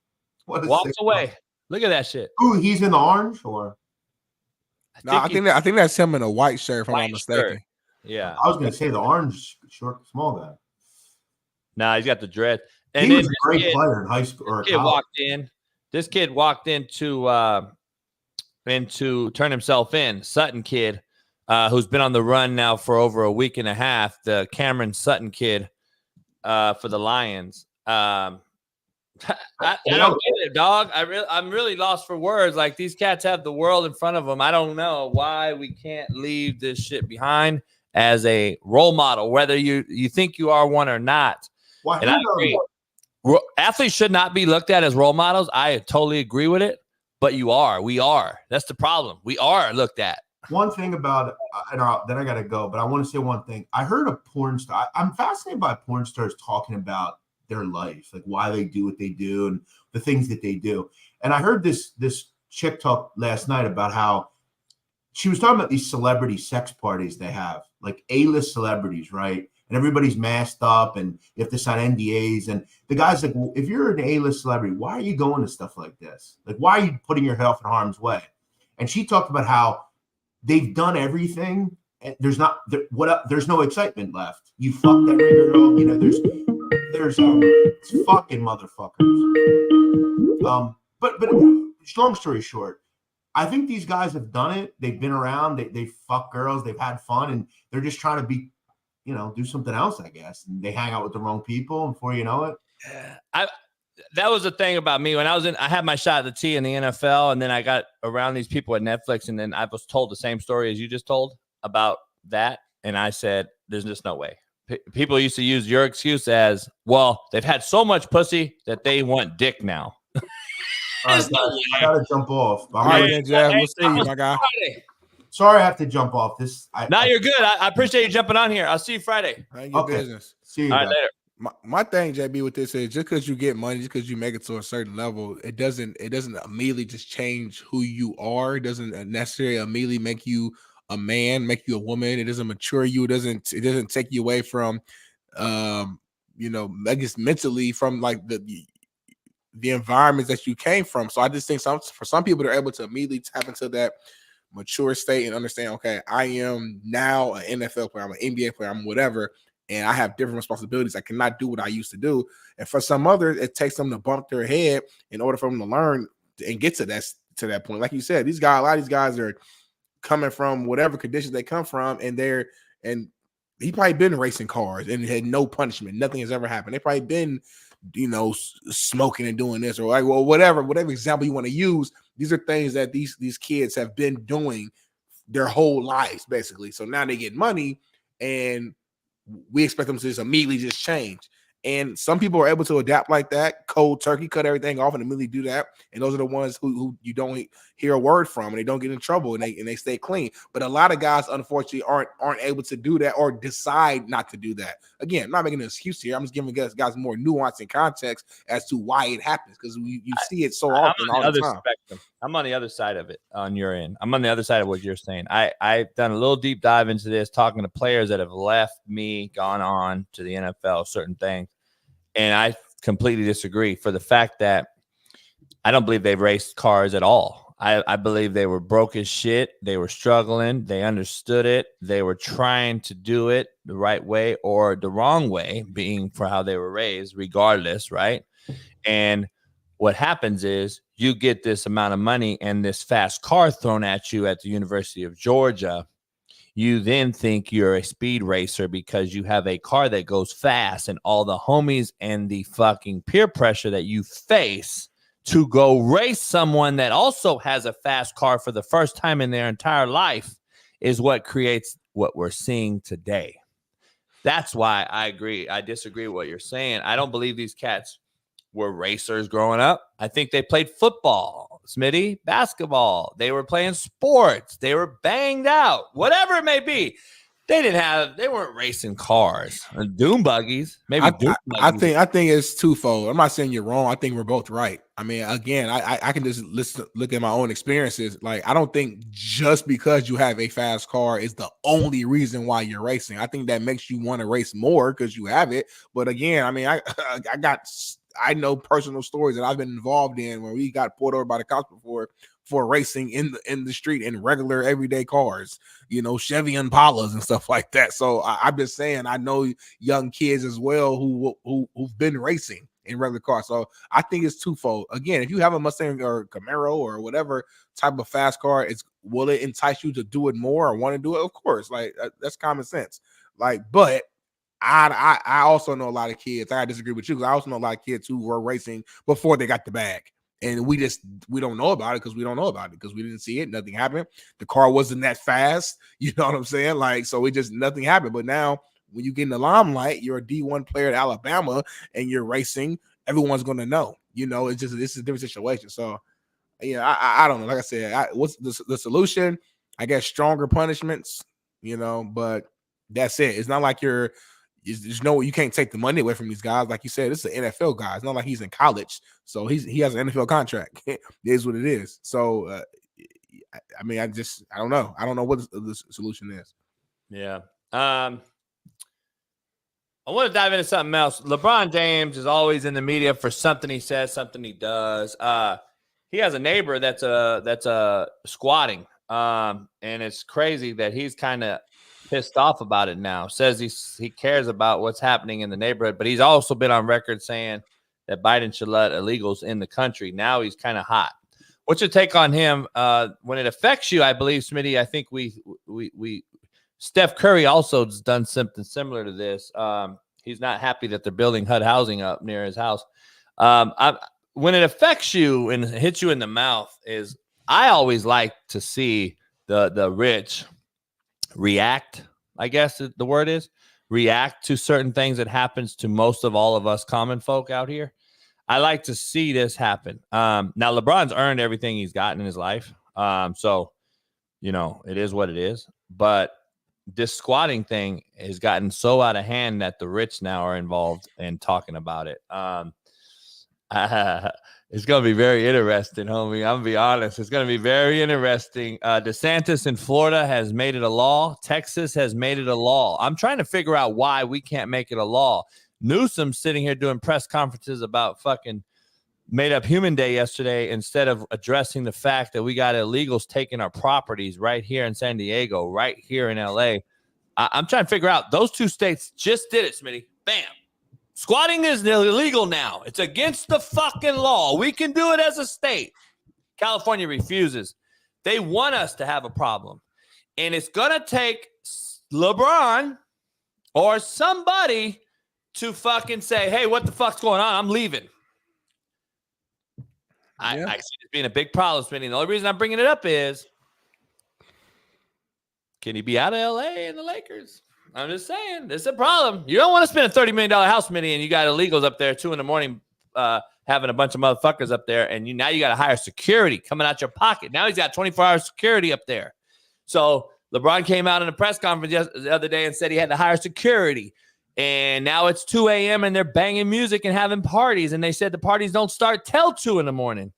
away. Look at that shit. Ooh, he's in the orange, or no? I think that's him in a white shirt, if I'm not mistaken. Shirt. Yeah, I was gonna say the orange short, small guy. Nah, he's got the dread. And he was a great player in high school. Or This kid walked in to turn himself in. Sutton kid, who's been on the run now for over a week and a half. The Cameron Sutton kid for the Lions. I don't get it, dog. I'm really lost for words. Like, these cats have the world in front of them. I don't know why we can't leave this shit behind as a role model, whether you think you are one or not. Well, and I agree. Athletes should not be looked at as role models. I totally agree with it. But we are. That's the problem. We are looked at. One thing about, then I got to go, but I want to say one thing. I heard a porn star. I'm fascinated by porn stars talking about their life, like why they do what they do and the things that they do. And I heard this chick talk last night about how she was talking about these celebrity sex parties they have, like A-list celebrities, right? And everybody's masked up and you have to sign NDAs. And the guy's like, well, if you're an A-list celebrity, why are you going to stuff like this? Like, why are you putting your health in harm's way? And she talked about how they've done everything and there's no excitement left. You fucked every girl, you know, there's fucking motherfuckers. But long story short, I think these guys have done it. They've been around, they fuck girls, they've had fun, and they're just trying to be, you know, do something else, I guess. And they hang out with the wrong people, and before you know it. That was the thing about me when I had my shot at the T in the NFL, and then I got around these people at Netflix, and then I was told the same story as you just told about that. And I said, there's just no way. People used to use your excuse as, well, they've had so much pussy that they want dick now. All right, I gotta jump off. All right, Jeff. We'll see you, my guy. Sorry, I have to jump off. You're good. I appreciate you jumping on here. I'll see you Friday. Business. See you. All right, later. My thing, JB, with this is just because you get money, just because you make it to a certain level, it doesn't immediately just change who you are. It doesn't necessarily immediately make you a man, make you a woman. It doesn't mature you. It doesn't take you away from, I guess mentally from like the environments that you came from. So I just think for some people, they're able to immediately tap into that mature state and understand, okay, I am now an NFL player, I'm an NBA player, I'm whatever, and I have different responsibilities. I cannot do what I used to do. And for some others, it takes them to bump their head in order for them to learn and get to that point. Like you said, a lot of these guys are coming from whatever conditions they come from, and he probably been racing cars and had no punishment. Nothing has ever happened. They probably been, smoking and doing this, or like, well, whatever example you want to use. These are things that these kids have been doing their whole lives, basically. So now they get money, and we expect them to just immediately just change. And some people are able to adapt like that, cold turkey, cut everything off and immediately do that. And those are the ones who you don't hear a word from, and they don't get in trouble, and they stay clean. But a lot of guys, unfortunately, aren't able to do that or decide not to do that. Again, I'm not making an excuse here. I'm just giving guys more nuance and context as to why it happens, because you see it so often all the time. Spectrum. I'm on the other side of it on your end. I'm on the other side of what you're saying. I've done a little deep dive into this, talking to players that have left me, gone on to the NFL, certain things. And I completely disagree for the fact that I don't believe they've raced cars at all. I believe they were broke as shit. They were struggling. They understood it. They were trying to do it the right way or the wrong way, being for how they were raised, regardless, right? And what happens is you get this amount of money and this fast car thrown at you at the University of Georgia. You then think you're a speed racer because you have a car that goes fast, and all the homies and the fucking peer pressure that you face to go race someone that also has a fast car for the first time in their entire life is what creates what we're seeing today. That's why I agree. I disagree with what you're saying. I don't believe these cats were racers growing up. I think they played football, Smitty, basketball. They were playing sports. They were banged out, whatever it may be. They weren't racing cars, doom buggies. Maybe I think it's twofold. I'm not saying you're wrong. I think we're both right. I mean, again, I can just look at my own experiences. Like, I don't think just because you have a fast car is the only reason why you're racing. I think that makes you want to race more because you have it. But again, I mean, I know personal stories that I've been involved in where we got pulled over by the cops before for racing in the street in regular everyday cars, Chevy Impalas and stuff like that. So I've been saying I know young kids as well who've been racing in regular cars. So I think it's twofold. Again, if you have a Mustang or Camaro or whatever type of fast car, will it entice you to do it more or want to do it? Of course, like that's common sense. Like, but I also know a lot of kids. I disagree with you because I also know a lot of kids who were racing before they got the bag. And we don't know about it because we don't know about it because we didn't see it. Nothing happened. The car wasn't that fast. You know what I'm saying? Like, so nothing happened. But now when you get in the limelight, you're a D1 player at Alabama and you're racing, everyone's going to know. It's a different situation. So, I don't know. Like I said, what's the solution? I guess stronger punishments, but that's it. It's not like you can't take the money away from these guys. Like you said, this is an NFL guy. It's not like he's in college. So he has an NFL contract. It is what it is. So, I mean, I don't know. I don't know what the solution is. Yeah. I want to dive into something else. LeBron James is always in the media for something he says, something he does. He has a neighbor that's squatting. And it's crazy that he's kind of pissed off about it now. Says he cares about what's happening in the neighborhood, but he's also been on record saying that Biden should let illegals in the country. Now he's kind of hot. What's your take on him when it affects you? I believe, Smitty, I think we Steph Curry also has done something similar to this. He's not happy that they're building HUD housing up near his house. When it affects you and hits you in the mouth, I always like to see the rich react, I guess the word is, react to certain things that happens to most of all of us common folk out here. I like to see this happen. Now, LeBron's earned everything he's gotten in his life. So, it is what it is. But this squatting thing has gotten so out of hand that the rich now are involved in talking about it. It's going to be very interesting, homie. I'm going to be honest. It's going to be very interesting. DeSantis in Florida has made it a law. Texas has made it a law. I'm trying to figure out why we can't make it a law. Newsom's sitting here doing press conferences about fucking Made Up Human Day yesterday instead of addressing the fact that we got illegals taking our properties right here in San Diego, right here in L.A. I'm trying to figure out. Those two states just did it, Smitty. Bam. Squatting is illegal now. It's against the fucking law. We can do it as a state. California refuses. They want us to have a problem. And it's going to take LeBron or somebody to fucking say, hey, what the fuck's going on? I'm leaving. I see it being a big problem, Smitty. The only reason I'm bringing it up is, can he be out of L.A. and the Lakers? I'm just saying, this is a problem. You don't want to spend a $30 million house, Smitty, and you got illegals up there 2 a.m, having a bunch of motherfuckers up there, and now you got to hire security coming out your pocket. Now he's got 24-hour security up there. So LeBron came out in a press conference the other day and said he had to hire security. And now it's 2 a.m. and they're banging music and having parties. And they said the parties don't start till 2 a.m.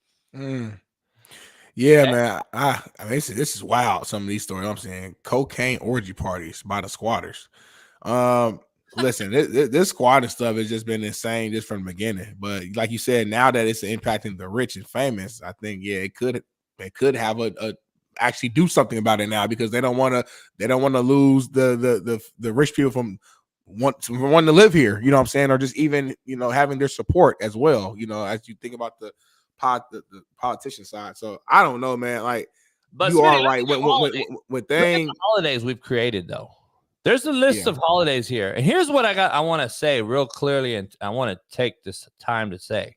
Yeah, man. I mean, this is wild. Some of these stories I'm saying, cocaine orgy parties by the squatters. Listen, this squatting stuff has just been insane just from the beginning. But like you said, now that it's impacting the rich and famous, I think it could have a actually do something about it now because they don't want to lose the rich people from wanting to live here. You know what I'm saying, or just even having their support as well. As you think about the politician side. So I don't know, man. Like, but you are right. With things, holidays we've created though. There's a list of holidays here, and here's what I want to say real clearly, and I want to take this time to say,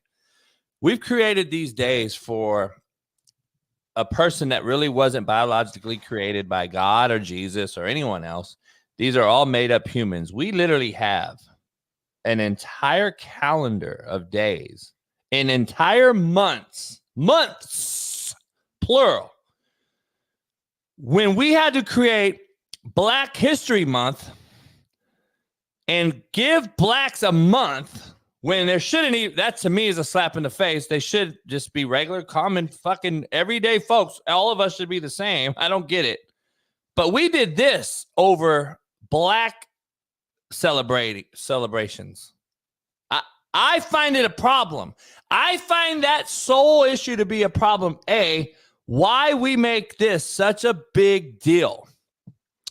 we've created these days for a person that really wasn't biologically created by God or Jesus or anyone else. These are all made up humans. We literally have an entire calendar of days, an entire months, plural. When we had to create Black History Month and give blacks a month when there shouldn't even, that to me is a slap in the face. They should just be regular, common, fucking everyday folks. All of us should be the same. I don't get it. But we did this over black celebrations. I find it a problem. I find that sole issue to be a problem. Why we make this such a big deal.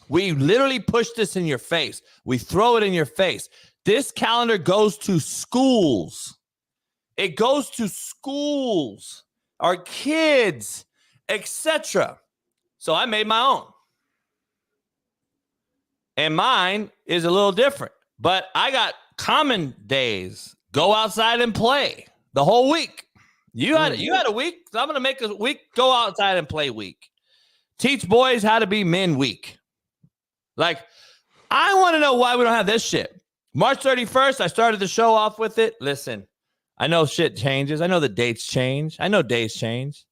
We literally push this in your face. We throw it in your face. This calendar goes to schools. It goes to schools, our kids, etc. So I made my own. And mine is a little different. But I got common days. Go outside and play the whole week. You had a week. So I'm going to make a week. Go outside and play week. Teach boys how to be men week. Like, I want to know why we don't have this shit. March 31st, I started the show off with it. Listen, I know shit changes. I know the dates change. I know days change.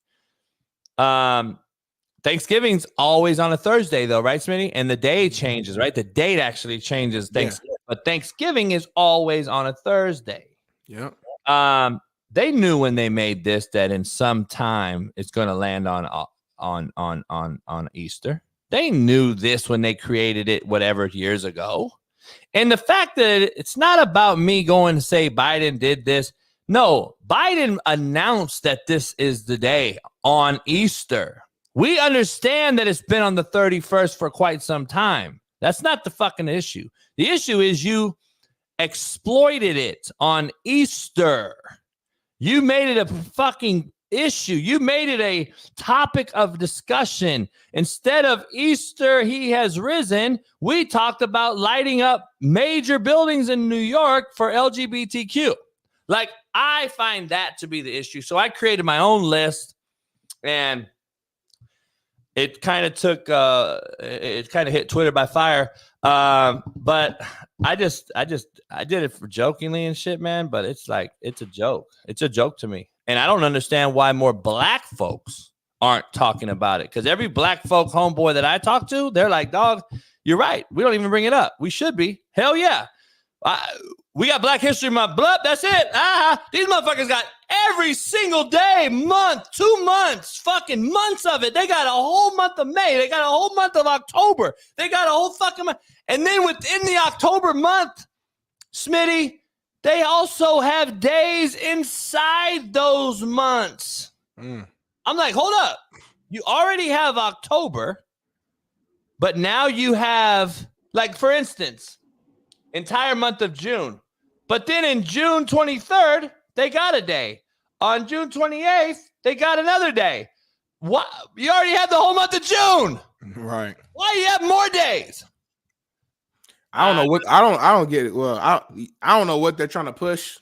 Thanksgiving's always on a Thursday, though, right, Smitty? And the day changes, right? The date actually changes. But Thanksgiving is always on a Thursday. Yeah. They knew when they made this that in some time it's going to land on Easter. They knew this when they created it, whatever, years ago. And the fact that it's not about me going to say Biden did this. No, Biden announced that this is the day on Easter. We understand that it's been on the 31st for quite some time. That's not the fucking issue. The issue is you exploited it on Easter. You made it a fucking issue. You made it a topic of discussion. Instead of Easter, he has risen, we talked about lighting up major buildings in New York for LGBTQ. Like, I find that to be the issue. So I created my own list, and it kind of took, it kind of hit Twitter by fire. But I did it for jokingly and shit, man. But it's like, it's a joke. It's a joke to me. And I don't understand why more black folks aren't talking about it. Because every black folk homeboy that I talk to, they're like, dog, you're right. We don't even bring it up. We should be. Hell yeah. We got Black History Month. Blup, that's it. These motherfuckers got every single day, month, 2 months, fucking months of it. They got a whole month of May. They got a whole month of October. They got a whole fucking month. And then within the October month, Smitty, they also have days inside those months. I'm like, hold up. You already have October, but now you have, like, for instance, entire month of June. But then in June 23rd, they got a day. On June 28th, they got another day. What? You already have the whole month of June. Right. Why do you have more days? I don't know what I don't get it. Well, I don't know what they're trying to push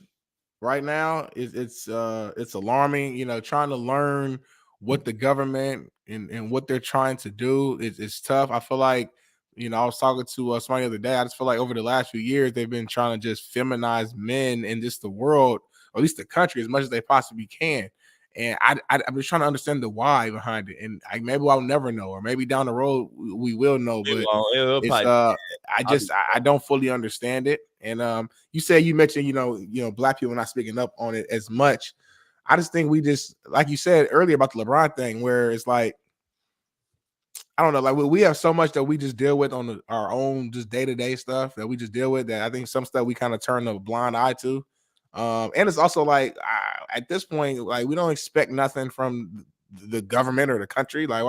right now. It's alarming, you know, trying to learn what the government and what they're trying to do is tough. I feel like, you know, I was talking to somebody the other day. I just feel like over the last few years, they've been trying to just feminize men in just the world, or at least the country, as much as they possibly can. And I'm just trying to understand the why behind it. And maybe I'll never know, or maybe down the road we will know. But I don't fully understand it. And you mentioned, you know, black people not speaking up on it as much. I just think we just, like you said earlier about the LeBron thing, where it's like, I don't know, like we have so much that we just deal with on our own, just day-to-day stuff that we just deal with, that I think some stuff we kind of turn a blind eye to. And it's also like, at this point, like, we don't expect nothing from the government or the country. Why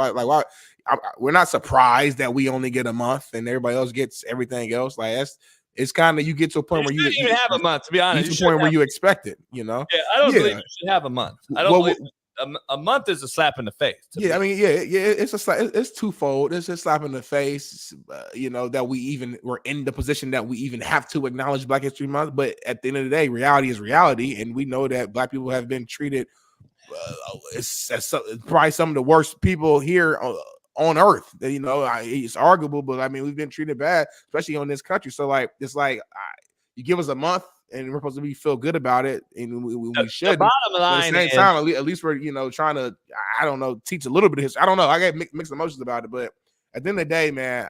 we're not surprised that we only get a month and everybody else gets everything else. Like, it's kind of, you get to a point where you even have a month, to be honest. You to a point where you expect it, you know? Yeah, I don't believe you should have a month. I don't believe a month is a slap in the face. Yeah, I mean, it's twofold. It's a slap in the face, you know, that we're in the position that we even have to acknowledge Black History Month. But at the end of the day, reality is reality, and we know that Black people have been treated as probably some of the worst people here on earth. You know, it's arguable, but I mean, we've been treated bad, especially on this country. So like, it's like you give us a month, and we're supposed to feel good about it, and we should. The bottom line, but at the same time, at least we're trying to, I don't know, teach a little bit of history. I don't know. I get mixed emotions about it, but at the end of the day, man,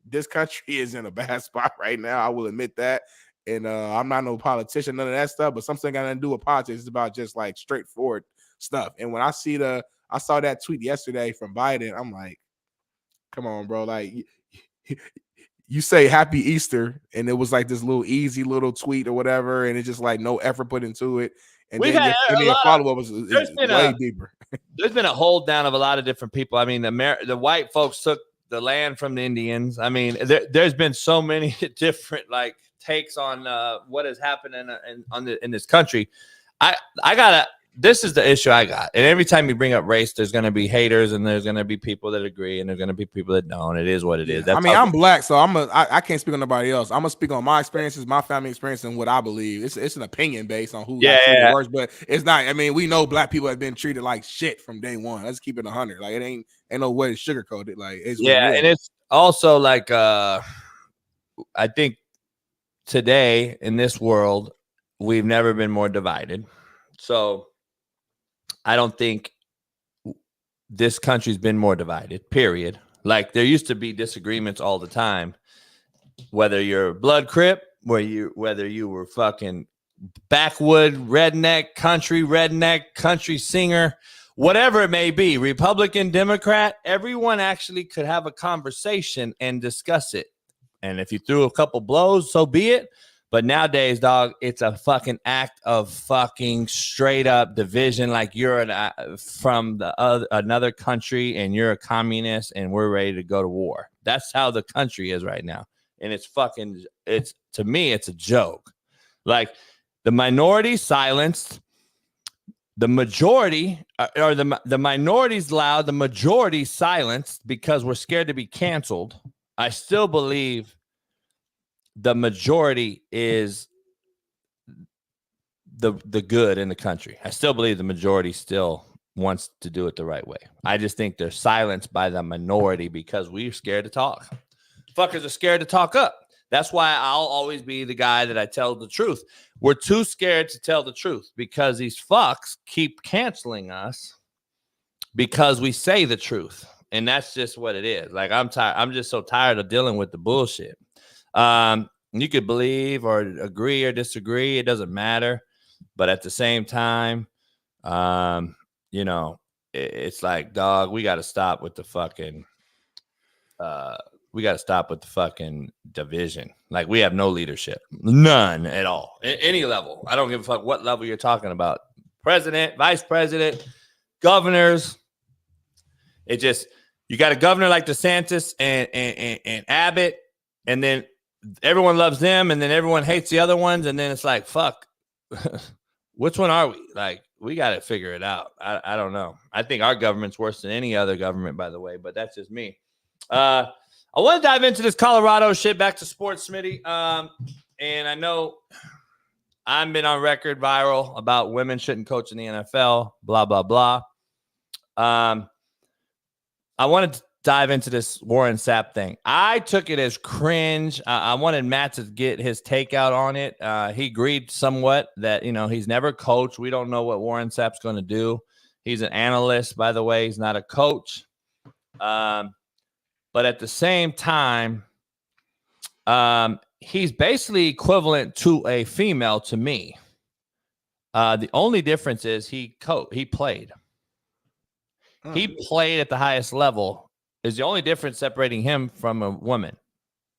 this country is in a bad spot right now. I will admit that. And I'm not no politician, none of that stuff, but something got nothing to do with politics. It's about just like straightforward stuff. And when I saw that tweet yesterday from Biden, I'm like, come on, bro. Like, you say Happy Easter, and it was like this little easy little tweet or whatever, and it's just like no effort put into it. And then follow-up was way deeper. There's been a hold down of a lot of different people. I mean, the white folks took the land from the Indians. I mean, there's been so many different like takes on what has happened in this country. This is the issue I got. And every time you bring up race, there's going to be haters, and there's going to be people that agree, and there's going to be people that don't. It is what it is. That's I'm black, so I can't speak on nobody else. I'm gonna speak on my experiences, my family experience, and what I believe. It's an opinion based on who works, but it's not. I mean, we know black people have been treated like shit from day one. Let's keep it 100. Like, it ain't no way to sugarcoat it. Like, it's and it's also like I think today in this world we've never been more divided. So I don't think this country's been more divided, period. Like, there used to be disagreements all the time, whether you're blood crip, whether you were fucking backwood redneck, country singer, whatever it may be, Republican, Democrat, everyone actually could have a conversation and discuss it. And if you threw a couple blows, so be it. But nowadays, dog, it's a fucking act of fucking straight up division. Like, you're from another country, and you're a communist, and we're ready to go to war. That's how the country is right now. And to me, it's a joke. Like, the minority silenced, the majority, or the minority's loud, the majority silenced because we're scared to be canceled. I still believe the majority is the good in the country. I still believe the majority still wants to do it the right way. I just think they're silenced by the minority because we're scared to talk. Fuckers are scared to talk up. That's why I'll always be the guy that I tell the truth. We're too scared to tell the truth because these fucks keep canceling us because we say the truth. And that's just what it is. Like, I'm tired. I'm just so tired of dealing with the bullshit. You could believe or agree or disagree. It doesn't matter. But at the same time, it's like, dog, we got to stop with the fucking, division. Like, we have no leadership, none at all, at any level. I don't give a fuck what level you're talking about. President, vice president, governors. It just, you got a governor like DeSantis and Abbott, and then everyone loves them, and then everyone hates the other ones, and then it's like, fuck, which one are we? Like, we got to figure it out. I don't know. I think our government's worse than any other government, by the way, but that's just me. I want to dive into this Colorado shit, back to sports, Smitty. And I know I've been on record viral about women shouldn't coach in the NFL, blah, blah, blah. I wanted to dive into this Warren Sapp thing. I took it as cringe. I wanted Matt to get his takeout on it. He agreed somewhat that, he's never coached. We don't know what Warren Sapp's going to do. He's an analyst, by the way. He's not a coach. But at the same time, he's basically equivalent to a female to me. The only difference is he played. He played at the highest level. Is the only difference separating him from a woman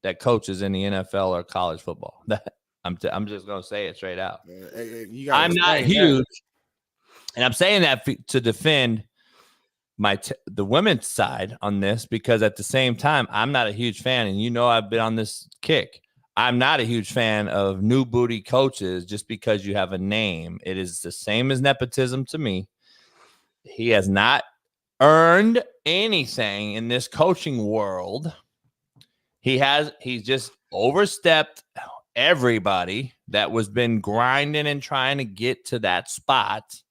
that coaches in the NFL or college football. I'm just going to say it straight out. I'm not huge, and I'm saying that to defend the women's side on this, because at the same time, I'm not a huge fan, and I've been on this kick. I'm not a huge fan of new booty coaches just because you have a name. It is the same as nepotism to me. He has not earned anything in this coaching world. He's just overstepped everybody that was been grinding and trying to get to that spot.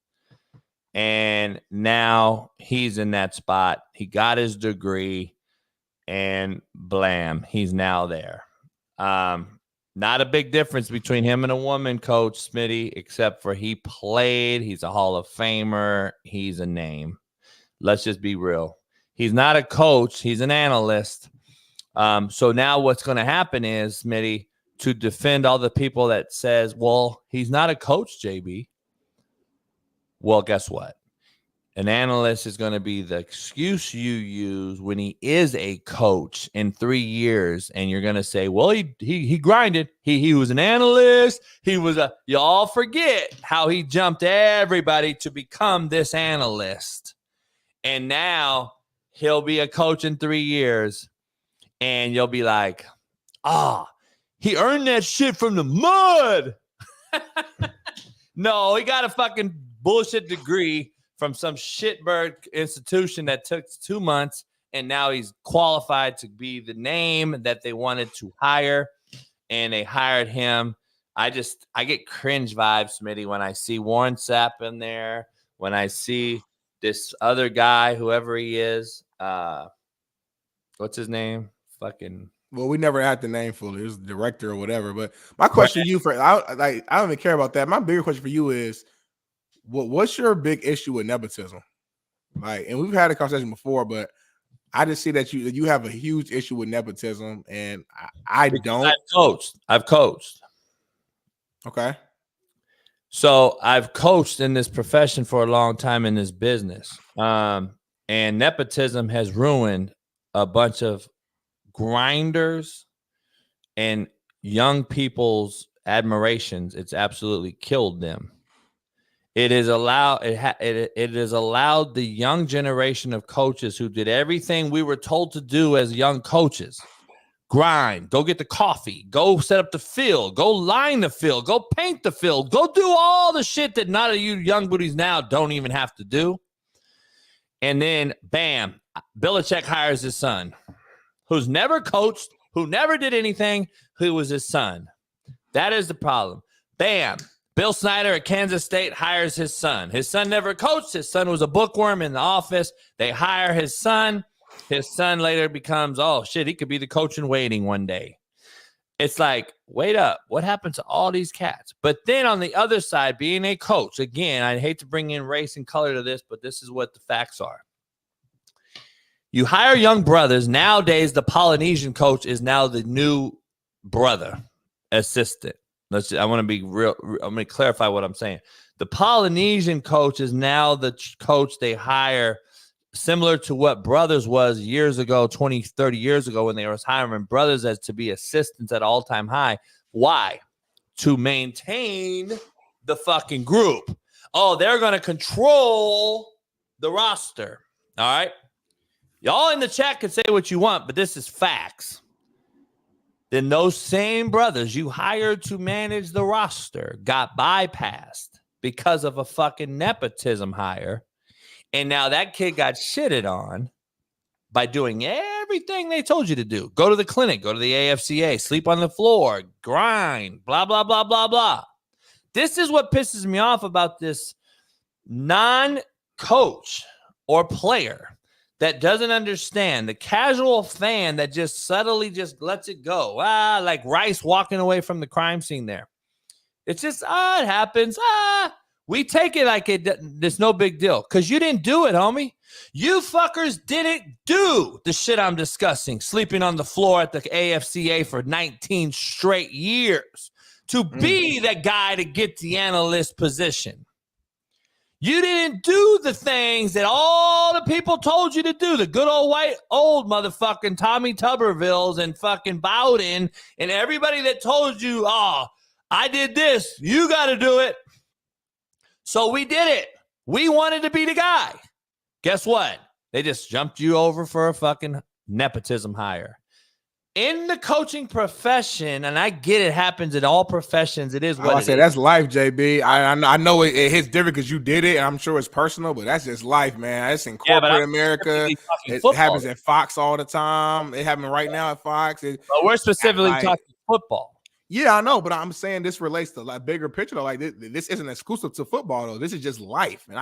And now he's in that spot. He got his degree, and blam, he's now there. Not a big difference between him and a woman, Coach Smitty, except for he played. He's a Hall of Famer. He's a name. Let's just be real. He's not a coach. He's an analyst. So now what's going to happen is, Smitty, to defend all the people that says, well, he's not a coach, JB. Well, guess what? An analyst is going to be the excuse you use when he is a coach in 3 years, and you're going to say, well, he grinded. He was an analyst. You all forget how he jumped everybody to become this analyst. And now he'll be a coach in 3 years, and you'll be like, he earned that shit from the mud. No, he got a fucking bullshit degree from some shitbird institution that took 2 months, and now he's qualified to be the name that they wanted to hire, and they hired him. I get cringe vibes, Smitty, when I see Warren Sapp in there, when I see this other guy, whoever he is. What's his name? Well, we never had the name fully. It was the director or whatever. But my question to you I don't even care about that. My bigger question for you is, what's your big issue with nepotism? And we've had a conversation before, but I just see that you have a huge issue with nepotism, and I don't. I've coached. Okay. So I've coached in this profession for a long time in this business. And nepotism has ruined a bunch of grinders and young people's admirations. It's absolutely killed them. It has allowed the young generation of coaches who did everything we were told to do as young coaches. Grind, go get the coffee, go set up the field, go line the field, go paint the field, go do all the shit that none of you young booties now don't even have to do. And then, bam, Belichick hires his son, who's never coached, who never did anything, who was his son. That is the problem. Bam. Bill Snyder at Kansas State hires his son. His son never coached. His son was a bookworm in the office. They hire his son. His son later becomes, oh, shit, he could be the coach in waiting one day. It's like, wait up. What happened to all these cats? But then on the other side, being a coach, again, I hate to bring in race and color to this, but this is what the facts are. You hire young brothers. Nowadays, the Polynesian coach is now the new brother assistant. I want to be real. I'm going to clarify what I'm saying. The Polynesian coach is now the coach they hire, similar to what Brothers was years ago, 20, 30 years ago, when they were hiring brothers as to be assistants at all-time high. Why? To maintain the fucking group. Oh, they're going to control the roster. All right? Y'all in the chat can say what you want, but this is facts. Then those same brothers you hired to manage the roster got bypassed because of a fucking nepotism hire. And now that kid got shitted on by doing everything they told you to do. Go to the clinic, go to the AFCA, sleep on the floor, grind, blah, blah, blah, blah, blah. This is what pisses me off about this non-coach or player that doesn't understand, the casual fan that just subtly just lets it go. Like Rice walking away from the crime scene there. It's just, it happens. We take it like it's no big deal because you didn't do it, homie. You fuckers didn't do the shit I'm discussing, sleeping on the floor at the AFCA for 19 straight years to be that guy to get the analyst position. You didn't do the things that all the people told you to do. The good old motherfucking Tommy Tubervilles and fucking Bowden and everybody that told you, I did this. You got to do it. So we did it. We wanted to be the guy. Guess what? They just jumped you over for a fucking nepotism hire. In the coaching profession, and I get it happens in all professions. It is what I say. That's life, JB. I know it hits different because you did it. And I'm sure it's personal, but that's just life, man. It's in corporate America. It happens at Fox all the time. It happened right now at Fox. But we're specifically talking football. Yeah, I know, but I'm saying this relates to like bigger picture. Though. Like this isn't exclusive to football, though. This is just life, and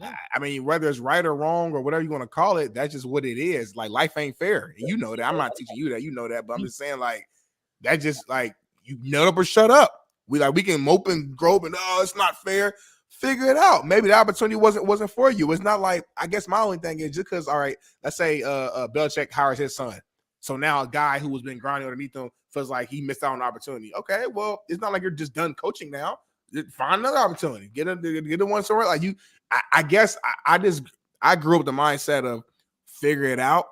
I mean, whether it's right or wrong or whatever you want to call it, that's just what it is. Like, life ain't fair. And you know that. I'm not teaching you that. You know that. But I'm just saying, like, that just, like, you nut up or shut up. We can mope and grope and, oh, it's not fair. Figure it out. Maybe the opportunity wasn't for you. It's not like, I guess my only thing is just because, all right, let's say Belichick hires his son. So now a guy who has been grinding underneath him feels like he missed out on an opportunity. Okay, well, it's not like you're just done coaching now. Find another opportunity. Get a one somewhere. Like you, I guess I grew up with the mindset of figure it out.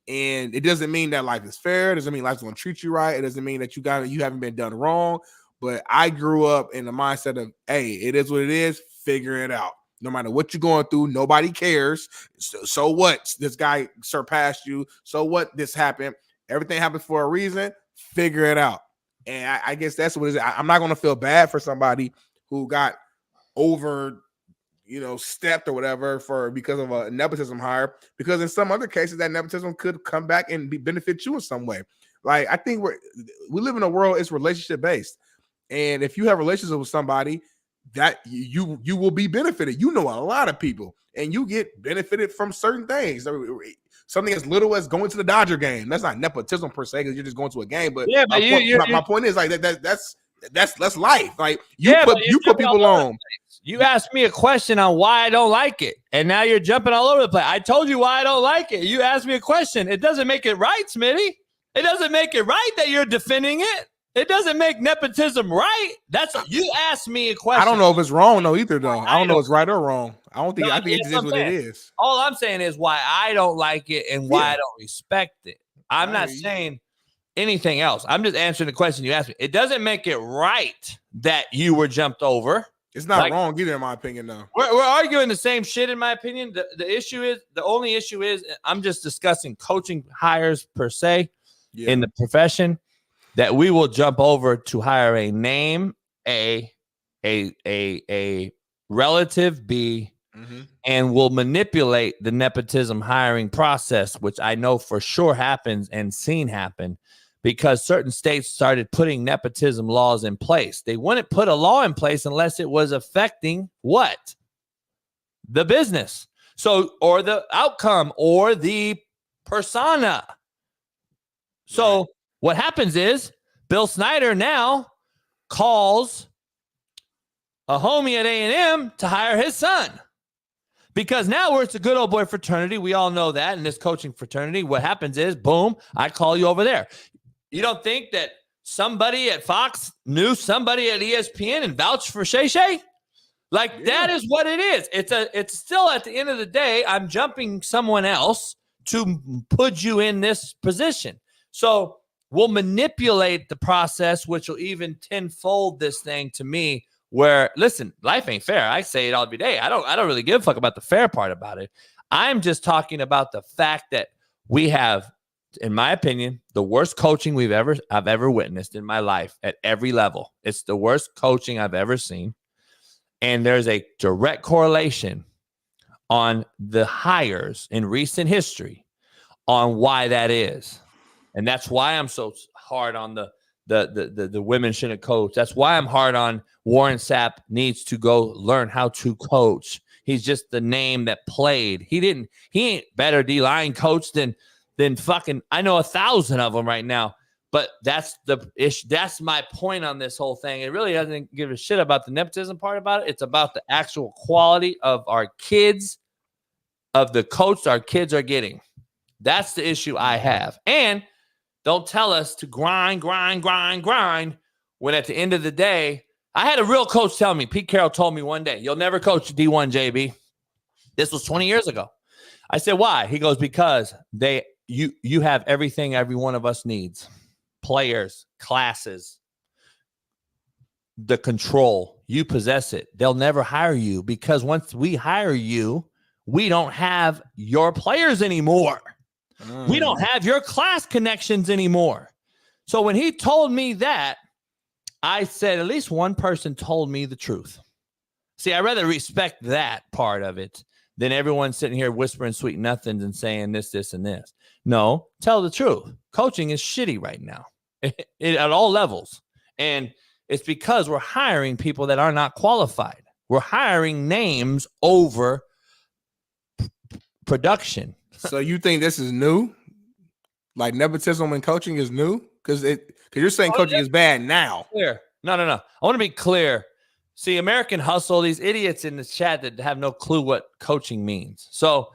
And it doesn't mean that life is fair. It doesn't mean life's going to treat you right. It doesn't mean that you haven't been done wrong. But I grew up in the mindset of, hey, it is what it is. Figure it out. No matter what you're going through, nobody cares. So what? This guy surpassed you. So what? This happened. Everything happens for a reason. Figure it out. And I guess that's what it is. I'm not going to feel bad for somebody who got over, stepped or whatever because of a nepotism hire. Because in some other cases, that nepotism could come back and benefit you in some way. Like, I think we live in a world, it's relationship based. And if you have a relationship with somebody, that you will be benefited. You know a lot of people, and you get benefited from certain things. Something as little as going to the Dodger game. That's not nepotism per se, because you're just going to a game. But yeah, but my point is like that's life. Like you put people on. You asked me a question on why I don't like it, and now you're jumping all over the place. I told you why I don't like it. You asked me a question. It doesn't make it right, Smitty. It doesn't make it right that you're defending it. It doesn't make nepotism right. You asked me a question. I don't know if it's wrong though either though. I don't know if it's right or wrong. I think it is what it is. All I'm saying is why I don't like it and why I don't respect it. I'm not saying anything else. I'm just answering the question you asked me. It doesn't make it right that you were jumped over. It's not wrong either, in my opinion, though. We're arguing the same shit, in my opinion. The only issue is I'm just discussing coaching hires per se in the profession. That we will jump over to hire a name A, a relative B, and will manipulate the nepotism hiring process, which I know for sure happens and seen happen because certain states started putting nepotism laws in place. They wouldn't put a law in place unless it was affecting what? The business. So, or the outcome or the persona. So what happens is Bill Snyder now calls a homie at A&M to hire his son. Because now we're it's a good old boy fraternity. We all know that in this coaching fraternity. What happens is, boom, I call you over there. You don't think that somebody at Fox knew somebody at ESPN and vouched for Shay Shay? Like, that is what it is. It's still at the end of the day, I'm jumping someone else to put you in this position. So we'll manipulate the process, which will even tenfold this thing to me where, listen, life ain't fair. I say it all every day. I don't really give a fuck about the fair part about it. I'm just talking about the fact that we have, in my opinion, the worst coaching I've ever witnessed in my life at every level. It's the worst coaching I've ever seen. And there's a direct correlation on the hires in recent history on why that is. And that's why I'm so hard on the women shouldn't coach. That's why I'm hard on Warren Sapp needs to go learn how to coach. He's just the name that played. He ain't better D-line coach than fucking, I know 1,000 of them right now. But that's the issue. That's my point on this whole thing. It really doesn't give a shit about the nepotism part about it. It's about the actual quality of our kids, of the coach our kids are getting. That's the issue I have. And don't tell us to grind, when at the end of the day, I had a real coach tell me, Pete Carroll told me one day, you'll never coach D1, JB. This was 20 years ago. I said, why? He goes, because you have everything every one of us needs. Players, classes, the control. You possess it. They'll never hire you because once we hire you, we don't have your players anymore. We don't have your class connections anymore. So when he told me that, I said, at least one person told me the truth. See, I'd rather respect that part of it than everyone sitting here whispering sweet nothings and saying this, and this. No, tell the truth. Coaching is shitty right now at all levels. And it's because we're hiring people that are not qualified. We're hiring names over production. So you think this is new? Like nepotism in coaching is new? Because you're saying coaching is bad now. Clear. No. I want to be clear. See, American Hustle, these idiots in the chat that have no clue what coaching means. So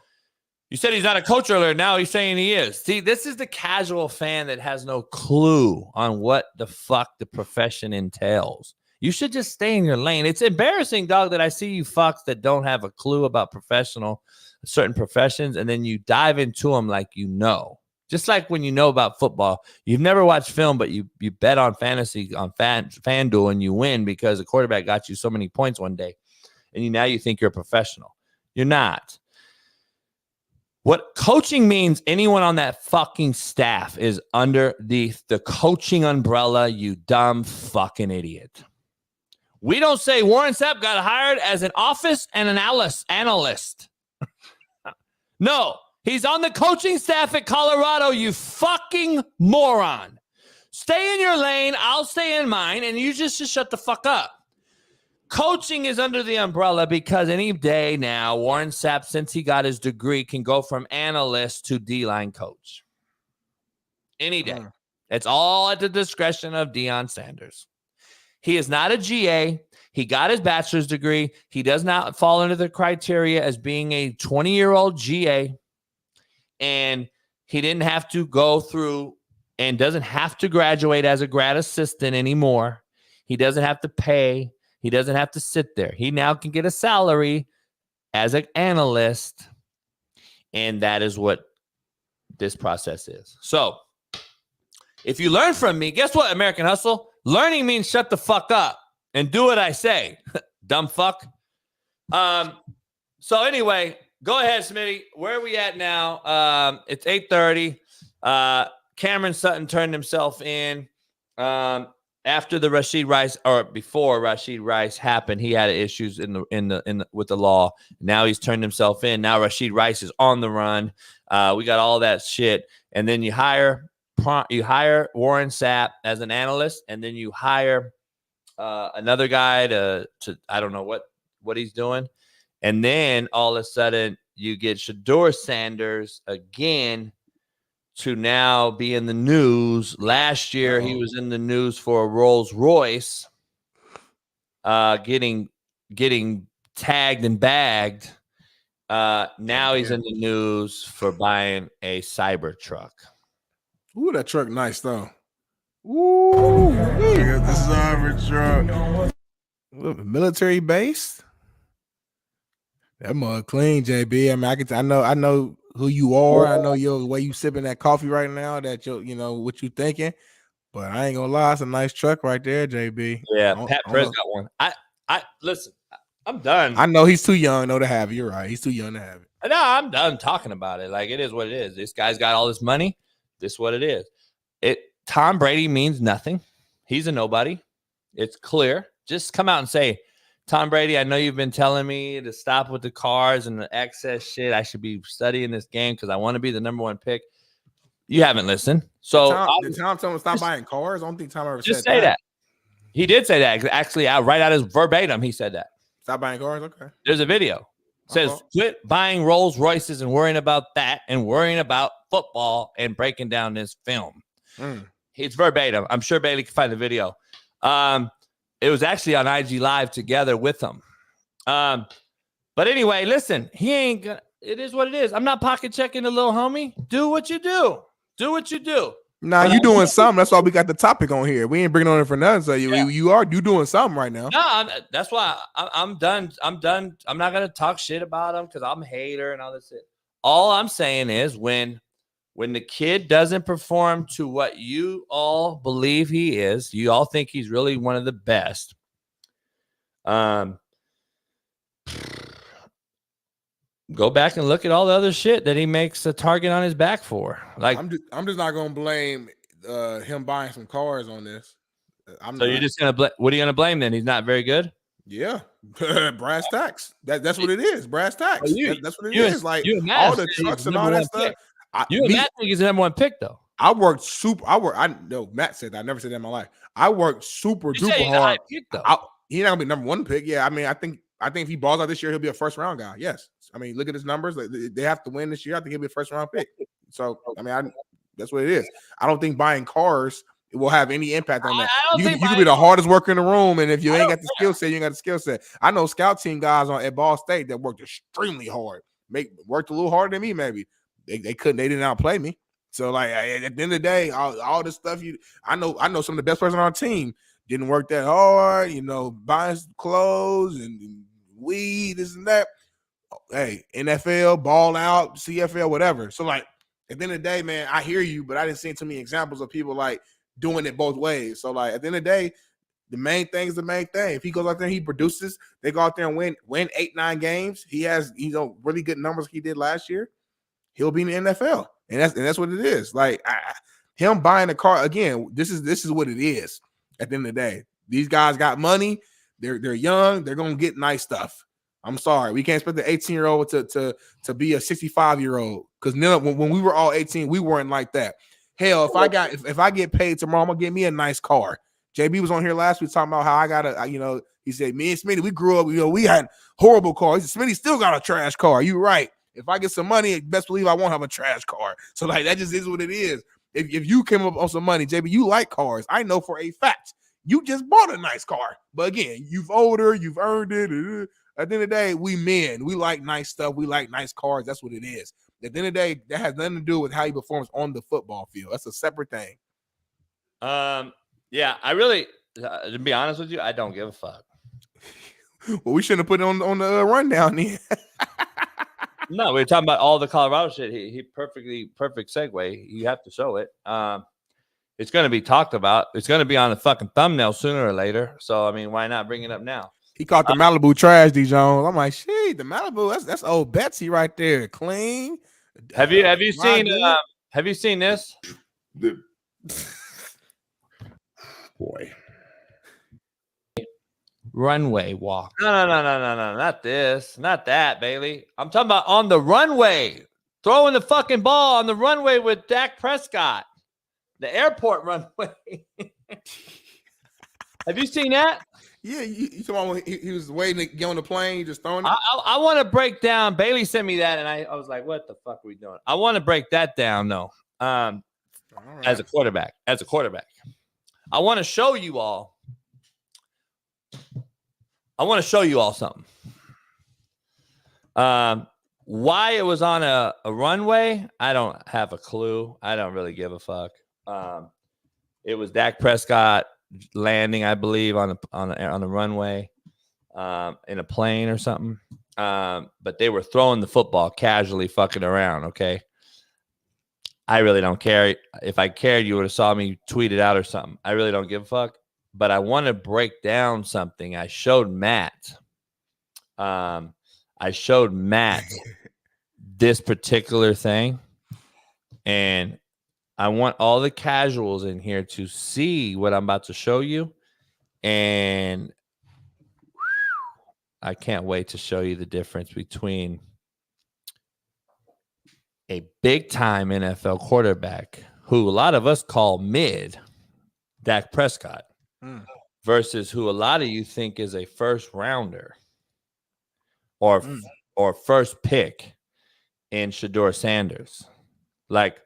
you said he's not a coach earlier. Now he's saying he is. See, this is the casual fan that has no clue on what the fuck the profession entails. You should just stay in your lane. It's embarrassing, dog, that I see you fucks that don't have a clue about certain professions, and then you dive into them like you know. Just like when you know about football, you've never watched film, but you bet on fantasy on FanDuel and you win because the quarterback got you so many points one day, and now you think you're a professional. You're not. What coaching means, anyone on that fucking staff is under the coaching umbrella, you dumb fucking idiot. We don't say Warren Sapp got hired as an office and an analyst. No, he's on the coaching staff at Colorado, you fucking moron. Stay in your lane, I'll stay in mine, and you just shut the fuck up. Coaching is under the umbrella because any day now, Warren Sapp, since he got his degree, can go from analyst to D-line coach. Any day. It's all at the discretion of Deion Sanders. He is not a GA. He got his bachelor's degree. He does not fall into the criteria as being a 20-year-old GA. And he didn't have to go through and doesn't have to graduate as a grad assistant anymore. He doesn't have to pay. He doesn't have to sit there. He now can get a salary as an analyst. And that is what this process is. So if you learn from me, guess what, American Hustle? Learning means shut the fuck up and do what I say. Dumb fuck. So anyway, go ahead, Smitty. Where are we at now? It's 8:30. Cameron Sutton turned himself in. After the Rashid Rice, or before Rashid Rice happened, he had issues with the law. Now he's turned himself in. Now Rashid Rice is on the run. We got all that shit, and then you hire Warren Sapp as an analyst, and then you hire another guy to I don't know what he's doing, and then all of a sudden you get Shedeur Sanders again to now be in the news. Last year, he was in the news for a Rolls Royce, getting tagged and bagged. Now he's in the news for buying a Cybertruck. Ooh, that truck nice though. Ooh, The Cybertruck. Military base. That mug clean, JB. I mean, I know who you are. I know the way you sipping that coffee right now. That you know what you thinking. But I ain't gonna lie, it's a nice truck right there, JB. Yeah, Pat Press got one. I listen. I'm done. I know he's too young though to have it. You're right. He's too young to have it. No, I'm done talking about it. Like, it is what it is. This guy's got all this money. This is what it is. Tom Brady means nothing. He's a nobody. It's clear. Just come out and say, Tom Brady, I know you've been telling me to stop with the cars and the excess shit. I should be studying this game because I want to be the number one pick. You haven't listened. So did Tom tell him to stop buying cars? I don't think Tom ever just said say that. He did say that. Actually, right out of his verbatim, he said that. Stop buying cars? Okay. There's a video. It says, quit buying Rolls Royces and worrying about that and worrying about football and breaking down this film. It's verbatim. I'm sure Bailey can find the video. It was actually on IG Live together with him. But anyway, listen, he ain't gonna, it is what it is. I'm not pocket checking the little homie. Do what you do. Do what you do. Nah, you doing something. That's why we got the topic on here. We ain't bringing on it for nothing. So you doing something right now. No, that's why I'm done. I'm done. I'm not gonna talk shit about him because I'm a hater and all this shit. All I'm saying is when the kid doesn't perform to what you all believe he is, you all think he's really one of the best. Go back and look at all the other shit that he makes a target on his back for. Like, I'm just not gonna blame him buying some cars on this. You're just gonna blame? What are you gonna blame then? He's not very good. Yeah, brass tacks. That's what it is. Brass tacks. That's what it is. Like all the trucks and all that stuff. Matt think he's the number one pick though. I know Matt said that. I never said that in my life. I worked super duper hard. He's not gonna be number one pick. Yeah, I mean, I think if he balls out this year, he'll be a first round guy. Yes, I mean, look at his numbers. Like, they have to win this year. I think he'll be a first-round pick. So, I mean, that's what it is. I don't think buying cars will have any impact on that. You could be the hardest worker in the room, and if you ain't got the skill set, you ain't got the skill set. I know scout team guys at Ball State that worked extremely hard. Worked a little harder than me, maybe. They didn't outplay me. So, like, at the end of the day, all this stuff I know some of the best players on our team didn't work that hard, buying clothes and weed, this and that. Hey, NFL, ball out, CFL, whatever. So, like, at the end of the day, man, I hear you, but I didn't see too many examples of people, like, doing it both ways. So, like, at the end of the day, the main thing is the main thing. If he goes out there and he produces, they go out there and win 8-9 games. He has really good numbers he did last year. He'll be in the NFL, and that's what it is. Like, him buying a car again. This is what it is. At the end of the day, these guys got money. They're young. They're gonna get nice stuff. I'm sorry, we can't expect the 18-year-old to be a 65-year-old, because when we were all 18, we weren't like that. Hell, if I get paid tomorrow, I'm gonna get me a nice car. JB was on here last week talking about how I got he said, me and Smitty, we grew up, we had horrible cars. He said, Smitty still got a trash car. You right. If I get some money, best believe I won't have a trash car. So, like, that just is what it is. If you came up on some money, JB, you like cars. I know for a fact you just bought a nice car. But again, you've older, you've earned it. At the end of the day, we men. We like nice stuff. We like nice cars. That's what it is. At the end of the day, that has nothing to do with how he performs on the football field. That's a separate thing. Yeah, I really, to be honest with you, I don't give a fuck. Well, we shouldn't have put it on the rundown then. No, we were talking about all the Colorado shit. He perfect segue. You have to show it. It's going to be talked about. It's going to be on the fucking thumbnail sooner or later. So, I mean, why not bring it up now? He caught the Malibu trash, D. Jones. I'm like, shit, the Malibu, that's old Betsy right there. Clean. Have you seen this? Boy. Runway walk. No, not this, not that, Bailey. I'm talking about on the runway, throwing the fucking ball on the runway with Dak Prescott, the airport runway. Have you seen that? Yeah, you talking about when he was waiting to get on the plane, just throwing it? I want to break down. Bailey sent me that, and I was like, what the fuck are we doing? I want to break that down, though. Right. As a quarterback. I want to show you all. Something. Why it was on a runway, I don't have a clue. I don't really give a fuck. It was Dak Prescott landing, I believe, on the runway, in a plane or something. But they were throwing the football casually, fucking around. Okay, I really don't care. If I cared, you would have saw me tweet it out or something. I really don't give a fuck. But I want to break down something. I showed Matt this particular thing, and I want all the casuals in here to see what I'm about to show you, and I can't wait to show you the difference between a big-time NFL quarterback, who a lot of us call mid, Dak Prescott, versus who a lot of you think is a first-rounder or first pick in Shedeur Sanders. Like,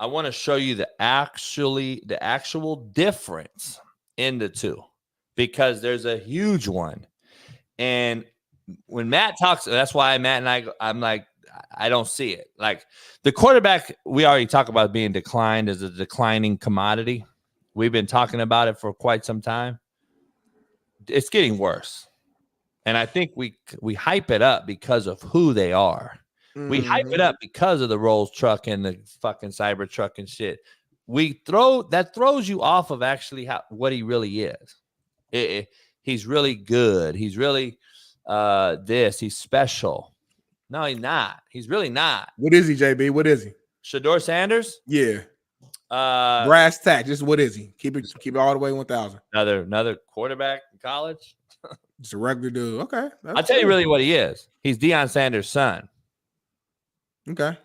I want to show you the actual difference in the two, because there's a huge one. And when Matt talks, that's why Matt and I'm like, I don't see it. Like, the quarterback, we already talked about being declined as a declining commodity. We've been talking about it for quite some time. It's getting worse. And I think we hype it up because of who they are. We hype it up because of the Rolls truck and the fucking Cyber truck and shit. That throws you off of actually what he really is. He's really good. He's really he's special. No, he's not. He's really not. What is he, JB? What is he? Shedeur Sanders? Yeah. Brass tack. Just what is he? Keep it all the way 1,000. Another quarterback in college. Just a regular dude. Okay. I'll tell you really what he is. He's Deion Sanders' son. Okay.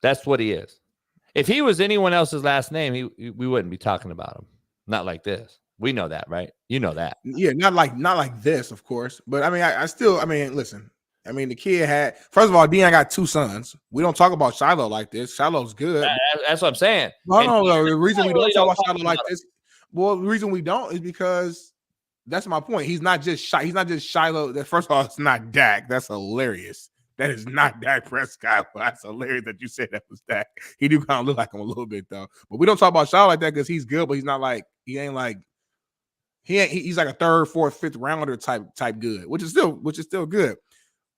That's what he is. If he was anyone else's last name, we wouldn't be talking about him. Not like this. We know that, right? You know that. Yeah, not like this, of course. But I mean, I still, listen. I mean, the kid had, first of all, Deion got 2 sons. We don't talk about Shiloh like this. Shiloh's good. That's what I'm saying. No. The reason we don't talk about talk Shiloh like this, well, the reason we don't is because that's my point. He's not just Shiloh. That first of all, it's not Dak. That's hilarious. That is not Dak Prescott. That's hilarious that you said that was Dak. He do kind of look like him a little bit though. But we don't talk about Shiloh like that because he's good, but he's not like he's like a 3rd, 4th, 5th rounder type good, which is still good.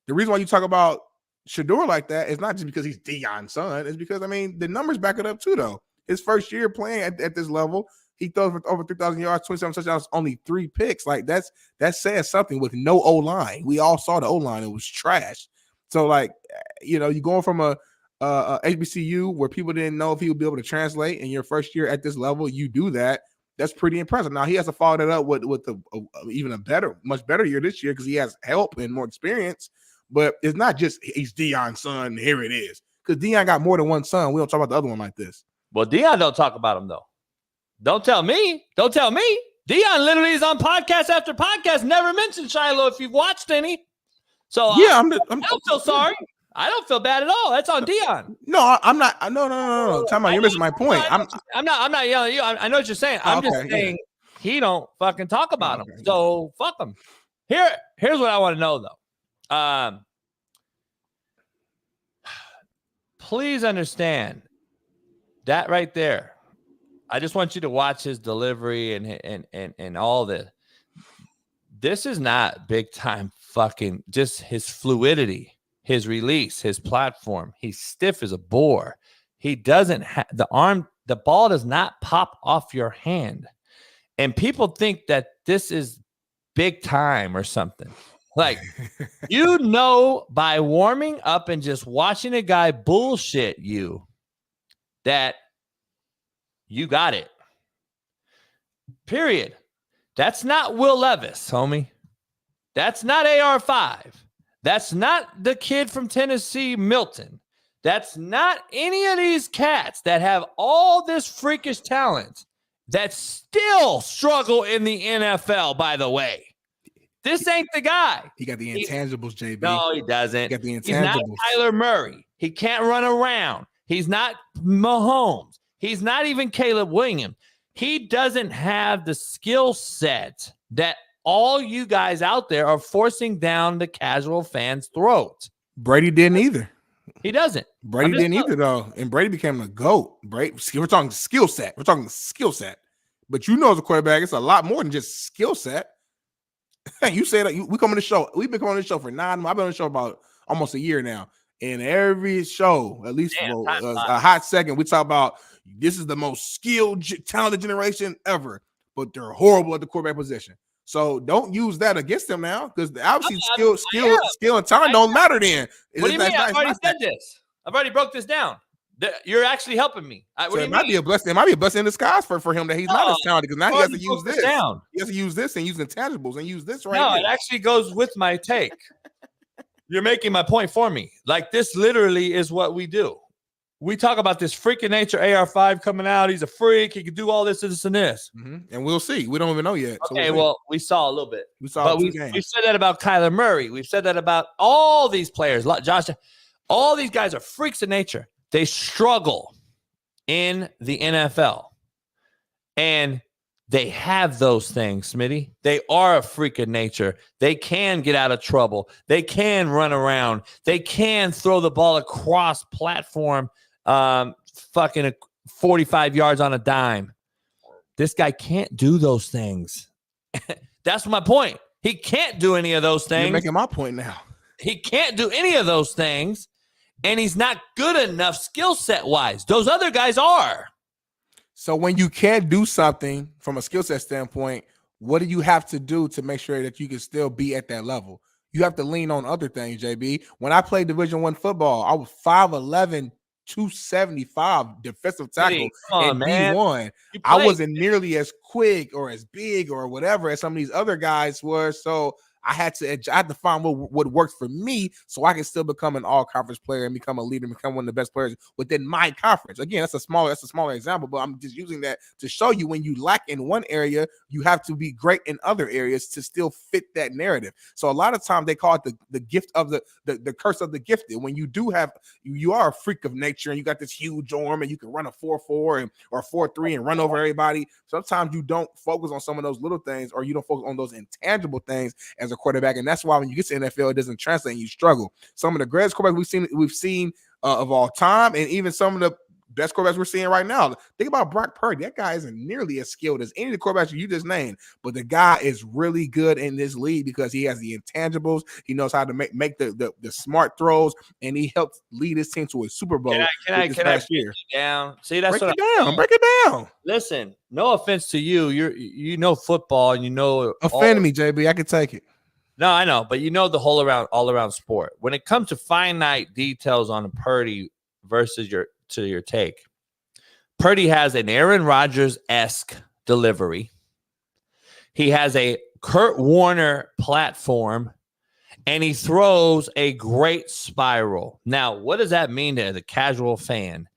The reason why you talk about Shedeur like that is not just because he's Deion's son. It's because, I mean, the numbers back it up too, though. His first year playing at this level, he throws for over 3,000 yards, 27 touchdowns, only 3 picks. Like, that says something with no O-line. We all saw the O-line. It was trash. So, like, you're going from a HBCU where people didn't know if he would be able to translate, and your first year at this level, you do that. That's pretty impressive. Now, he has to follow that up with even a much better year this year because he has help and more experience. But it's not just he's Deion's son. Here it is, because Deion got more than 1 son. We don't talk about the other one like this. Well, Deion don't talk about him though. Don't tell me. Deion literally is on podcast after podcast. Never mentioned Shiloh if you've watched any. So yeah, I don't feel sorry. I don't feel bad at all. That's on Deion. No, I'm not. No. Time out. You're missing my point. I'm not yelling at you. I know what you're saying. I'm just saying he don't fucking talk about him. So fuck him. Here's what I want to know though. Please understand that right there. I just want you to watch his delivery and all this. This is not big time fucking, just his fluidity, his release, his platform. He's stiff as a boar. He doesn't have the ball does not pop off your hand. And people think that this is big time or something. Like, by warming up and just watching a guy bullshit you, that you got it. Period. That's not Will Levis, homie. That's not AR5. That's not the kid from Tennessee, Middleton. That's not any of these cats that have all this freakish talent that still struggle in the NFL, by the way. This ain't the guy. He got the intangibles, JB. No, he doesn't. He got the intangibles. He's not Kyler Murray. He can't run around. He's not Mahomes. He's not even Caleb Williams. He doesn't have the skill set that all you guys out there are forcing down the casual fan's throat. Brady didn't either. He doesn't. Brady didn't either, though. And Brady became a GOAT. We're talking skill set. But as a quarterback, it's a lot more than just skill set. You say that we come on the show. We've been coming on the show for 9 months. I've been on the show about almost a year now. And every show, at least for a hot second, we talk about this is the most skilled, talented generation ever, but they're horrible at the quarterback position. So don't use that against them now, because obviously skill and talent don't matter then. What do you mean? I've already said this. I've already broke this down. You're actually helping me. It might be a blessing. It might be a blessing in disguise for him that he's not as talented, because now he has to use this. He has to use this and use intangibles and use this right now. No, it actually goes with my take. You're making my point for me. Like, this literally is what we do. We talk about this freaking nature AR5 coming out. He's a freak. He can do all this, and this. Mm-hmm. And we'll see. We don't even know yet. Okay, we saw a little bit. We said that about Kyler Murray. We've said that about all these players. Josh, all these guys are freaks of nature. They struggle in the NFL. And they have those things, Smitty. They are a freak of nature. They can get out of trouble. They can run around. They can throw the ball across platform, fucking 45 yards on a dime. This guy can't do those things. That's my point. He can't do any of those things. You're making my point now. He can't do any of those things, and he's not good enough skill set wise. Those other guys are. So when you can't do something from a skill set standpoint, what do you have to do to make sure that you can still be at that level? You have to lean on other things, JB. When I played Division I football, I was 5'11", 275 defensive tackle in D1. I wasn't nearly as quick or as big or whatever as some of these other guys were. So I had to find what worked for me so I can still become an all-conference player and become a leader and become one of the best players within my conference. Again, that's a smaller example, but I'm just using that to show you when you lack in one area, you have to be great in other areas to still fit that narrative. So a lot of times they call it the gift of the curse of the gifted. When you are a freak of nature and you got this huge arm and you can run a 4.4 or 4.3 and run over everybody. Sometimes you don't focus on some of those little things, or you don't focus on those intangible things as a quarterback, and that's why when you get to the NFL, it doesn't translate and you struggle. Some of the greatest quarterbacks we've seen of all time, and even some of the best quarterbacks we're seeing right now. Think about Brock Purdy. That guy isn't nearly as skilled as any of the quarterbacks you just named, but the guy is really good in this league because he has the intangibles. He knows how to make the smart throws, and he helped lead his team to a Super Bowl. Can I break it down? See, that's break it down. Listen, no offense to you. You know football, and you know offend me, JB. I can take it. No, I know, but you know the all around sport. When it comes to finite details on a Purdy versus your take, Purdy has an Aaron Rodgers-esque delivery. He has a Kurt Warner platform, and he throws a great spiral. Now, what does that mean to the casual fan?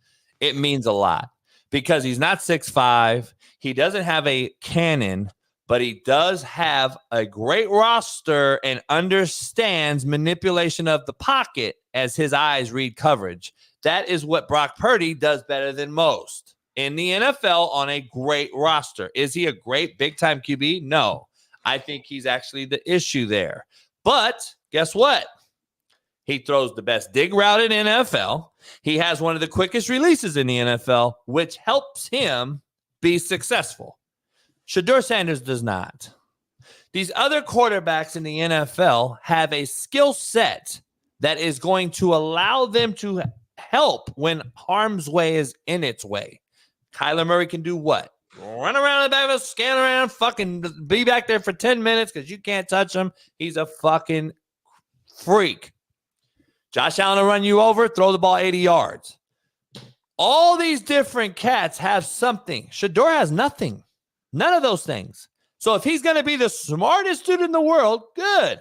It means a lot because he's not 6'5". He doesn't have a cannon, but he does have a great roster and understands manipulation of the pocket as his eyes read coverage. That is what Brock Purdy does better than most in the NFL on a great roster. Is he a great big-time QB? No. I think he's actually the issue there. But guess what? He throws the best dig route in NFL. He has one of the quickest releases in the NFL, which helps him be successful. Shedeur Sanders does not. These other quarterbacks in the NFL have a skill set that is going to allow them to help when harm's way is in its way. Kyler Murray can do what? Run around the back of us, scan around, fucking be back there for 10 minutes because you can't touch him. He's a fucking freak. Josh Allen will run you over, throw the ball 80 yards. All these different cats have something. Shedeur has nothing. None of those things. So if he's going to be the smartest dude in the world, good.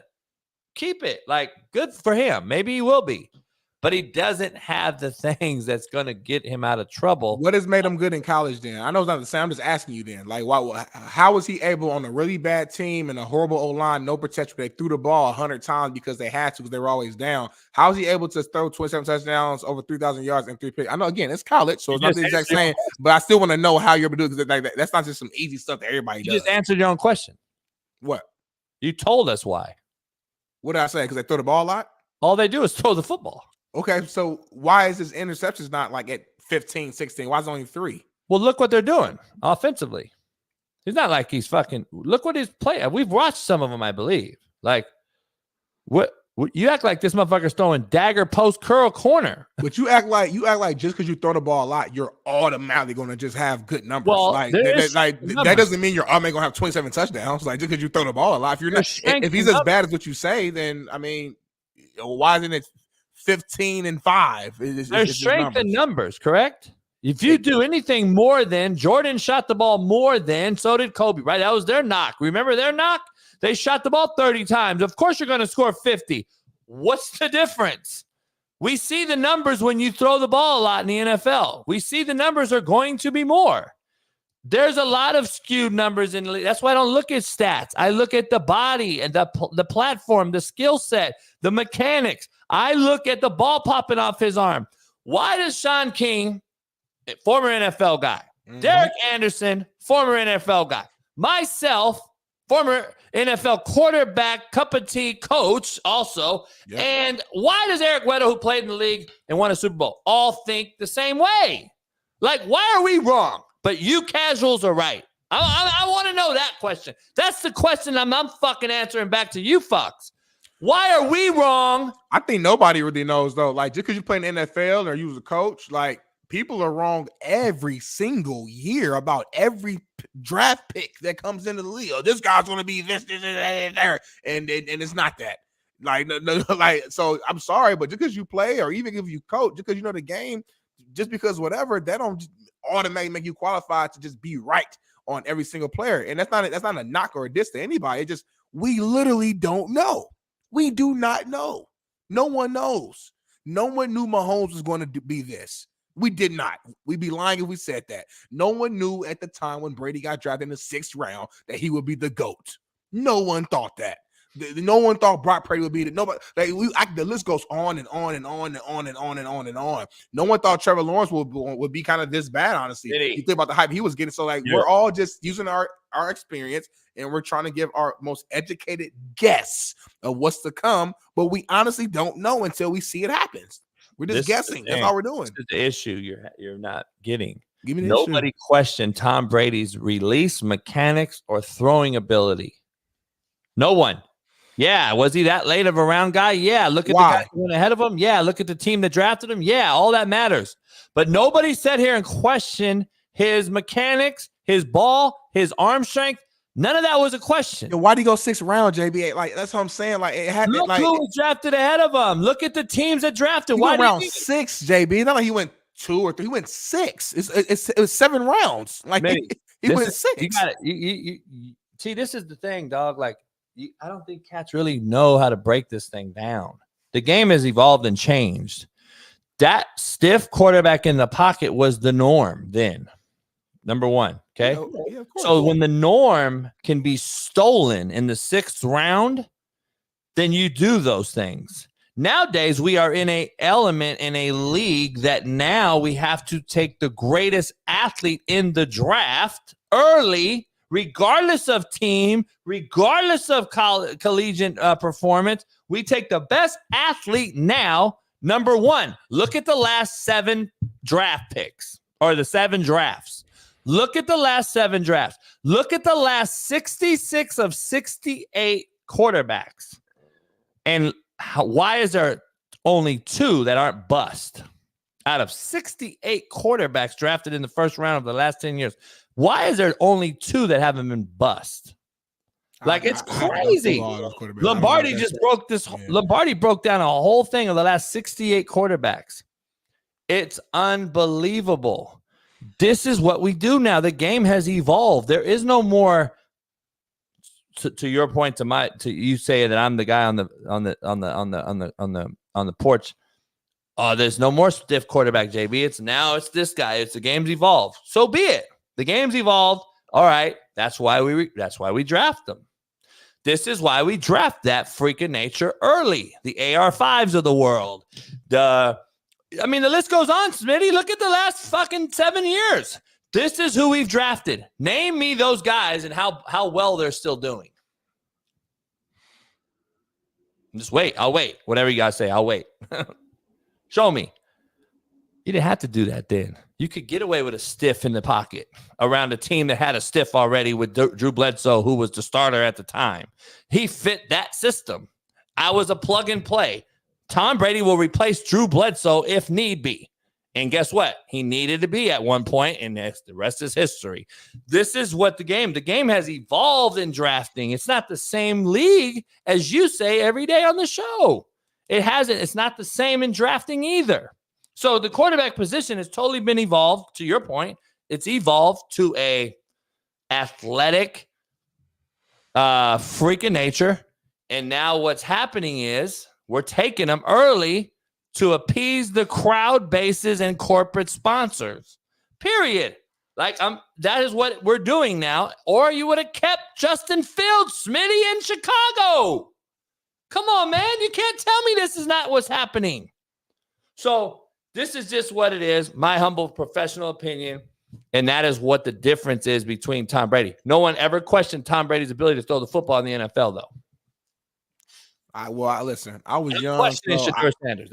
Keep it. Like, good for him. Maybe he will be. But he doesn't have the things that's going to get him out of trouble. What has made him good in college then? I know it's not the same. I'm just asking you then. Like, how was he able on a really bad team and a horrible O-line, no protection? They threw the ball 100 times because they had to because they were always down. How is he able to throw 27 touchdowns, over 3,000 yards, and 3 picks? I know, again, it's college, so it's not the exact same. But I still want to know how you're able to do it because that's not just some easy stuff that everybody does. You just answered your own question. What? You told us why. What did I say? Because they throw the ball a lot? All they do is throw the football. Okay, so why is his interceptions not like at 15, 16? Why is it only 3? Well, look what they're doing offensively. It's not like he's fucking. Look what he's playing. We've watched some of them, I believe. Like, what you act like this motherfucker's throwing dagger post curl corner. But you act like just because you throw the ball a lot, you're automatically going to just have good numbers. Well, like that doesn't mean your arm ain't going to have 27 touchdowns. Like just because you throw the ball a lot, if you're not, if he's as bad as what you say, then I mean, why isn't it 15-5? There's strength in numbers, correct? If you do anything more than Jordan shot the ball more than, so did Kobe, right? That was their knock. Remember their knock? They shot the ball 30 times. Of course you're going to score 50. What's the difference? We see the numbers when you throw the ball a lot in the NFL. We see the numbers are going to be more. There's a lot of skewed numbers in the league. That's why I don't look at stats. I look at the body and the platform, the skill set, the mechanics. I look at the ball popping off his arm. Why does Shaun King, former NFL guy, Derek Anderson, former NFL guy, myself, former NFL quarterback, cup of tea coach also, and why does Eric Weddle, who played in the league and won a Super Bowl, all think the same way? Like, why are we wrong? But you casuals are right. I want to know that question. That's the question I'm fucking answering back to you fucks. Why are we wrong? I think nobody really knows, though. Like, just because you play in the NFL or you was a coach, like, people are wrong every single year about every draft pick that comes into the league. Oh, this guy's going to be this, and it's not that. Like, no, like, so I'm sorry, but just because you play or even if you coach, just because you know the game, just because whatever, that don't automatically make you qualified to just be right on every single player. And that's not a knock or a diss to anybody. It's just We literally don't know. We do not know. No one knows. No one knew Mahomes was going to be this. We did not. We'd be lying if we said that. No one knew at the time when Brady got drafted in the 6th round that he would be the GOAT. No one thought that. No one thought Brock Purdy would be the nobody. The list goes on and on and on and on and on and on and on. No one thought Trevor Lawrence would be kind of this bad. Honestly, you think about the hype he was getting. So we're all just using our experience and we're trying to give our most educated guess of what's to come. But we honestly don't know until we see it happens. We're just guessing. That's all we're doing. This is the issue you're not getting. Give me the Nobody issue. questioned Tom Brady's release mechanics or throwing ability. No one. Yeah, was he that late of a round guy? Yeah, look at the guy who went ahead of him. Yeah, look at the team that drafted him. Yeah, all that matters. But nobody sat here and questioned his mechanics, his ball, his arm strength. None of that was a question. Why did he go 6th round, JB? That's what I'm saying. It had look who was drafted ahead of him. Look at the teams that drafted. Why round 6, JB? Not like he went 2 or 3. He went 6. It was 7 rounds. He went 6. You got it. You see, this is the thing, dog. I don't think cats really know how to break this thing down. The game has evolved and changed. That stiff quarterback in the pocket was the norm then. Number one. Okay. Yeah, so when the norm can be stolen in the 6th round, then you do those things. Nowadays, we are in a element in a league that now we have to take the greatest athlete in the draft early, regardless of team, regardless of collegiate performance. We take the best athlete now, number one. Look at the last 7 draft picks or the 7 drafts. Look at the last 7 drafts. Look at the last 66 of 68 quarterbacks. And why is there only 2 that aren't bust? Out of 68 quarterbacks drafted in the first round of the last 10 years, why is there only 2 that haven't been bust? It's crazy. Lombardi just broke this. Yeah. Lombardi broke down a whole thing of the last 68 quarterbacks. It's unbelievable. This is what we do now. The game has evolved. There is no more. To your point, to you say that I'm the guy on the porch. There's no more stiff quarterback, JB. It's this guy. It's the game's evolved. So be it. The game's evolved. All right. That's why we draft them. This is why we draft that freak of nature early. The AR5s of the world. The list goes on, Smitty. Look at the last fucking 7 years. This is who we've drafted. Name me those guys and how well they're still doing. Just wait. I'll wait. Whatever you guys say, I'll wait. Show me. You didn't have to do that then. You could get away with a stiff in the pocket around a team that had a stiff already with Drew Bledsoe, who was the starter at the time. He fit that system. I was a plug and play. Tom Brady will replace Drew Bledsoe if need be. And guess what? He needed to be at one point, and the rest is history. This is what the game has evolved in drafting. It's not the same league as you say every day on the show. It hasn't. It's not the same in drafting either. So the quarterback position has totally been evolved. To your point, it's evolved to a athletic freak of nature. And now what's happening is we're taking them early to appease the crowd bases and corporate sponsors. Period. That is what we're doing now. Or you would have kept Justin Fields, Smitty, in Chicago. Come on, man. You can't tell me this is not what's happening. So this is just what it is, my humble professional opinion. And that is what the difference is between Tom Brady. No one ever questioned Tom Brady's ability to throw the football in the NFL, though. Listen, I was young. So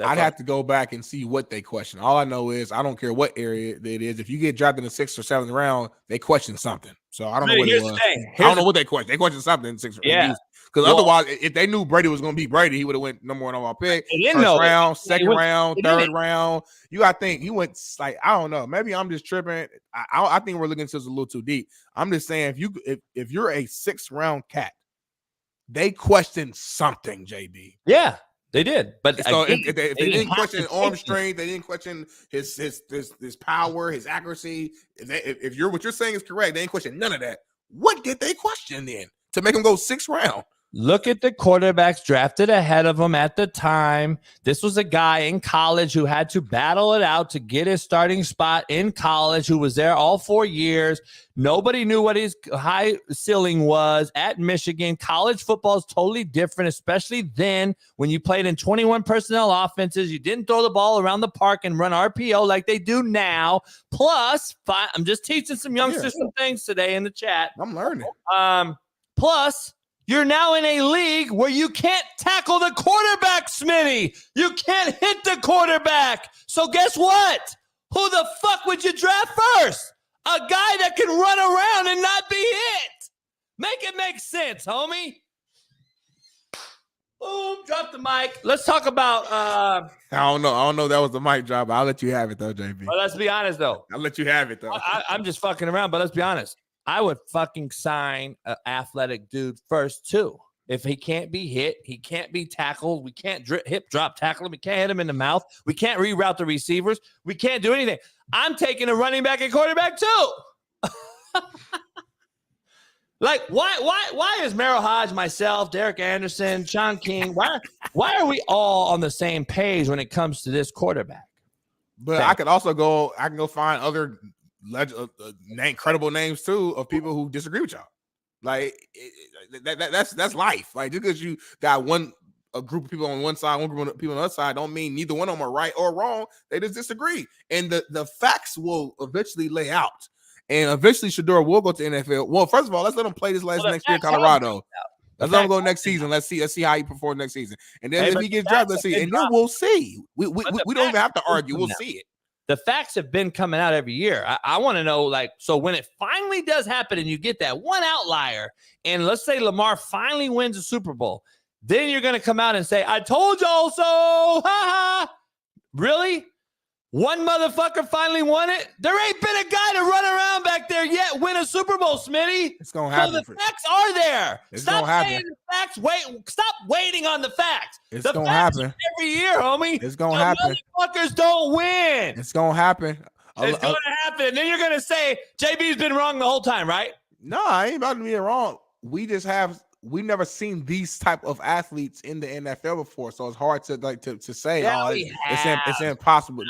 I'd have to go back and see what they question. All I know is I don't care what area it is. If you get drafted in the 6th or 7th round, they question something. So I don't know what it was. I don't know what they question. They question something in 6th. Yeah. Because otherwise, if they knew Brady was going to be Brady, he would have went number 1 on my pick. First round, second round, third round. You got to think he went I don't know. Maybe I'm just tripping. I think we're looking into this a little too deep. I'm just saying if you're a 6th round cat, they questioned something, JB. Yeah, they did. But so if they didn't question arm strength, they didn't question his power, his accuracy. If what you're saying is correct, they didn't question none of that. What did they question then to make him go 6th round? Look at the quarterbacks drafted ahead of him at the time. This was a guy in college who had to battle it out to get his starting spot in college, who was there all 4 years. Nobody knew what his high ceiling was at Michigan. College football is totally different, especially then when you played in 21 personnel offenses. You didn't throw the ball around the park and run RPO like they do now. Plus, I'm just teaching some youngsters some things today in the chat. I'm learning. Plus, you're now in a league where you can't tackle the quarterback, Smitty. You can't hit the quarterback. So guess what? Who the fuck would you draft first? A guy that can run around and not be hit. Make it make sense, homie. Boom, drop the mic. Let's talk about I don't know if that was the mic drop. I'll let you have it though, JB. Well, let's be honest though. I'll let you have it though. I'm just fucking around, but let's be honest. I would fucking sign an athletic dude first, too. If he can't be hit, he can't be tackled. We can't hip drop tackle him. We can't hit him in the mouth. We can't reroute the receivers. We can't do anything. I'm taking a running back and quarterback, too. Like, why is Merrill Hodge, myself, Derek Anderson, Shaun King, why are we all on the same page when it comes to this quarterback? But I can go find other credible names too of people who disagree with y'all. Like that's life. Like just because you got a group of people on one side, one group of people on the other side, don't mean neither one of them are right or wrong. They just disagree, and the facts will eventually lay out. And eventually, Shedeur will go to NFL. Well, first of all, let's let him play next year in Colorado. Let's let him go next season. Let's see how he performs next season, and then if he gets drafted, let's see, and then we'll see. We don't even have to argue. We'll see it. The facts have been coming out every year. I want to know, like, so when it finally does happen and you get that one outlier, and let's say Lamar finally wins a Super Bowl, then you're going to come out and say, I told y'all so. Ha ha. Really? One motherfucker finally won it? There ain't been a guy to run around back there yet win a Super Bowl, Smitty. It's going to happen. So the facts are there. It's Stop going to happen. saying the facts. Stop waiting on the facts. It's going to happen every year, homie. It's going to happen. Motherfuckers don't win. It's going to happen. It's going to happen. Then you're going to say JB's been wrong the whole time, right? No, I ain't about to be wrong. We've never seen these type of athletes in the NFL before, so it's hard to say. Yeah, it's impossible.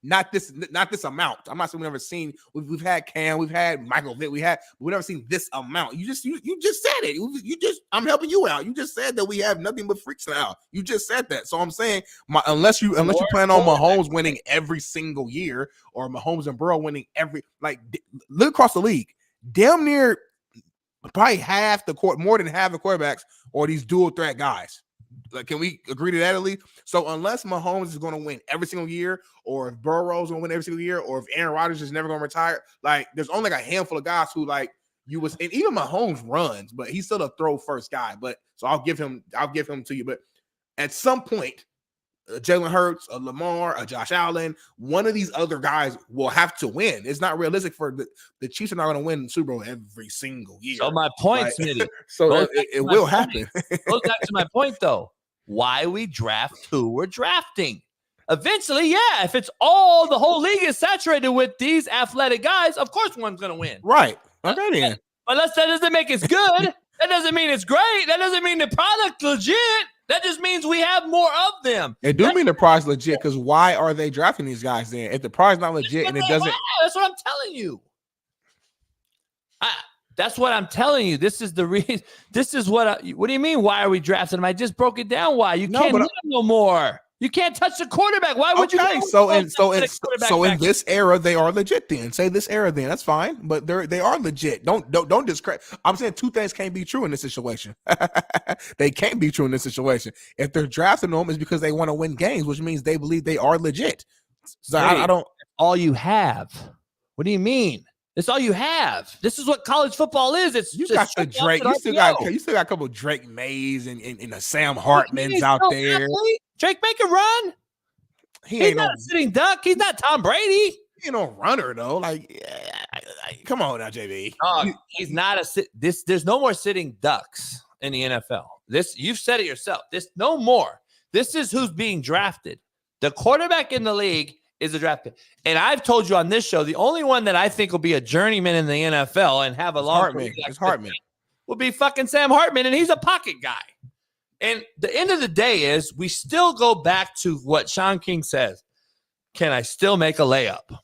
Not this amount. I'm not saying we've never seen. We've had Cam, we've had Michael Vick, we've never seen this amount. You just said it. I'm helping you out. You just said that we have nothing but freaks now. You just said that. So I'm saying, unless you plan on Mahomes winning every single year, or Mahomes and Burrow winning look across the league, damn near. Probably more than half the quarterbacks or these dual threat guys. Like, can we agree to that at least? So unless Mahomes is going to win every single year, or if Burrow's going to win every single year, or if Aaron Rodgers is never going to retire, like there's only like a handful of guys who and even Mahomes runs, but he's still a throw first guy. But so I'll give him to you. But at some point, Jalen Hurts, a Lamar, a Josh Allen, one of these other guys will have to win. It's not realistic for the Chiefs are not going to win the Super Bowl every single year. So my point, Smitty. So it will happen. Goes back to my point, though. Why we draft who we're drafting. Eventually, yeah, if it's all the whole league is saturated with these athletic guys, of course one's going to win. Right. Okay, then. Unless that doesn't make it good. That doesn't mean it's great. That doesn't mean the product legit. That just means we have more of them. It do mean the prize legit, because why are they drafting these guys then? If the prize not legit and it doesn't, that's what I'm telling you. That's what I'm telling you. This is the reason. This is what do you mean? Why are we drafting them? I just broke it down. Why you can't hit them no more. You can't touch the quarterback. Why would you? So in this era, they are legit. Then say this era, then that's fine. But they are legit. Don't discredit. I'm saying two things can't be true in this situation. They can't be true in this situation. If they're drafting them, it's because they want to win games, which means they believe they are legit. So I don't. All you have. What do you mean? It's all you have. This is what college football is. It's you got the Drake. You still got a couple of Drake Mays and the Sam Hartmans out there. Drake make a run. He's not a sitting duck. He's not Tom Brady. He ain't no runner though. Like, come on now, JB. He's not there's no more sitting ducks in the NFL. You've said it yourself. No more. This is who's being drafted. The quarterback in the league is a draft pick. And I've told you on this show, the only one that I think will be a journeyman in the NFL and have a long Hartman. It's Hartman. would be fucking Sam Hartman, and he's a pocket guy. And the end of the day is we still go back to what Shaun King says. Can I still make a layup?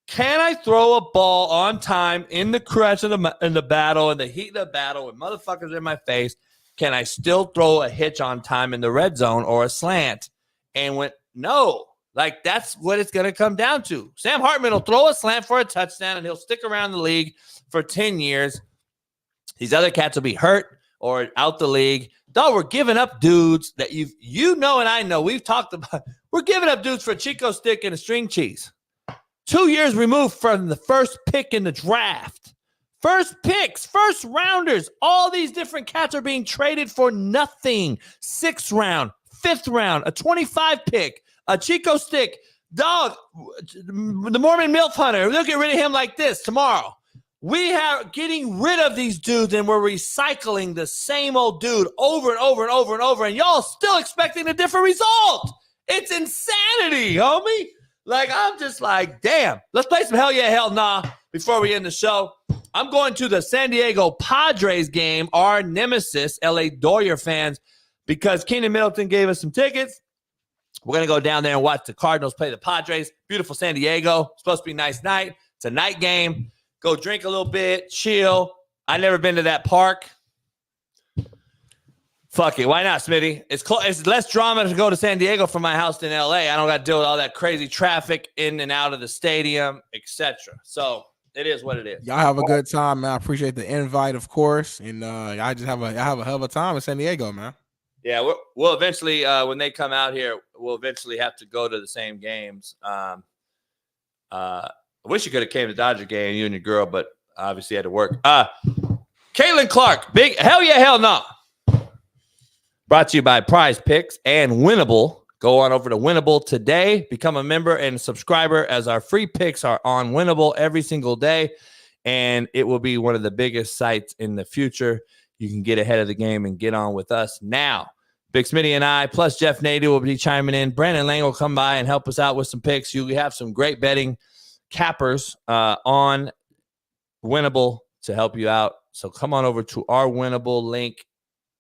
Can I throw a ball on time in the crutch of the battle, in the heat of the battle, with motherfuckers in my face? Can I still throw a hitch on time in the red zone or a slant? And no, like that's what it's going to come down to. Sam Hartman will throw a slant for a touchdown, and he'll stick around the league for 10 years. These other cats will be hurt or out the league. Dog, we're giving up dudes that you know and I know. We've talked about. We're giving up dudes for a Chico stick and a string cheese. 2 years removed from the first pick in the draft. First picks, first rounders. All these different cats are being traded for nothing. 6th round, 5th round, a 25 pick, a Chico stick. Dog, the Mormon MILF hunter, they'll get rid of him like this tomorrow. We are getting rid of these dudes, and we're recycling the same old dude over and over and over and over, and y'all still expecting a different result. It's insanity, homie. Like, I'm just like, damn. Let's play some hell yeah, hell nah before we end the show. I'm going to the San Diego Padres game, our nemesis, LA Dodger fans, because Keynan Middleton gave us some tickets. We're going to go down there and watch the Cardinals play the Padres. Beautiful San Diego. It's supposed to be a nice night. It's a night game. Go drink a little bit, chill. I've never been to that park. Fuck it. Why not, Smitty? It's less drama to go to San Diego from my house than LA. I don't got to deal with all that crazy traffic in and out of the stadium, etc. So it is what it is. Y'all have a good time, man. I appreciate the invite, of course. And I just have a hell of a time in San Diego, man. Yeah, we'll eventually, when they come out here, we'll eventually have to go to the same games. I wish you could have came to the Dodger game, you and your girl, but obviously had to work. Caitlin Clark, big hell yeah, hell no. Brought to you by Prize Picks and Winnable. Go on over to Winnable today. Become a member and subscriber, as our free picks are on Winnable every single day. And it will be one of the biggest sites in the future. You can get ahead of the game and get on with us now. Big Smitty and I, plus Jeff Nadu, will be chiming in. Brandon Lang will come by and help us out with some picks. You have some great betting cappers on Winnable to help you out. So come on over to our Winnable link,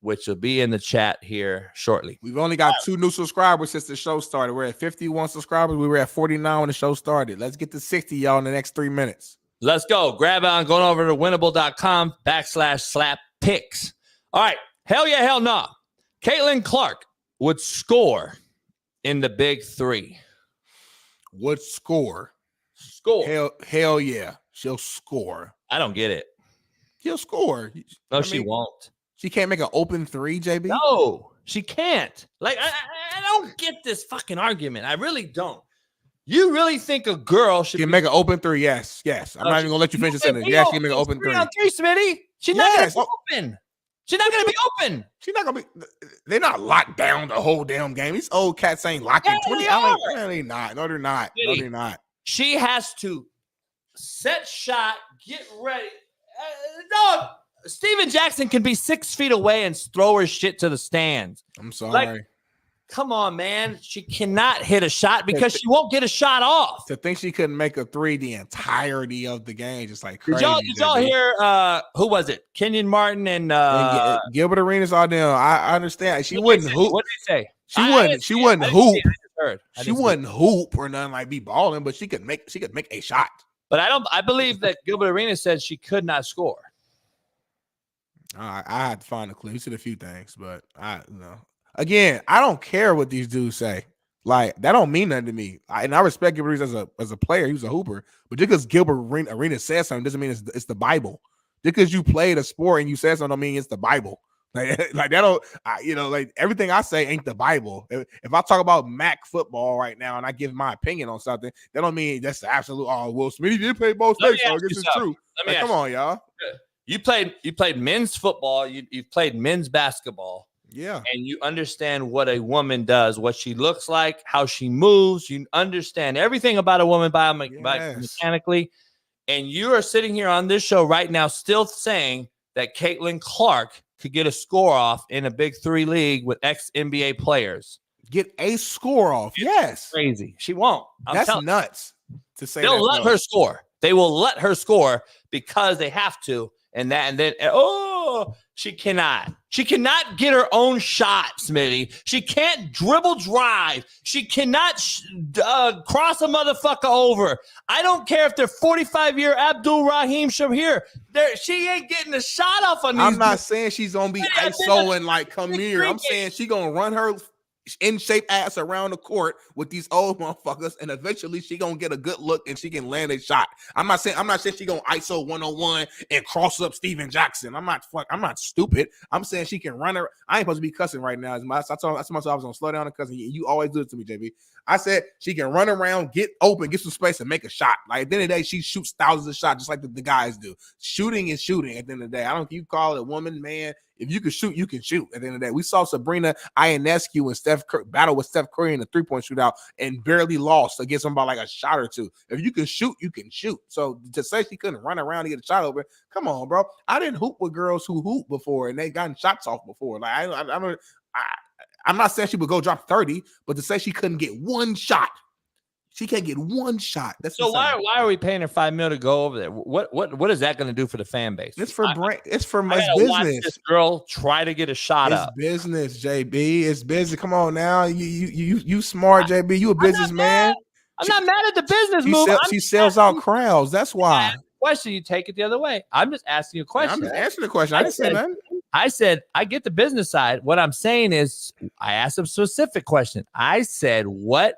which will be in the chat here shortly. We've only got 2 new subscribers since the show started. We're at 51 subscribers. We were at 49 when the show started. Let's get to 60, y'all, in the next 3 minutes. Let's go. Grab on going over to winnable.com/slap-picks. All right. Hell yeah, hell no. Caitlin Clark would score in the big 3. Would score. Score. Hell yeah. She'll score. I don't get it. She'll score. No, she won't. She can't make an open 3, JB? No, she can't. Like, I don't get this fucking argument. I really don't. You really think a girl should make an open 3? Yes. I'm not even gonna let you finish the sentence. Yes, she can make an open 3. 3 on 3, Smitty. She's not gonna be open. She's not gonna be open. She's not gonna be. They're not locked down the whole damn game. These old cats ain't locking 20. No, they're not. No, they're not. No, they're not. She has to set shot, get ready. Dog. Steven Jackson can be 6 feet away and throw her shit to the stands. I'm sorry. Like, come on, man. She cannot hit a shot because she won't get a shot off. To think she couldn't make a 3 the entirety of the game, just like crazy. Did y'all hear who was it? Kenyon Martin and Gilbert Arenas all them. I understand. She wouldn't hoop. What did he say? She wouldn't hoop. She wouldn't hoop or nothing like be balling, but she could make a shot. But I believe that Gilbert Arenas said she could not score. I had to find a clue. He said a few things, but again, I don't care what these dudes say. Like, that don't mean nothing to me. I respect Gilbert Arenas as a player. He was a hooper, but just because Gilbert Arenas says something doesn't mean it's the Bible. Just because you played a sport and you said something don't mean it's the Bible. Like that don't, like everything I say ain't the Bible. If I talk about MAC football right now and I give my opinion on something, that don't mean that's the absolute. Oh, Will Smitty did play both states, so I guess it's true. Like, come on, y'all. You played men's football. You've played men's basketball. Yeah. And you understand what a woman does, what she looks like, how she moves. You understand everything about a woman mechanically. And you are sitting here on this show right now still saying that Caitlin Clark could get a score off in a big 3 league with ex-NBA players. Get a score off. Yes. Crazy. She won't. That's nuts to say. They'll let her score. They will let her score because they have to. And then Oh, she cannot. She cannot get her own shot, Smitty. She can't dribble drive. She cannot cross a motherfucker over. I don't care if they're 45-year Abdul Rahim Shabir. She ain't getting a shot off on these. I'm not saying she's gonna be ISOing like come here. I'm saying she gonna run her in shape ass around the court with these old motherfuckers, and eventually she gonna get a good look and she can land a shot. I'm not saying she gonna ISO 101 and cross up Steven Jackson. I'm not stupid. I'm saying she can run her. I ain't supposed to be cussing right now. I told myself I was gonna slow down and cussing. You always do it to me, JB. I said she can run around, get open, get some space, and make a shot. Like at the end of the day, she shoots thousands of shots just like the guys do. Shooting is shooting at the end of the day. I don't care if you call it a woman, man. If you can shoot, you can shoot. At the end of the day, we saw Sabrina Ionescu and Steph Curry battle with Steph Curry in the 3-point shootout and barely lost against somebody like a shot or two. If you can shoot, you can shoot. So to say she couldn't run around and get a shot over, come on, bro. I didn't hoop with girls who hoop before and they gotten shots off before. Like I'm not saying she would go drop 30, but to say she couldn't get one shot. She can't get one shot. That's so why are we paying her $5 million to go over there? What is that going to do for the fan base? It's for it's business. Watch this girl try to get a shot up. It's business, JB. It's business. Come on now. You smart, JB. You a businessman. I'm not mad at the business move. She sells out crowds. That's why. Question, you take it the other way. I'm just asking you a question. I'm just answering the question. I didn't say nothing. I said I get the business side. What I'm saying is I asked a specific question. I said, what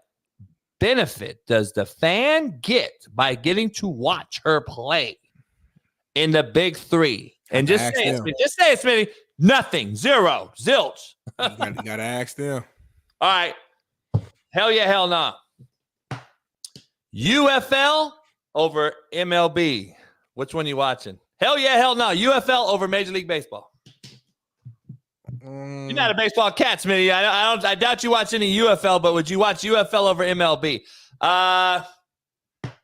benefit does the fan get by getting to watch her play in the big three? And just say it, Smitty. Nothing. Zero. Zilch. You gotta ask them. All right. Hell yeah, hell no. UFL over MLB. Which one you watching? Hell yeah, hell no. UFL over Major League Baseball. You're not a baseball cat, Smitty. I doubt you watch any UFL, but would you watch UFL over MLB? I'm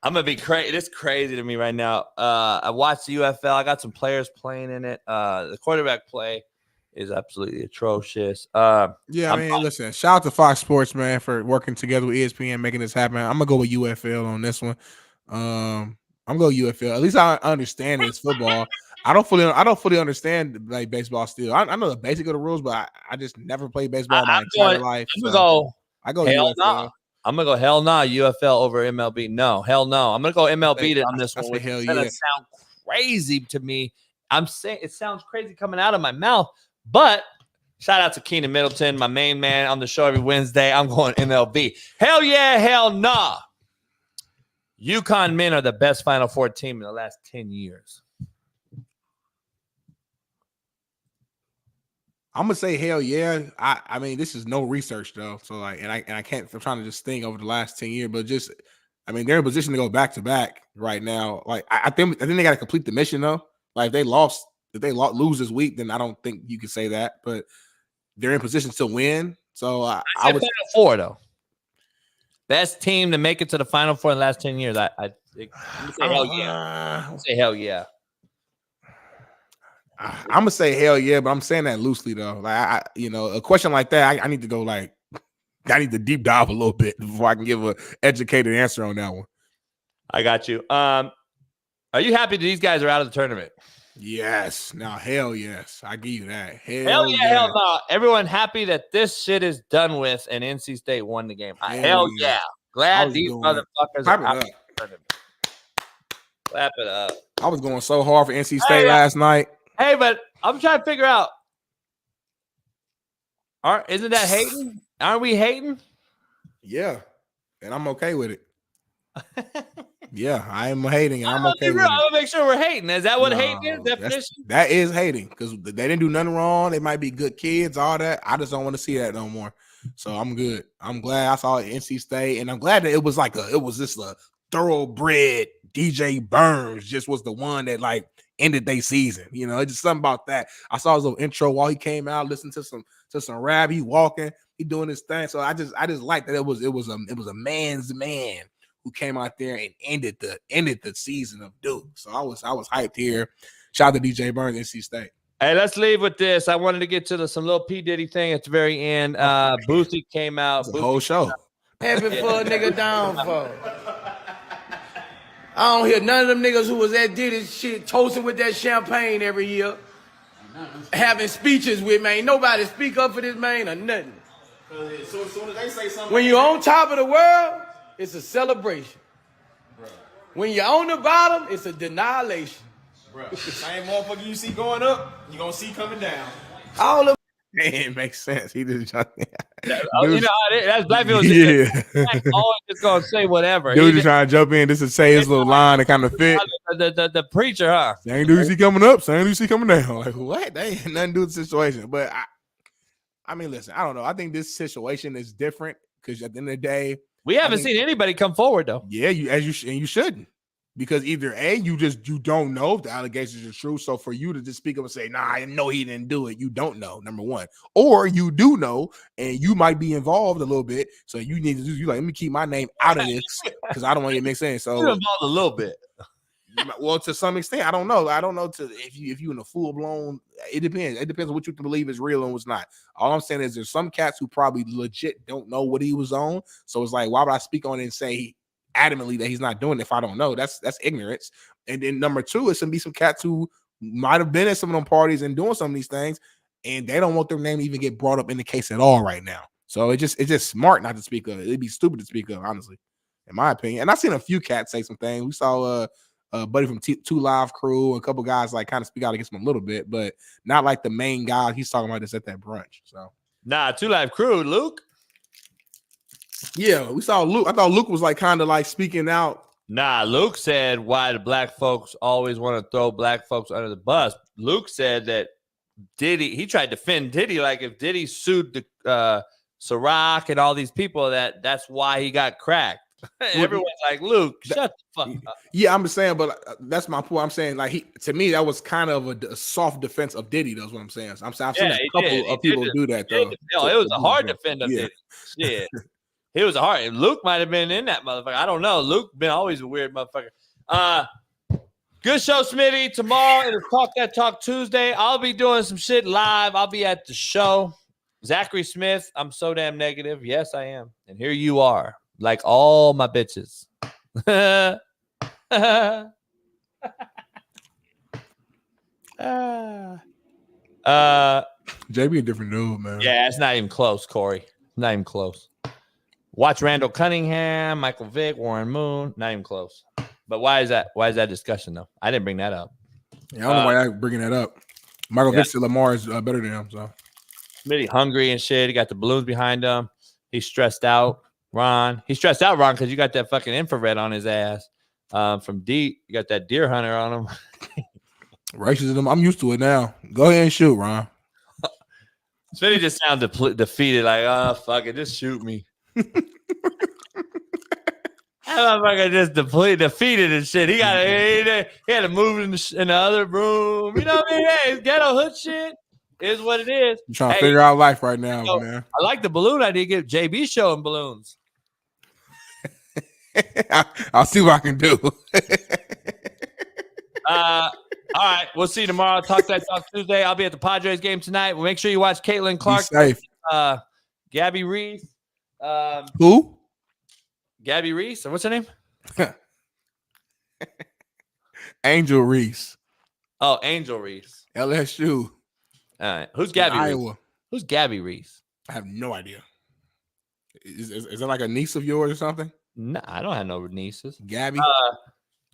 gonna be crazy. It's crazy to me right now. I watched the UFL. I got some players playing in it. The quarterback play is absolutely atrocious. Listen. Shout out to Fox Sports, man, for working together with ESPN, making this happen. I'm gonna go with UFL on this one. I'm gonna go UFL. At least I understand it's football. I don't fully understand like baseball still. I know the basic of the rules, but I just never played baseball my entire life. I go hell UFL. No. I'm gonna go hell no, UFL over MLB. No, hell no. I'm gonna go MLB on this one. Hell yeah. That sound crazy to me. I'm saying it sounds crazy coming out of my mouth, but shout out to Keynan Middleton, my main man on the show every Wednesday. I'm going MLB. Hell yeah, hell no. UConn men are the best Final Four team in the last 10 years. I'm gonna say hell yeah. I mean, this is no research though. So like, and I can't. I'm trying to just think over the last 10 years, but just, I mean, they're in a position to go back to back right now. Like, I think they got to complete the mission though. Like, if they lose this week, then I don't think you can say that. But they're in position to win. So I would Final Four though. Best team to make it to the Final Four in the last 10 years. I say hell yeah. Say hell yeah. I'm gonna say hell yeah, but I'm saying that loosely though. Like a question like that, I need to go I need to deep dive a little bit before I can give an educated answer on that one. I got you. Are you happy that these guys are out of the tournament? Yes. Now, hell yes. I give you that. Hell yeah, hell no. Everyone happy that this shit is done with and NC State won the game. Hell yeah. Glad these motherfuckers are out of the tournament. Clap it up. I was going so hard for NC State last night. Hey, but I'm trying to figure out. Isn't that hating? Aren't we hating? Yeah. And I'm okay with it. Yeah, I am hating, and I'm okay with it. I'm gonna make sure we're hating. Is that what hating is? Definition? That is hating because they didn't do nothing wrong. They might be good kids, all that. I just don't want to see that no more. So I'm good. I'm glad I saw NC State, and I'm glad that it was just a thoroughbred DJ Burns just was the one that ended their season. It's just something about that. I saw his little intro while he came out, listened to some rap. He walking, he doing his thing. So I just like that it was a man's man who came out there and ended the season of Duke. So I was hyped here. Shout out to DJ Burns, NC State. Hey, let's leave with this. I wanted to get to some little P. Diddy thing at the very end. Boosie came out. The whole show. Happy for a nigga downfall. I don't hear none of them niggas who was at Diddy's shit toasting with that champagne every year. having speeches with, man. Nobody speak up for this man or nothing. So as soon as they say something, When you're on top of the world, it's a celebration. bro, When you're on the bottom, it's a denilation. bro, same motherfucker you see going up, you gonna see coming down. All of it makes sense. He just You know, that's black people. Yeah. Always just gonna say whatever. Dude He just trying to jump in just to say his little line and kind of fit. the preacher, huh? Same dude you see coming up, same dude you see coming down. Like, what? They ain't nothing to do with the situation. But I mean, listen, I don't know. I think this situation is different because at the end of the day, We haven't seen anybody come forward though. yeah, you shouldn't. Because either A, you don't know if the allegations are true. So for you to just speak up and say, nah, I know he didn't do it, you don't know, number one. Or you do know, and you might be involved a little bit. So you need to do, let me keep my name out of this because I don't want you to make sense. So You're involved a little bit. well, to some extent, I don't know. I don't know if you in a full blown. It depends. It depends on what you believe is real and what's not. All I'm saying is there's some cats who probably legit don't know what he was on. So it's like, why would I speak on it and say adamantly that he's not doing it if I don't know? That's ignorance. And then number two is to be some cats who might have been at some of them parties and doing some of these things, and they don't want their name to even get brought up in the case at all right now. So it's just smart not to speak of it. It'd be stupid to speak of, honestly, in my opinion. And I've seen a few cats say some things. We saw a buddy from Two Live Crew, and a couple guys like kind of speak out against him a little bit, but not like the main guy he's talking about this at that brunch. So Nah, Two Live Crew, Luke. yeah, we saw Luke. I thought Luke was like kind of like speaking out. Nah, Luke said why the black folks always want to throw black folks under the bus. Luke said that Diddy, he tried to defend Diddy, like if Diddy sued the Ciroc and all these people, that's why he got cracked. Everyone's like, Luke, shut the fuck up. Yeah, I'm just saying, but that's my point. I'm saying, like, to me, that was kind of a soft defense of Diddy. That's what I'm saying. So I've seen a couple of people do that, though. It was a hard defend of Diddy. Yeah. It was a hard. Luke might have been in that motherfucker. I don't know. Luke been always a weird motherfucker. Good show, Smitty. Tomorrow it's Talk That Talk Tuesday. I'll be doing some shit live. I'll be at the show. Zachary Smith. I'm so damn negative. Yes, I am. And here you are. Like all my bitches. JB a different dude, man. Yeah, it's not even close, Corey. Not even close. Watch Randall Cunningham, Michael Vick, Warren Moon. Not even close. But why is that? Why is that discussion though? I didn't bring that up. Yeah, I don't know why I'm bringing that up. Michael Vick said Lamar is better than him. So Smitty hungry and shit. He got the balloons behind him. He's stressed out. Ron. He's stressed out, Ron, because you got that fucking infrared on his ass. From deep. You got that deer hunter on him. Racism. I'm used to it now. Go ahead and shoot, Ron. Smitty just sounded defeated, like, oh, fuck it, just shoot me. That motherfucker just defeated and shit. He had to move in the other room. You know what I mean? Hey, it's ghetto hood shit. Is what it is. I'm trying to figure out life right now, man. I like the balloon idea. Get JB showing balloons. I'll see what I can do. All right, we'll see you tomorrow. Talk Tuesday. I'll be at the Padres game tonight. Well, make sure you watch Caitlin Clark. Be safe. Gabby Reese. Who? Gabby Reese. What's her name? Angel Reese. Oh, Angel Reese. LSU. All right. Who's Gabby Reese? Iowa. Who's Gabby Reese? I have no idea. Is that like a niece of yours or something? No, I don't have no nieces. Gabby?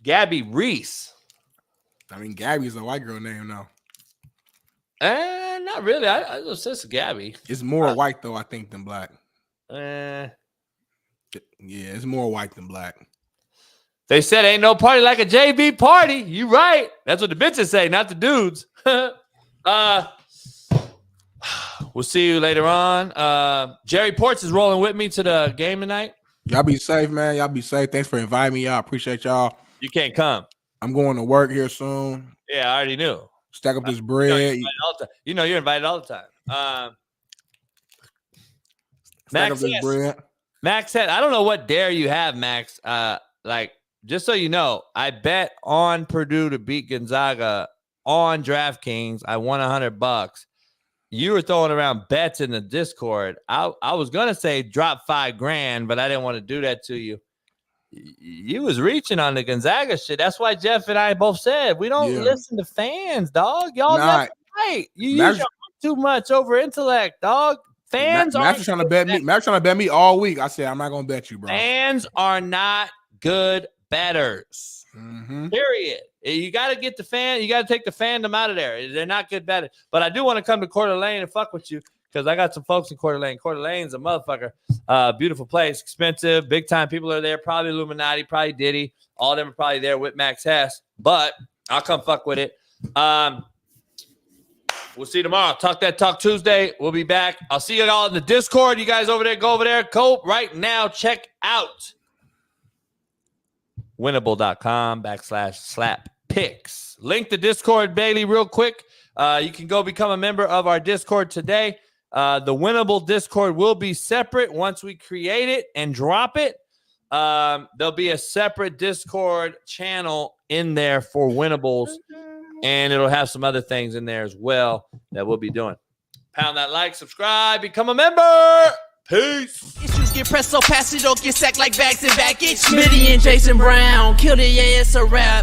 Gabby Reese. I mean, Gabby's a white girl name now. Not really. I just says Gabby. It's more white though, I think, than black. Yeah, it's more white than black. They said ain't no party like a JB party. You right. That's what the bitches say, not the dudes. We'll see you later on. Jerry Ports is rolling with me to the game tonight. Y'all be safe, man. Y'all be safe. Thanks for inviting me. Y'all appreciate y'all. You can't come. I'm going to work here soon. Yeah, I already knew. Stack up this bread. You know you're invited all the time. Max this bread. Max said, I don't know what dare you have, Max. Like, just so you know, I bet on Purdue to beat Gonzaga on DraftKings. I won $100. You were throwing around bets in the Discord. I was gonna say drop $5,000, but I didn't want to do that to you. You was reaching on the Gonzaga shit. That's why Jeff and I both said we don't listen to fans, dog. Y'all never right. You use your heart too much over intellect, dog. Fans Max trying to bet me. Max trying to bet me all week. I said I'm not gonna bet you, bro. Fans are not good bettors. Mm-hmm. Period. You got to get the fan. You got to take the fandom out of there. They're not good bettors. But I do want to come to Coeur d'Alene and fuck with you because I got some folks in Coeur d'Alene. Coeur d'Alene's a motherfucker. Beautiful place, expensive, big time. People are there. Probably Illuminati, probably Diddy. All of them are probably there with Max Hess. But I'll come fuck with it. We'll see you tomorrow. Talk that talk Tuesday. We'll be back. I'll see you all in the Discord. You guys over there, go over there. Go right now. Check out winnable.com/slap-picks. Link the Discord, Bailey, real quick. You can go become a member of our Discord today. The Winnable Discord will be separate once we create it and drop it. There'll be a separate Discord channel in there for Winnables. And it'll have some other things in there as well that we'll be doing. Pound that like, subscribe, become a member. Peace. Issues get pressed so fast, you don't get sacked like bags and baggage. Smitty and Jason Brown, kill the ass a rap.